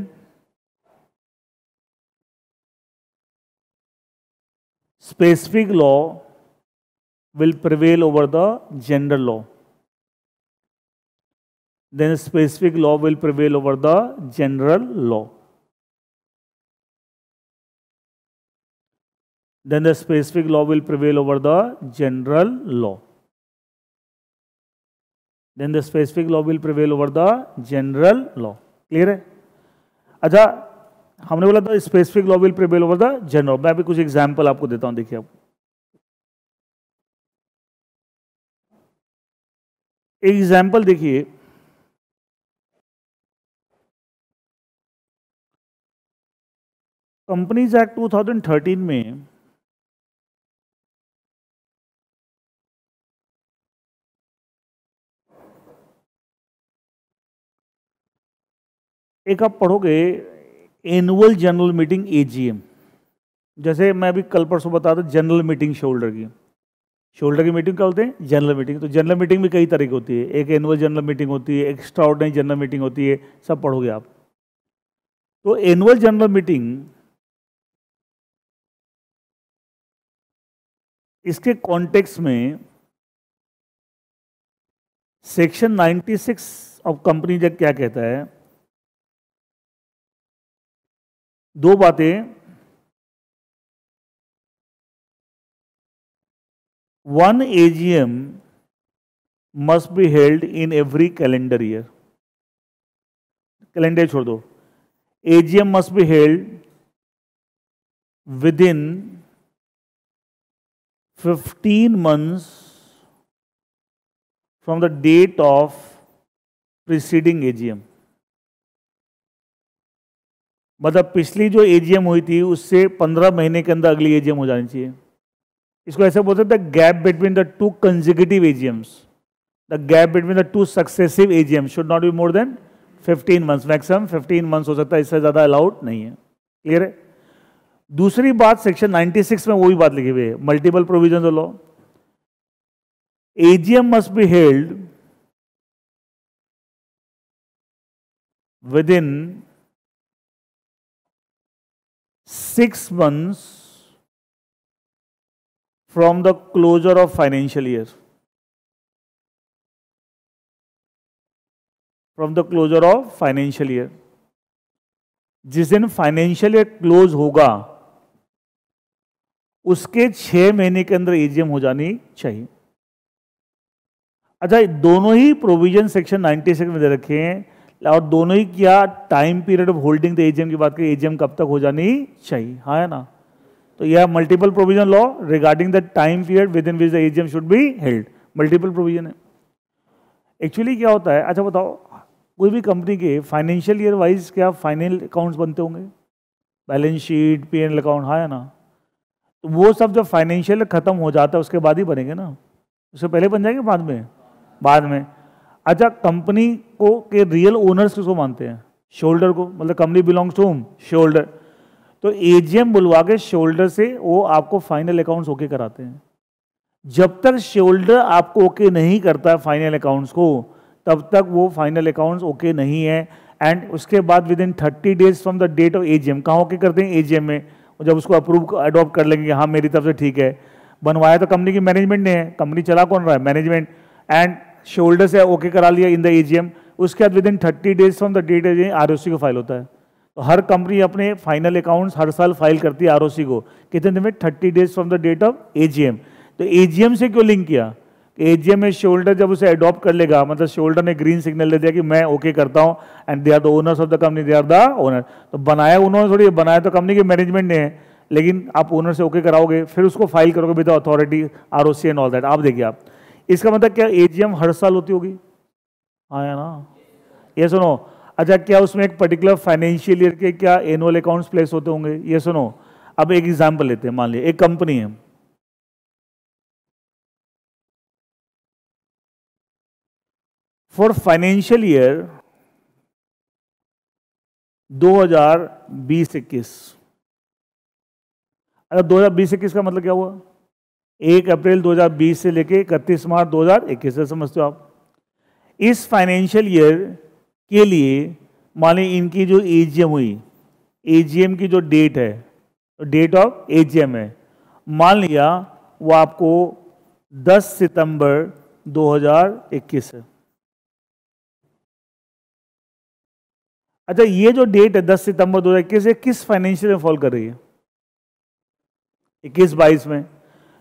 S1: specific law will prevail over the general law. Then specific law will prevail over the general law. Then the specific law will prevail over the general law. Then the specific law will prevail over the general law. Clear है? अच्छा, हमने बोला था specific law will prevail over the general. मैं अभी कुछ example आपको देता हूं, देखिए आपको एग्जांपल देखिए, कंपनीज एक्ट 2013 में एक आप पढ़ोगे एनुअल जनरल मीटिंग, AGM, जैसे मैं अभी कल परसों बता था जनरल मीटिंग शोल्डर की मीटिंग क्या होते हैं? General meeting. तो जनरल मीटिंग भी कई तरह की होती है, एक एनुअल जनरल मीटिंग होती है, एक्स्ट्रा ऑर्डिनरी जनरल मीटिंग होती है, सब पढ़ोगे आप। तो एनुअल जनरल मीटिंग, इसके कॉन्टेक्स्ट में सेक्शन 96 ऑफ कंपनी एक्ट क्या कहता है? दो बातें, one AGM must be held in every calendar year. Calendar छोड़ दो, AGM must be held within 15 months from the date of preceding AGM. मतलब पिछली जो AGM हुई थी उससे 15 महीने के अंदर अगली AGM हो जानी चाहिए. इसको ऐसे बोलते हैं gap between the two consecutive AGMs. The gap between the two successive AGM should not be more than 15 months. Maximum 15 months हो सकता है, इससे ज्यादा अलाउड नहीं है. क्लियर है? दूसरी बात, सेक्शन 96 में वही बात लिखी हुई है, multiple provision of law. AGM must be held within 6 months from the closure of financial year. From the closure of financial year. जिस दिन फाइनेंशियल ईयर क्लोज होगा उसके 6 महीने के अंदर AGM हो जानी चाहिए. अच्छा, दोनों ही प्रोविजन सेक्शन 96 में दे रखे हैं और दोनों ही क्या time period of holding the AGM की बात करें, AGM कब तक हो जानी चाहिए. हाँ है ना? तो यह multiple provision law regarding the time period with in which the AGM should be held. Multiple provision है. एक्चुअली क्या होता है, अच्छा बताओ, कोई भी कंपनी के फाइनेंशियल ईयर वाइज क्या फाइनल अकाउंट्स बनते होंगे? बैलेंस शीट, P&L अकाउंट, हाँ है ना? तो वो सब जब फाइनेंशियल खत्म हो जाता है उसके बाद ही बनेंगे ना, उससे पहले बन जाएंगे बाद में? बाद में. अच्छा, कंपनी को के रियल ओनर्स किसको मानते हैं? शोल्डर को. मतलब company belongs to whom? Shareholder. तो AGM बुलवा के शोल्डर से वो आपको फाइनल अकाउंट्स ओके कराते हैं. जब तक शोल्डर आपको ओके नहीं करता फाइनल अकाउंट्स को, तब तक वो फाइनल अकाउंट्स ओके नहीं है. एंड उसके बाद within 30 days from the date of AGM, कहाँ ओके करते हैं? AGM में. जब उसको अप्रूव अडॉप्ट कर लेंगे, हाँ मेरी तरफ से ठीक है. बनवाया तो कंपनी की मैनेजमेंट ने है, कंपनी चला कौन रहा है? मैनेजमेंट. एंड शोल्डर से ओके करा लिया इन द AGM. उसके बाद within 30 days from the date ROC को फाइल होता है. तो हर कंपनी अपने फाइनल अकाउंट्स हर साल फाइल करती है ROC को. कितने दिन में? 30 days from the date of AGM. तो AGM से क्यों लिंक किया? AGM में शोल्डर जब उसे अडॉप्ट कर लेगा, मतलब शोल्डर ने ग्रीन सिग्नल दे दिया कि मैं ओके करता हूं, and they are the owners of the company, they are the owner. तो बनाया उन्होंने थोड़ी, बनाया तो कंपनी के मैनेजमेंट ने है, लेकिन आप ओनर से ओके कराओगे, फिर उसको फाइल करोगे with authority ROC and all that. आप देखिए, आप इसका मतलब क्या AGM हर साल होती होगी? हाँ या ना? ये सुनो. अच्छा, क्या उसमें एक पर्टिकुलर फाइनेंशियल ईयर के क्या एनुअल अकाउंट्स प्लेस होते होंगे? ये सुनो. अब एक एग्जांपल लेते हैं. मान लिया एक कंपनी है, फॉर फाइनेंशियल ईयर 2020-21. अगर 2020-21 का मतलब क्या हुआ? 1 अप्रैल 2020 से लेके 31 मार्च 2021 से, समझते हो आप? इस फाइनेंशियल ईयर के लिए मान ली इनकी जो AGM हुई, AGM की जो डेट है, डेट ऑफ AGM है, मान लिया वो आपको 10 सितंबर 2021 है. अच्छा, ये जो डेट है 10 सितंबर 2021 ये किस फाइनेंशियल में फॉल कर रही है? 21-22 में.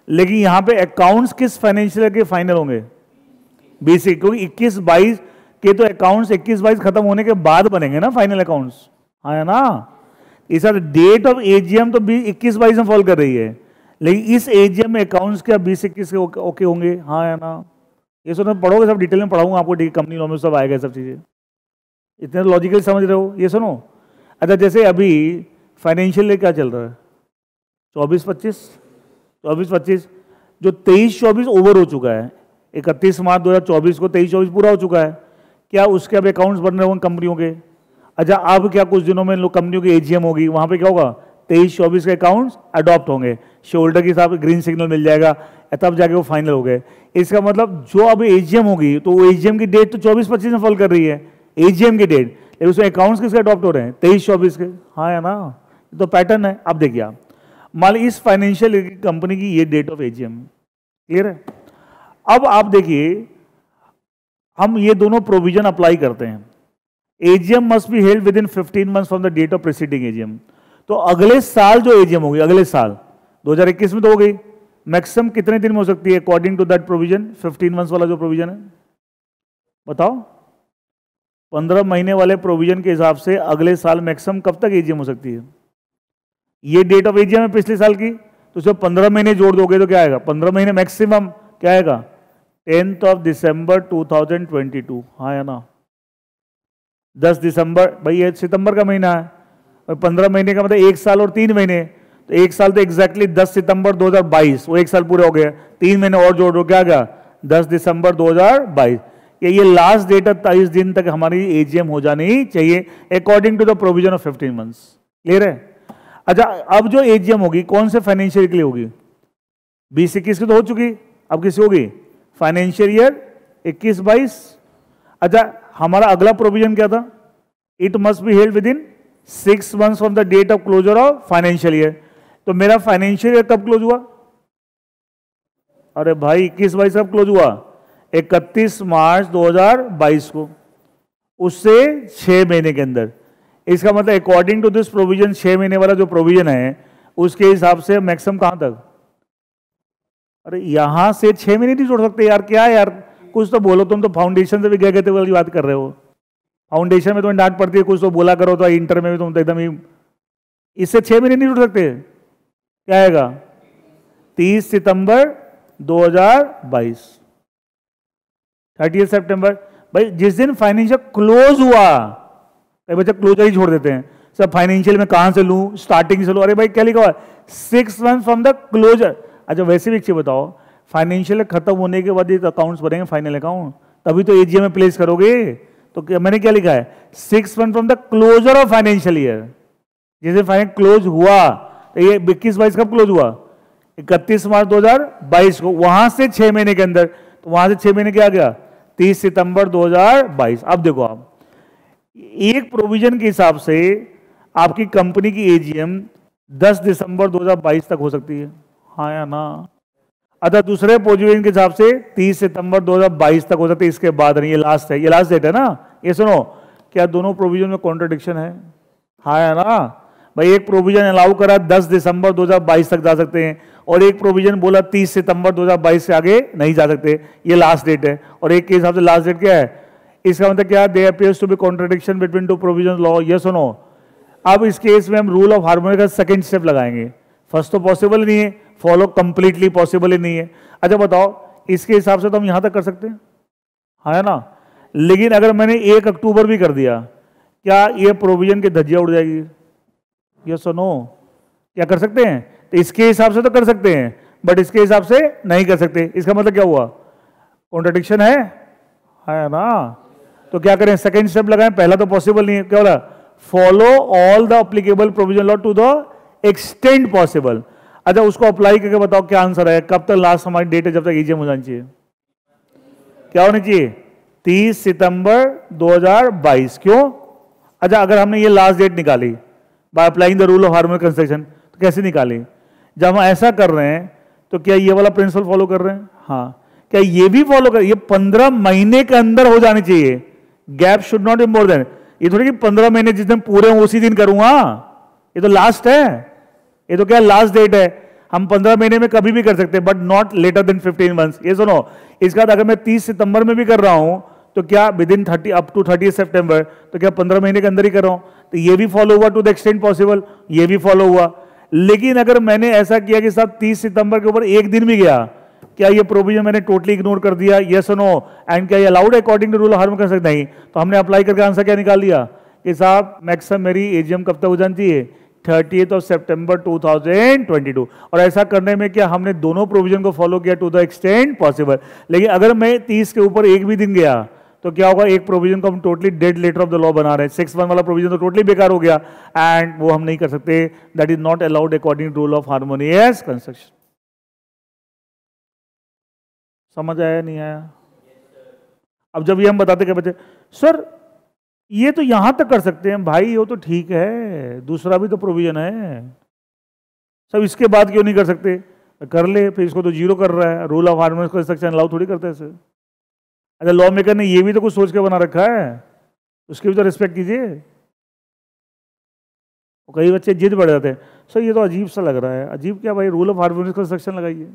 S1: लेकिन यहां पे अकाउंट्स किस फाइनेंशियल के फाइनल होंगे? 20, क्योंकि 21-22 के तो अकाउंट्स 21-22 खत्म होने के बाद बनेंगे ना फाइनल अकाउंट्स. हाँ है ना? इस डेट ऑफ AGM तो 21-22 में फॉल कर रही है, लेकिन इस AGM में अकाउंट्स क्या 20-21 के ओके होंगे? हाँ है ना? ये सुनो, पढ़ोगे, सब डिटेल में पढ़ाऊंगा आपको, ठीक है? कंपनी लॉ में सब आएगा सब चीजें. इतने लॉजिकल समझ रहे हो? ये सुनो. अच्छा, जैसे अभी फाइनेंशियल ईयर क्या चल रहा है? 24-25. जो 23-24 ओवर हो चुका है, 31 मार्च 2024 को 23-24 पूरा हो चुका है. क्या उसके अब अकाउंट्स बन रहे होंगे कंपनियों के? अच्छा, अब क्या कुछ दिनों में लोग कंपनियों की AGM होगी, वहां पे क्या होगा? 23-24 के अकाउंट्स अडॉप्ट होंगे, शोल्डर के हिसाब से ग्रीन सिग्नल मिल जाएगा, तब जाके वो फाइनल हो गए. इसका मतलब जो अब AGM होगी तो AGM की डेट तो 24-25 में फॉल कर रही है, AGM की डेट, लेकिन उसमें अकाउंट्स किसके अडॉप्ट हो रहे हैं? 23-24 के. हाँ है ना? तो पैटर्न है. अब देखिए, आप मान ली इस फाइनेंशियल कंपनी की ये डेट ऑफ AGM. क्लियर है? अब आप देखिए, हम ये दोनों प्रोविजन अप्लाई करते हैं। AGM must be held within 15 months from the date of preceding AGM. तो अगले साल जो एजीएम होगी, अगले साल 2021 में तो हो गई, मैक्सिमम कितने दिन में हो सकती है according to that provision? 15 months वाला जो प्रोविजन है, बताओ। 15 महीने वाले प्रोविजन के हिसाब से अगले साल मैक्सिमम कब तक एजीएम हो सकती है? ये डेट ऑफ एजीएम है पिछले साल की, तो उसमें 15 महीने जोड़ दोगे तो क्या आएगा? 15 महीने मैक्सिमम क्या आएगा? 10th of December 2022। हाँ या ना? 10 दिसंबर, भाई ये सितंबर का महीना है, और 15 महीने का मतलब 1 साल और 3 महीने, तो 1 साल तो एग्जैक्टली 10 सितंबर 2022, वो 1 साल पूरे हो गए। 3 महीने और जोड़ दो, क्या गया? 10 दिसंबर 2022। ये लास्ट डेट है, 23 दिन तक हमारी एजीएम हो जानी चाहिए according to the provision of 15 months. Clear है? अच्छा, अब जो एजीएम होगी कौन से फाइनेंशियल के लिए होगी? 20-21 की तो हो चुकी, अब किसी होगी? Financial year 21-22। अच्छा, हमारा अगला प्रोविजन क्या था? It must be held within 6 months from the date of closure of financial year. तो मेरा फाइनेंशियल ईयर कब क्लोज हुआ? अरे भाई 21-22 कब क्लोज हुआ? 31 मार्च 2022 को, उससे 6 महीने के अंदर। इसका मतलब अकॉर्डिंग टू दिस प्रोविजन 6 महीने वाला जो प्रोविजन है उसके हिसाब से मैक्सिमम कहां तक? अरे यहां से 6 महीने नहीं जोड़ सकते यार, क्या यार, कुछ तो बोलो। तुम तो फाउंडेशन से भी गए थे वाली बात कर रहे हो। फाउंडेशन में तुम्हें डांट पड़ती है, कुछ तो बोला करो, तो इंटर में भी तुम तो एकदम ही, इससे 6 महीने नहीं जोड़ सकते। क्या आएगा? 30 सितंबर 2022, 30 सितंबर। भाई जिस दिन फाइनेंशियल क्लोज हुआ, कई बच्चे क्लोजर ही छोड़ देते हैं, सब फाइनेंशियल में कहां से लूं, स्टार्टिंग से लूं। अरे भाई क्या लिखा हुआ है? 6 मंथ फ्रॉम द क्लोजर। अच्छा वैसे भी एक चीज बताओ, फाइनेंशियल खत्म होने के बाद अकाउंट्स बनेंगे फाइनल अकाउंट, तभी तो एजीएम में प्लेस करोगे। तो मैंने क्या लिखा है? 6 month from the closure of financial year. जैसे फाइनेंस क्लोज हुआ, तो ये 21-22 कब क्लोज हुआ? 31 मार्च 2022 को, वहां से 6 महीने के अंदर, तो वहां से 6 महीने क्या आ गया? 30 सितंबर 2022। अब देखो आप, एक प्रोविजन के हिसाब से आपकी कंपनी की एजीएम 10 दिसंबर 2022 तक हो सकती है, हाँ या ना? अतः दूसरे प्रोविजन के हिसाब से 30 सितंबर 2022 तक हो सकती है, इसके बाद नहीं। ये लास्ट है, ये लास्ट डेट है ना? ये सुनो, क्या दोनों प्रोविजन में कॉन्ट्रडिक्शन है? हाँ या ना? भाई एक प्रोविजन अलाउ करा 10 दिसंबर 2022 तक जा सकते हैं, और एक प्रोविजन बोला 30 सितंबर 2022 से आगे नहीं जा सकते, ये लास्ट डेट है। और एक के हिसाब से लास्ट डेट क्या है? इसका मतलब क्या? There appears to be contradiction between two provision law. Yes or no? अब इस केस में हम रूल ऑफ हार्मोनी का सेकंड स्टेप लगाएंगे। फर्स्ट तो पॉसिबल नहीं है, फॉलो कंप्लीटली पॉसिबल ही नहीं है। अच्छा बताओ, इसके हिसाब से तो हम यहां तक कर सकते हैं, है ना? लेकिन अगर मैंने 1 अक्टूबर भी कर दिया, क्या ये प्रोविजन की धज्जियां उड़ जाएगी? Yes or no? क्या कर सकते हैं? तो इसके हिसाब से तो कर सकते हैं, बट इसके हिसाब से नहीं कर सकते। इसका मतलब क्या हुआ? कॉन्ट्रडिक्शन है ना? तो क्या करें? सेकंड स्टेप लगाएं। पहला तो पॉसिबल नहीं है, क्या बोला? Follow all the applicable provision law to the extent possible. अच्छा उसको अप्लाई करके बताओ क्या आंसर है? कब तक लास्ट हमारी डेट है जब तक एजीएम हो जानी चाहिए? क्या होनी चाहिए? 30 सितंबर 2022। क्यों? अच्छा अगर हमने ये लास्ट डेट निकाली bye applying the rule of harmonic construction, तो कैसे निकाली? जब हम ऐसा कर रहे हैं तो क्या ये वाला प्रिंसिपल फॉलो कर रहे हैं? हाँ। क्या ये भी फॉलो कर? ये 15 महीने के अंदर हो जानी चाहिए, gap should not be more than. ये थोड़ी कि 15 महीने जिस दिन पूरे हों उसी दिन करूंगा, ये तो लास्ट है, ये तो क्या लास्ट डेट है। हम 15 महीने में कभी भी कर सकते हैं, but not later than 15 months. ये सुनो, इसका अगर मैं 30 सितंबर में भी कर रहा हूं तो क्या विद इन 30 अप टू 30 सितंबर, तो क्या 15 महीने के अंदर ही कर रहा हूं? तो ये भी फॉलो हुआ टू द एक्सटेंट पॉसिबल, ये भी फॉलो हुआ। लेकिन अगर मैंने ऐसा किया कि साहब 30 सितंबर के ऊपर एक दिन भी गया, क्या ये प्रोविजन मैंने टोटली इग्नोर कर दिया? Yes or no? एंड क्या ये allowed according to rule harmonic construction? नहीं। तो हमने अप्लाई करके आंसर क्या निकाल लिया कि साहब मैक्सिमम मेरी एजीएम कब तक हो जानी चाहिए? 30 सितंबर 2022। और ऐसा करने में क्या हमने दोनों प्रोविजन को फॉलो किया टू द एक्सटेंट पॉसिबल। लेकिन अगर मैं 30 के ऊपर एक भी दिन गया तो क्या होगा? एक प्रोविजन को हम totally dead letter of the law बना रहे हैं। 6(1) वाला प्रोविजन तो टोटली बेकार हो गया, एंड वो हम नहीं कर सकते। That is not allowed according to rule of harmonious construction. समझ आया नहीं आया? अब जब ये हम बताते क्या बच्चे, सर ये तो यहां तक कर सकते हैं भाई, वो तो ठीक है, दूसरा भी तो प्रोविजन है, सब इसके बाद क्यों नहीं कर सकते? कर ले, फिर इसको तो जीरो कर रहा है। Rule of harmonious construction allow थोड़ी करते हैं। अच्छा लॉ मेकर ने ये भी तो कुछ सोच के बना रखा है, उसकी भी तो रिस्पेक्ट कीजिए। कई बच्चे जिद बढ़ जाते हैं, सर ये तो अजीब सा लग रहा है। अजीब क्या भाई, रूल ऑफ हार्मोनियस कंस्ट्रक्शन लगाइए।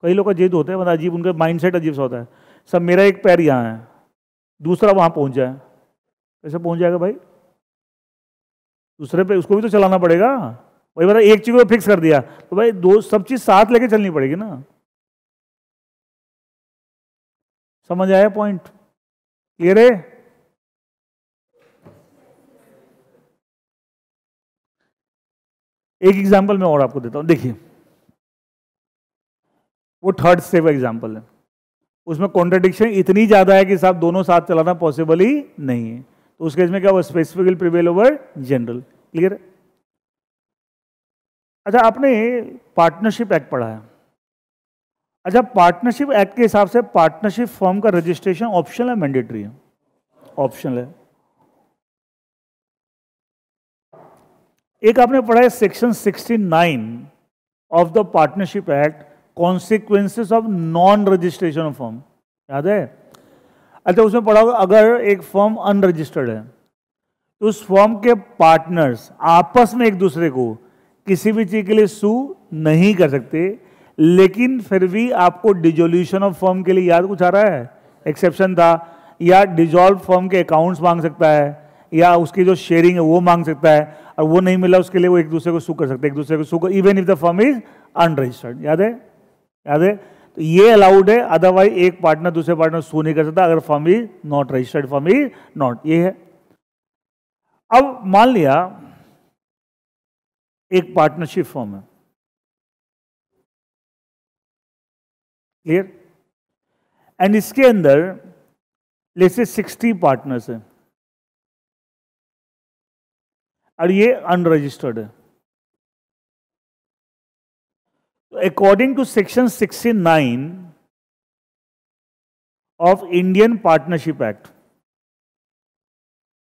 S1: कई लोग का जिद होते हैं, मतलब अजीब, उनका माइंडसेट अजीब सा होता है। सब मेरा एक पैर यहाँ है, दूसरा वहां पहुंच जाए, कैसे पहुंच जाएगा भाई? दूसरे पे उसको भी तो चलाना पड़ेगा। वही मतलब एक चीज को फिक्स कर दिया तो भाई दो सब चीज साथ लेके चलनी पड़ेगी ना। समझ आया पॉइंट? क्लियर है? एक एग्जांपल मैं और आपको देता हूं, देखिए वो थर्ड स्टेप एग्जांपल है, उसमें कॉन्ट्रडिक्शन इतनी ज्यादा है कि साहब दोनों साथ चलाना पॉसिबल ही नहीं है। तो उस केस में क्या हुआ, specific will prevail over general. Clear है? अच्छा आपने पार्टनरशिप एक्ट पढ़ा है? अच्छा पार्टनरशिप एक्ट के हिसाब से पार्टनरशिप फर्म का रजिस्ट्रेशन ऑप्शनल है मैंडेटरी है? ऑप्शनल है। एक आपने पढ़ा है section 69 of the partnership act, consequences of non registration of firm, याद है? अच्छा उसमें पढ़ा होगा अगर एक फर्म अनरजिस्टर्ड है तो उस फर्म के पार्टनर्स आपस में एक दूसरे को किसी भी चीज के लिए सू नहीं कर सकते, लेकिन फिर भी आपको डिजोल्यूशन ऑफ फर्म के लिए, याद कुछ आ रहा है एक्सेप्शन था, या डिजॉल्व फर्म के अकाउंट्स मांग सकता है, या उसकी जो शेयरिंग है वो मांग सकता है, और वो नहीं मिला उसके लिए वो एक दूसरे को सू कर सकते हैं, एक दूसरे को sue, even if the firm is unregistered. याद है? याद है? तो ये अलाउड है, अदरवाइज एक पार्टनर दूसरे पार्टनर सू नहीं कर सकता अगर firm is not registered, firm is not, ये है। अब मान लिया एक पार्टनरशिप फर्म है, क्लियर, एंड इसके अंदर जैसे 60 पार्टनर्स हैं और ये अनरजिस्टर्ड है। तो according to section 69 of Indian partnership act,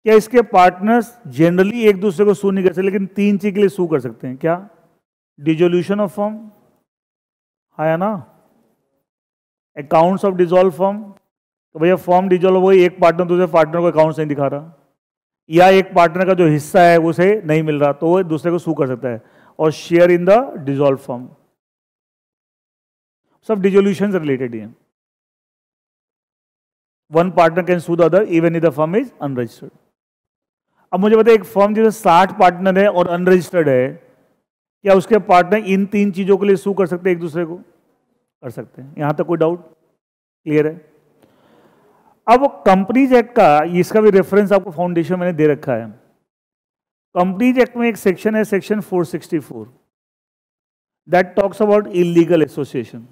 S1: क्या इसके पार्टनर्स जनरली एक दूसरे को सू नहीं कर सकते, लेकिन तीन चीज के लिए सू कर सकते हैं? क्या? डिजोल्यूशन ऑफ फर्म, है ना, अकाउंट्स ऑफ डिजोल्व फर्म, तो भैया फर्म डिजोल्व हो गई, एक पार्टनर दूसरे पार्टनर को अकाउंट्स नहीं दिखा रहा, या एक पार्टनर का जो हिस्सा है उसे नहीं मिल रहा, तो वो दूसरे को सू कर सकता है, और share in the dissolve firm, सब डिजोल्यूशन से रिलेटेड है। One partner can sue the other even if the firm is unregistered. अब मुझे बताइए एक फर्म जिसमें 60 पार्टनर है और अनरजिस्टर्ड है, क्या उसके पार्टनर इन तीन चीजों के लिए सू कर सकते हैं एक दूसरे को? कर सकते हैं। यहां तक कोई डाउट? क्लियर है? अब कंपनीज एक्ट का, इसका भी रेफरेंस आपको फाउंडेशन मैंने दे रखा है। कंपनीज एक्ट में एक सेक्शन है, section 464, that talks about illegal association.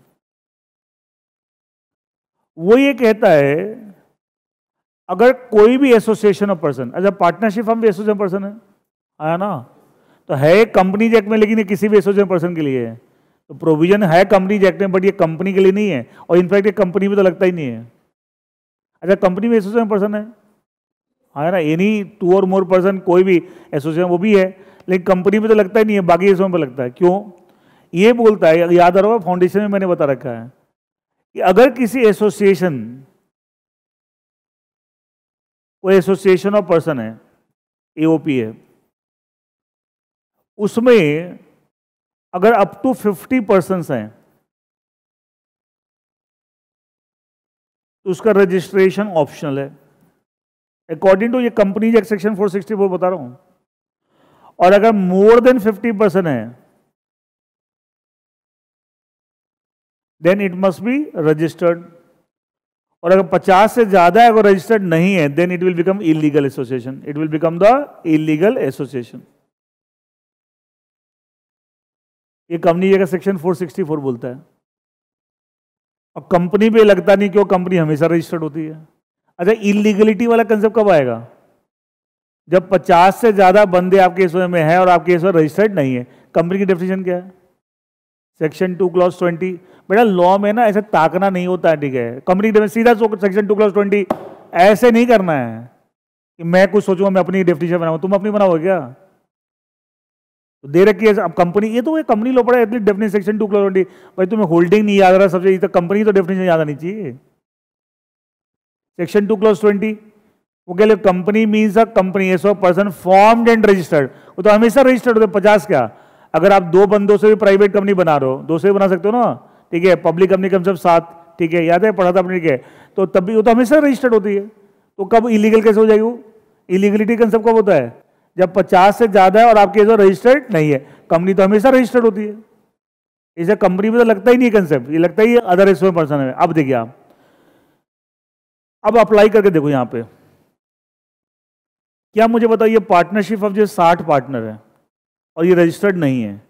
S1: वो ये कहता है अगर कोई भी एसोसिएशन ऑफ पर्सन, अच्छा पार्टनरशिप फर्म भी एसोसिएशन पर्सन है, आया ना, तो है कंपनीज एक्ट में, लेकिन ये किसी भी एसोसिएशन पर्सन के लिए है। तो प्रोविजन है कंपनीज एक्ट में, बट ये कंपनी के लिए नहीं है, और इनफैक्ट ये कंपनी में तो लगता ही नहीं है। अच्छा कंपनी में एसोसिएशन पर्सन है ना, एनी टू और मोर पर्सन, कोई भी एसोसिएशन वो भी है, लेकिन कंपनी में तो लगता ही नहीं है, बाकी एसोसिएशन पर लगता है। क्यों? ये बोलता है, याद आ रहा होगा फाउंडेशन में मैंने बता रखा है कि अगर किसी एसोसिएशन, कोई एसोसिएशन ऑफ पर्सन है, एओपी है, उसमें अगर अप टू 50 पर्सन्स हैं तो उसका रजिस्ट्रेशन ऑप्शनल है, अकॉर्डिंग टू ये कंपनीज एक्ट सेक्शन 464 बता रहा हूं। और अगर मोर देन 50% है then it must be registered, और अगर 50 से ज्यादा है, अगर रजिस्टर्ड नहीं है, then it will become illegal association, it will become the illegal association. ये कंपनी का सेक्शन 464 बोलता है, और कंपनी पे लगता नहीं क्यों, कंपनी हमेशा रजिस्टर्ड होती है। अच्छा इलीगलिटी वाला कंसेप्ट कब आएगा? जब 50 से ज्यादा बंदे आपके एसोसिएशन में है और आपके एसोसिएशन रजिस्टर्ड नहीं है। कंपनी की डेफिनेशन क्या है? Section 2 clause 20। बेटा लॉ में ना ऐसे ताकना नहीं होता है, ठीक है? कंपनी की सीधा सेक्शन 2 क्लॉज 20 ऐसे नहीं करना है कि मैं कुछ सोचूंगा मैं अपनी डेफिनेशन बनाऊंगा, तुम अपनी बनाओगे क्या? तो दे रखी है अब कंपनी, ये तो कंपनी लो पड़ा है एटलीस्ट डेफिनेशन सेक्शन 2 क्लॉज 20। भाई तुम्हें होल्डिंग नहीं याद रहा सबसे, तो कंपनी तो डेफिनेशन याद आनी चाहिए। सेक्शन 2 क्लॉज 20 वो कह company means a company as a person formed and registered. वो तो हमेशा रजिस्टर्ड होते 50 क्या, अगर आप 2 बंदों से भी प्राइवेट कंपनी बना रहे हो, 2 से भी बना सकते हो ना, ठीक है, पब्लिक कंपनी कम से कम 7, ठीक है, याद है पढ़ा था अपने, ठीक है, तो तब भी वो तो हमेशा रजिस्टर्ड होती है। तो कब इलीगल कैसे हो जाएगी वो? इलीगलिटी कंसेप्ट कब होता है? जब 50 से ज्यादा है और आपके जो रजिस्टर्ड नहीं है। कंपनी तो हमेशा रजिस्टर्ड होती है, इसे कंपनी में तो लगता ही नहीं कंसेप्ट, ये लगता ही अदर एसोसिएशन पर्सन है। अब देखिए आप, अब अप्लाई करके देखो यहां पे, क्या मुझे बताइए पार्टनरशिप ऑफ जो 60 पार्टनर है और ये रजिस्टर्ड नहीं है,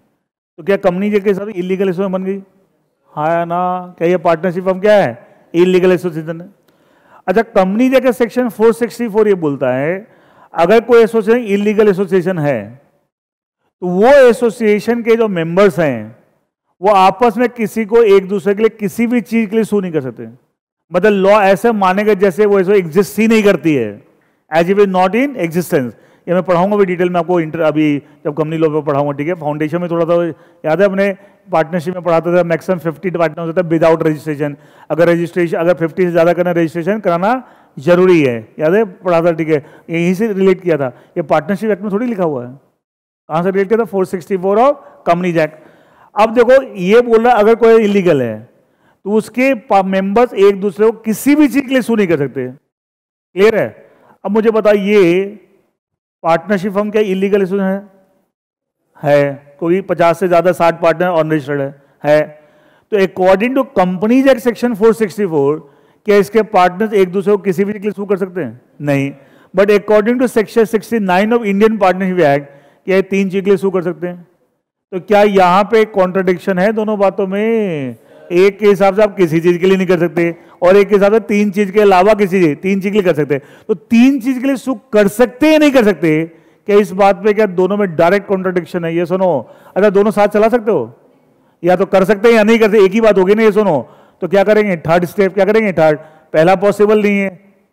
S1: तो क्या कंपनी के हिसाब से इलीगल एसोसिएशन बन गई? हाँ ना, क्या ये पार्टनरशिप फॉर्म क्या है? इलीगल एसोसिएशन है। अच्छा, कंपनी जैसे सेक्शन 464 ये बोलता है अगर कोई एसोसिएशन इलीगल एसोसिएशन है तो वो एसोसिएशन के जो मेंबर्स हैं वो आपस में किसी को एक दूसरे के लिए किसी भी चीज के लिए सू नहीं कर सकते। मतलब लॉ ऐसे मानेगा जैसे वो एग्जिस्ट ही नहीं करती है, as if is not in existence. ये मैं पढ़ाऊंगा भी डिटेल में आपको अभी जब कंपनी लॉ पे पढ़ाऊंगा, ठीक है। फाउंडेशन में थोड़ा सा याद है, अपने पार्टनरशिप में पढ़ाता था मैक्सिमम 50 पार्टनर होता है विदाउट रजिस्ट्रेशन। अगर 50 से ज्यादा करना रजिस्ट्रेशन कराना जरूरी है, याद है पढ़ा था, ठीक है। यहीं से रिलेट किया था, ये पार्टनरशिप एक्ट में थोड़ी लिखा हुआ है, कहां से रिलेट किया था? 464 ऑफ कंपनीज एक्ट। अब देखो ये बोल रहा अगर कोई इलीगल है तो उसके मेंबर्स एक दूसरे को किसी भी चीज के लिए सू नहीं कर सकते। क्लियर है? अब मुझे बताइए पार्टनरशिप फर्म क्या इलीगल एसोसिएशन है? कोई 50 से ज्यादा 60 पार्टनर अनरजिस्टर्ड है। तो according to companies act section 464 क्या इसके पार्टनर्स एक दूसरे को किसी भी चीज के लिए सू कर सकते हैं? नहीं। But according to section 69 of Indian partnership act क्या ये 3 चीज के लिए सू कर सकते हैं? तो क्या यहां पे कॉन्ट्रडिक्शन है दोनों बातों में? एक के हिसाब से आप किसी चीज के लिए नहीं कर सकते और एक के हिसाब से 3 चीज के अलावा किसी चीज 3 चीज के लिए कर सकते। तो 3 चीज के लिए सुख कर सकते या नहीं कर सकते? क्या इस बात पे क्या दोनों में डायरेक्ट कॉन्ट्रडिक्शन है? ये सुनो, अच्छा दोनों साथ चला सकते हो, या तो कर सकते हैं या नहीं कर सकते, एक ही बात होगी ना। ये सुनो, तो क्या करेंगे? थर्ड स्टेप क्या करेंगे? थर्ड, पहला पॉसिबल नहीं है,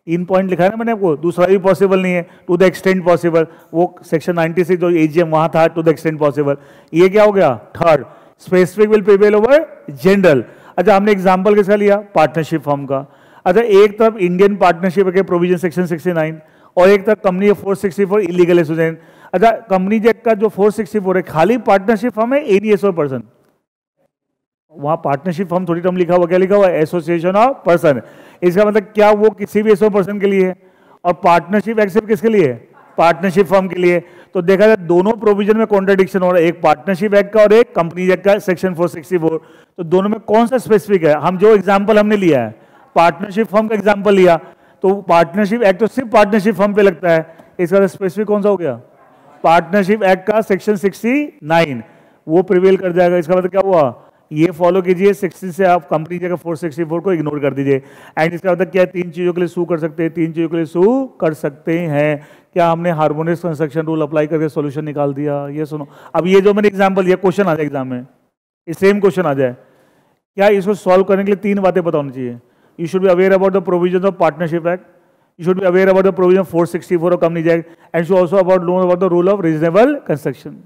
S1: 3 पॉइंट लिखा है ना मैंने आपको, दूसरा भी पॉसिबल नहीं है, टू द एक्सटेंट पॉसिबल, वो सेक्शन 96 जो एजीएम वहां था, टू द एक्सटेंट पॉसिबल। ये क्या हो गया? Third, specific will prevail over general. अच्छा, हमने एग्जांपल किसका लिया? पार्टनरशिप फॉर्म का। अच्छा, एक तरफ इंडियन पार्टनरशिप के प्रोविजन सेक्शन 69 और एक तरफ कंपनी 464 इलीगल एसोसिएशन। अच्छा, कंपनी एक्ट का जो 464 है खाली पार्टनरशिप फॉर्म है, एनी एसो पर्सन, वहां पार्टनरशिप फॉर्म थोड़ी टर्म लिखा हुआ, क्या लिखा हुआ? Association of person. इसका मतलब क्या वो किसी भी एसो पर्सन के लिए है, और पार्टनरशिप एक्ट सिर्फ किसके लिए? पार्टनरशिप फर्म के लिए। तो देखा जाए दोनों प्रोविजन में कॉन्ट्रडिक्शन हो रहा है, एक पार्टनरशिप एक्ट का और एक कंपनी एक्ट का सेक्शन 464। तो दोनों में कौन सा स्पेसिफिक है? हम जो एग्जांपल हमने लिया है पार्टनरशिप फर्म का एग्जांपल लिया, तो पार्टनरशिप एक्ट तो सिर्फ पार्टनरशिप फर्म पे लगता है, इसका स्पेसिफिक कौन सा हो गया? पार्टनरशिप एक्ट का सेक्शन 69 वो प्रिवेल कर जाएगा। इसका मतलब क्या हुआ? ये फॉलो कीजिए, 60 से आप कंपनी जगह 464 को इग्नोर कर दीजिए। एंड इसका मतलब क्या है? 3 चीजों के लिए सू कर सकते हैं, 3 चीजों के लिए सू कर सकते हैं। क्या हमने हार्मोनियस कंस्ट्रक्शन रूल अप्लाई करके सॉल्यूशन निकाल दिया? ये सुनो, अब ये जो मैंने एग्जांपल दिया, क्वेश्चन आ जाए एग्जाम में, सेम क्वेश्चन आ जाए, क्या इसको सॉल्व करने के लिए 3 बातें पता होनी चाहिए। You should be aware about the provision of partnership act, you should be aware about the provision 464 of companies act, and should also about the rule of reasonable construction.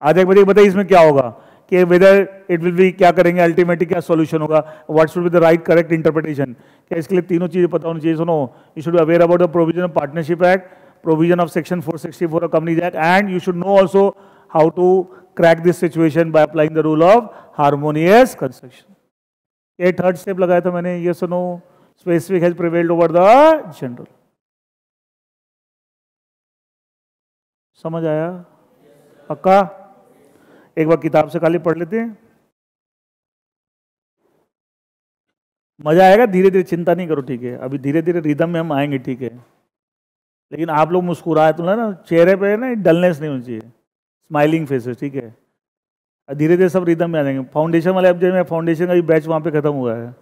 S1: आज एक बताइए इसमें क्या होगा कि वेदर इट विल बी, क्या करेंगे ultimately, क्या सॉल्यूशन होगा, what should be the right correct interpretation. क्या इसके लिए तीनों चीजें पता होनी चाहिए। सुनो, you should be aware about the provision of partnership act, provision of section 464 of companies act, and you should know also how to crack this situation by applying the rule of harmonious construction. ये third step लगाया था मैंने, ये सुनो, specific has prevailed over the general. समझ आया? पक्का? एक बार किताब से खाली पढ़ लेते हैं, मजा आएगा। धीरे धीरे, चिंता नहीं करो, ठीक है। अभी धीरे धीरे रिदम में हम आएंगे, ठीक है। लेकिन आप लोग मुस्कुराए तो ना, चेहरे पे ना डलनेस नहीं होनी चाहिए, स्माइलिंग फेसेस, ठीक है। धीरे धीरे सब रिदम में आ जाएंगे। फाउंडेशन वाले, अब जो फाउंडेशन का भी बैच वहाँ पे खत्म हुआ है,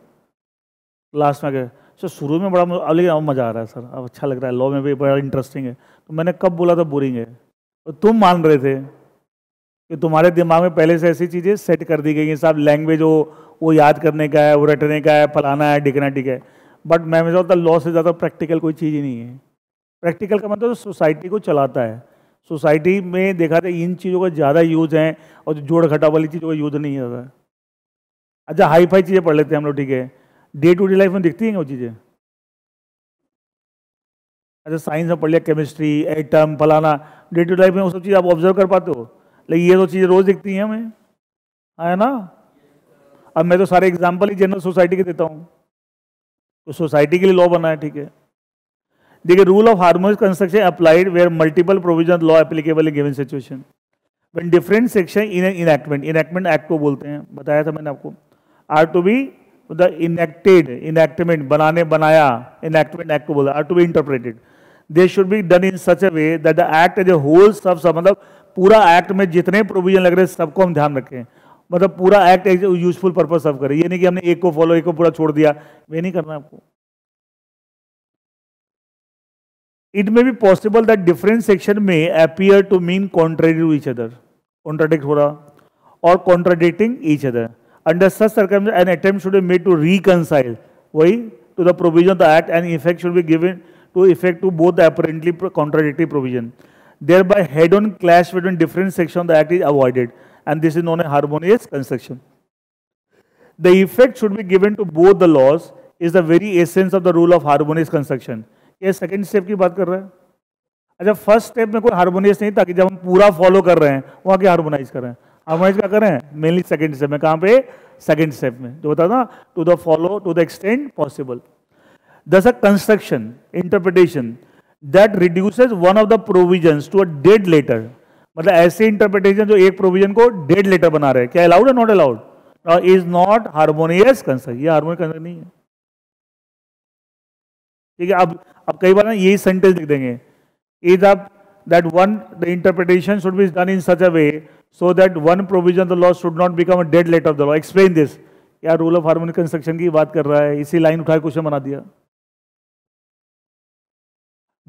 S1: लास्ट में गए। सर शुरू में बड़ा, लेकिन अब मजा आ रहा है सर, अब अच्छा लग रहा है, लॉ में भी बड़ा इंटरेस्टिंग है। तो मैंने कब बोला था बोरिंग है, तो तुम मान रहे थे कि तुम्हारे दिमाग में पहले से ऐसी चीजें सेट कर दी गई हैं, सब लैंग्वेज वो याद करने का है, वो रटने का है, फलाना है, डिगना, ठीक है। बट मैं समझता लॉ से ज़्यादा प्रैक्टिकल कोई चीज़ ही नहीं है। प्रैक्टिकल का मतलब सोसाइटी को चलाता है, सोसाइटी में देखा था इन चीज़ों का ज़्यादा यूज है और जो जोड़ घटा वाली चीज़ों का यूज नहीं होता है। अच्छा हाई फाई चीज़ें पढ़ लेते हैं हम लोग, ठीक है, डे टू डे लाइफ में दिखती हैं वो चीज़ें। अच्छा साइंस में पढ़ लिया, केमिस्ट्री, एटम, फलाना, डे टू लाइफ में वो सब चीज़ आप ऑब्जर्व कर पाते हो, लेकिन ये तो चीज़ें रोज दिखती हैं हमें, है ना। अब मैं तो सारे एग्जाम्पल ही जनरल सोसाइटी के देता हूँ, तो सोसाइटी के लिए लॉ बना है, ठीक है। देखिए rule of harmonious construction applied where multiple provision law applicable in given situation when different section in enactment, enactment act को बोलते हैं, बताया था मैंने आपको, are to be the enacted, enactment बनाने बनाया, इनैक्टमेंट एक्ट को बोलते हैं, are to be interpreted, they should be done in such a way that the act as a whole, सब मतलब पूरा एक्ट में जितने प्रोविजन लग रहे हैं सबको हम ध्यान रखें, मतलब पूरा एक्ट एक यूजफुल पर्पज सर्व करे, ये नहीं कि हमने एक को फॉलो, एक को पूरा छोड़ दिया, वे नहीं करना आपको। It may be possible that different section may appear to mean contrary to each other, contradict हो रहा, or contradicting each other. Under such circumstances, an attempt should be made to reconcile, वही, to the provision of the act, and effect should be given to effect to both the apparently contradictory provision. Thereby, head-on clash between different sections of the act is avoided, and this is known as harmonious construction. The effect should be given to both the laws is the very essence of the rule of harmonious construction. ये second step की बात कर रहे हैं। अच्छा first step में कोई harmonious नहीं था कि जब हम पूरा फॉलो कर रहे हैं वहां क्या हार्मोनाइज कर रहे हैं, हार्मोनाइज क्या कर रहे हैं मेनली सेकंड स्टेप में, कहां पे, सेकंड स्टेप में, जो बता ना, to the follow to the extend possible. Thus a construction interpretation that reduces one of the provisions to a dead letter, मतलब ऐसे इंटरप्रिटेशन जो एक प्रोविजन को डेड लेटर बना रहे हैं, क्या अलाउड है, not allowed, is not harmonious construction, ये हार्मोनियस कंस्ट्रक्शन नहीं है, ठीक है। अब कई बार ना यही सेंटेंस लिख देंगे, is up that one the interpretation should be done in such a way so that one provision the law should not become a dead letter of the law, explain this, क्या rule of harmonious construction की बात कर रहा है, इसी line उठा question बना दिया।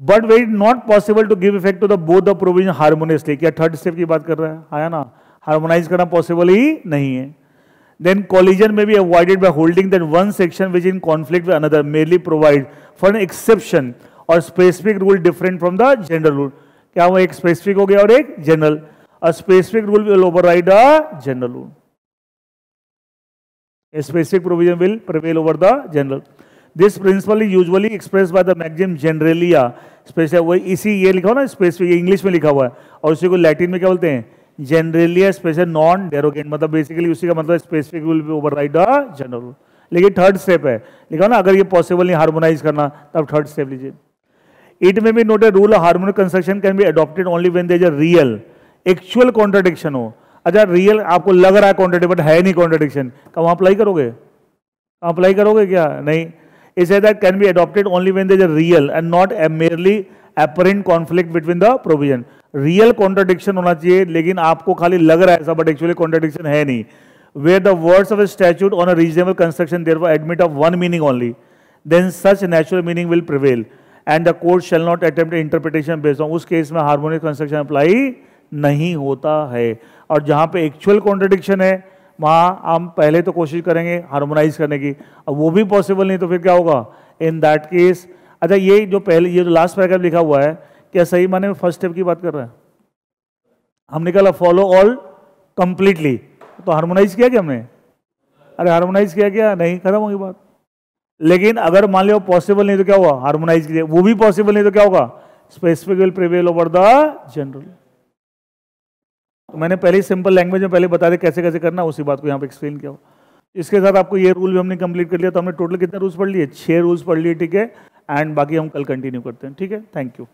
S1: But wait not possible to give effect to the both the provision harmoniously, क्या थर्ड स्टेप की बात कर रहा है, आया ना, हार्मोनाइज करना पॉसिबल ही नहीं है। Then collision may be avoided by holding that one section which is in conflict with another merely provide for an exception or specific rule different from the general rule. क्या वो एक specific हो गया और एक general? A specific rule will override a general rule. A specific provision will prevail over the general. This principle is usually expressed by the maxim generalia. Specific वही इसी ये लिखा हो ना specific, इंग्लिश में लिखा हुआ है, और उसी को लैटिन में क्या बोलते हैं, जनरली स्पेशल नॉन डेरोगेंट, मतलब बेसिकली उसी का मतलब specific will be override the general rule. लेकिन थर्ड स्टेप है, लिखा ना, अगर ये पॉसिबल नहीं हार्मोनाइज करना तब थर्ड स्टेप लीजिए। It may be noted rule of harmonic construction can be adopted only when there is a real actual contradiction हो। अच्छा रियल आपको लग रहा है कॉन्ट्रडिक्शन बट है नहीं कॉन्ट्रडिक्शन, कब वहां अप्लाई करोगे, अप्लाई करोगे क्या, नहीं। इसे that can be adopted only when there is a real and not merely apparent conflict between the provision. Real contradiction होना चाहिए, लेकिन आपको खाली लग रहा है ऐसा बट एक्चुअली कॉन्ट्रडिक्शन है नहीं। Where the words of a statute on a reasonable construction therefore admit of one meaning only, then such natural meaning will prevail and the court shall not attempt interpretation based on, उस case में harmonic construction apply नहीं होता है। और जहां पे actual contradiction है वहां हम पहले तो कोशिश करेंगे हार्मोनाइज करने की, अब वो भी पॉसिबल नहीं तो फिर क्या होगा इन दैट केस। अच्छा ये जो पहले ये जो लास्ट पैराग्राफ लिखा हुआ है, क्या सही माने में फर्स्ट स्टेप की बात कर रहा है, हम निकाला फॉलो ऑल कंप्लीटली, तो हार्मोनाइज किया क्या हमने, अरे हार्मोनाइज किया क्या, नहीं, खत्म होगी बात। लेकिन अगर मान लो पॉसिबल नहीं तो क्या हुआ, हार्मोनाइज किया, वो भी पॉसिबल नहीं तो क्या होगा, specific will prevail over the general. तो मैंने पहले सिंपल लैंग्वेज में पहले बता दिया कैसे कैसे करना, उसी बात को यहाँ पे एक्सप्लेन किया। इसके साथ आपको ये रूल भी हमने कंप्लीट कर लिया, तो हमने टोटल कितने रूल्स पढ़ लिए, 6 रूल्स पढ़ लिए, ठीक है। एंड बाकी हम कल कंटिन्यू करते हैं, ठीक है। Thank you.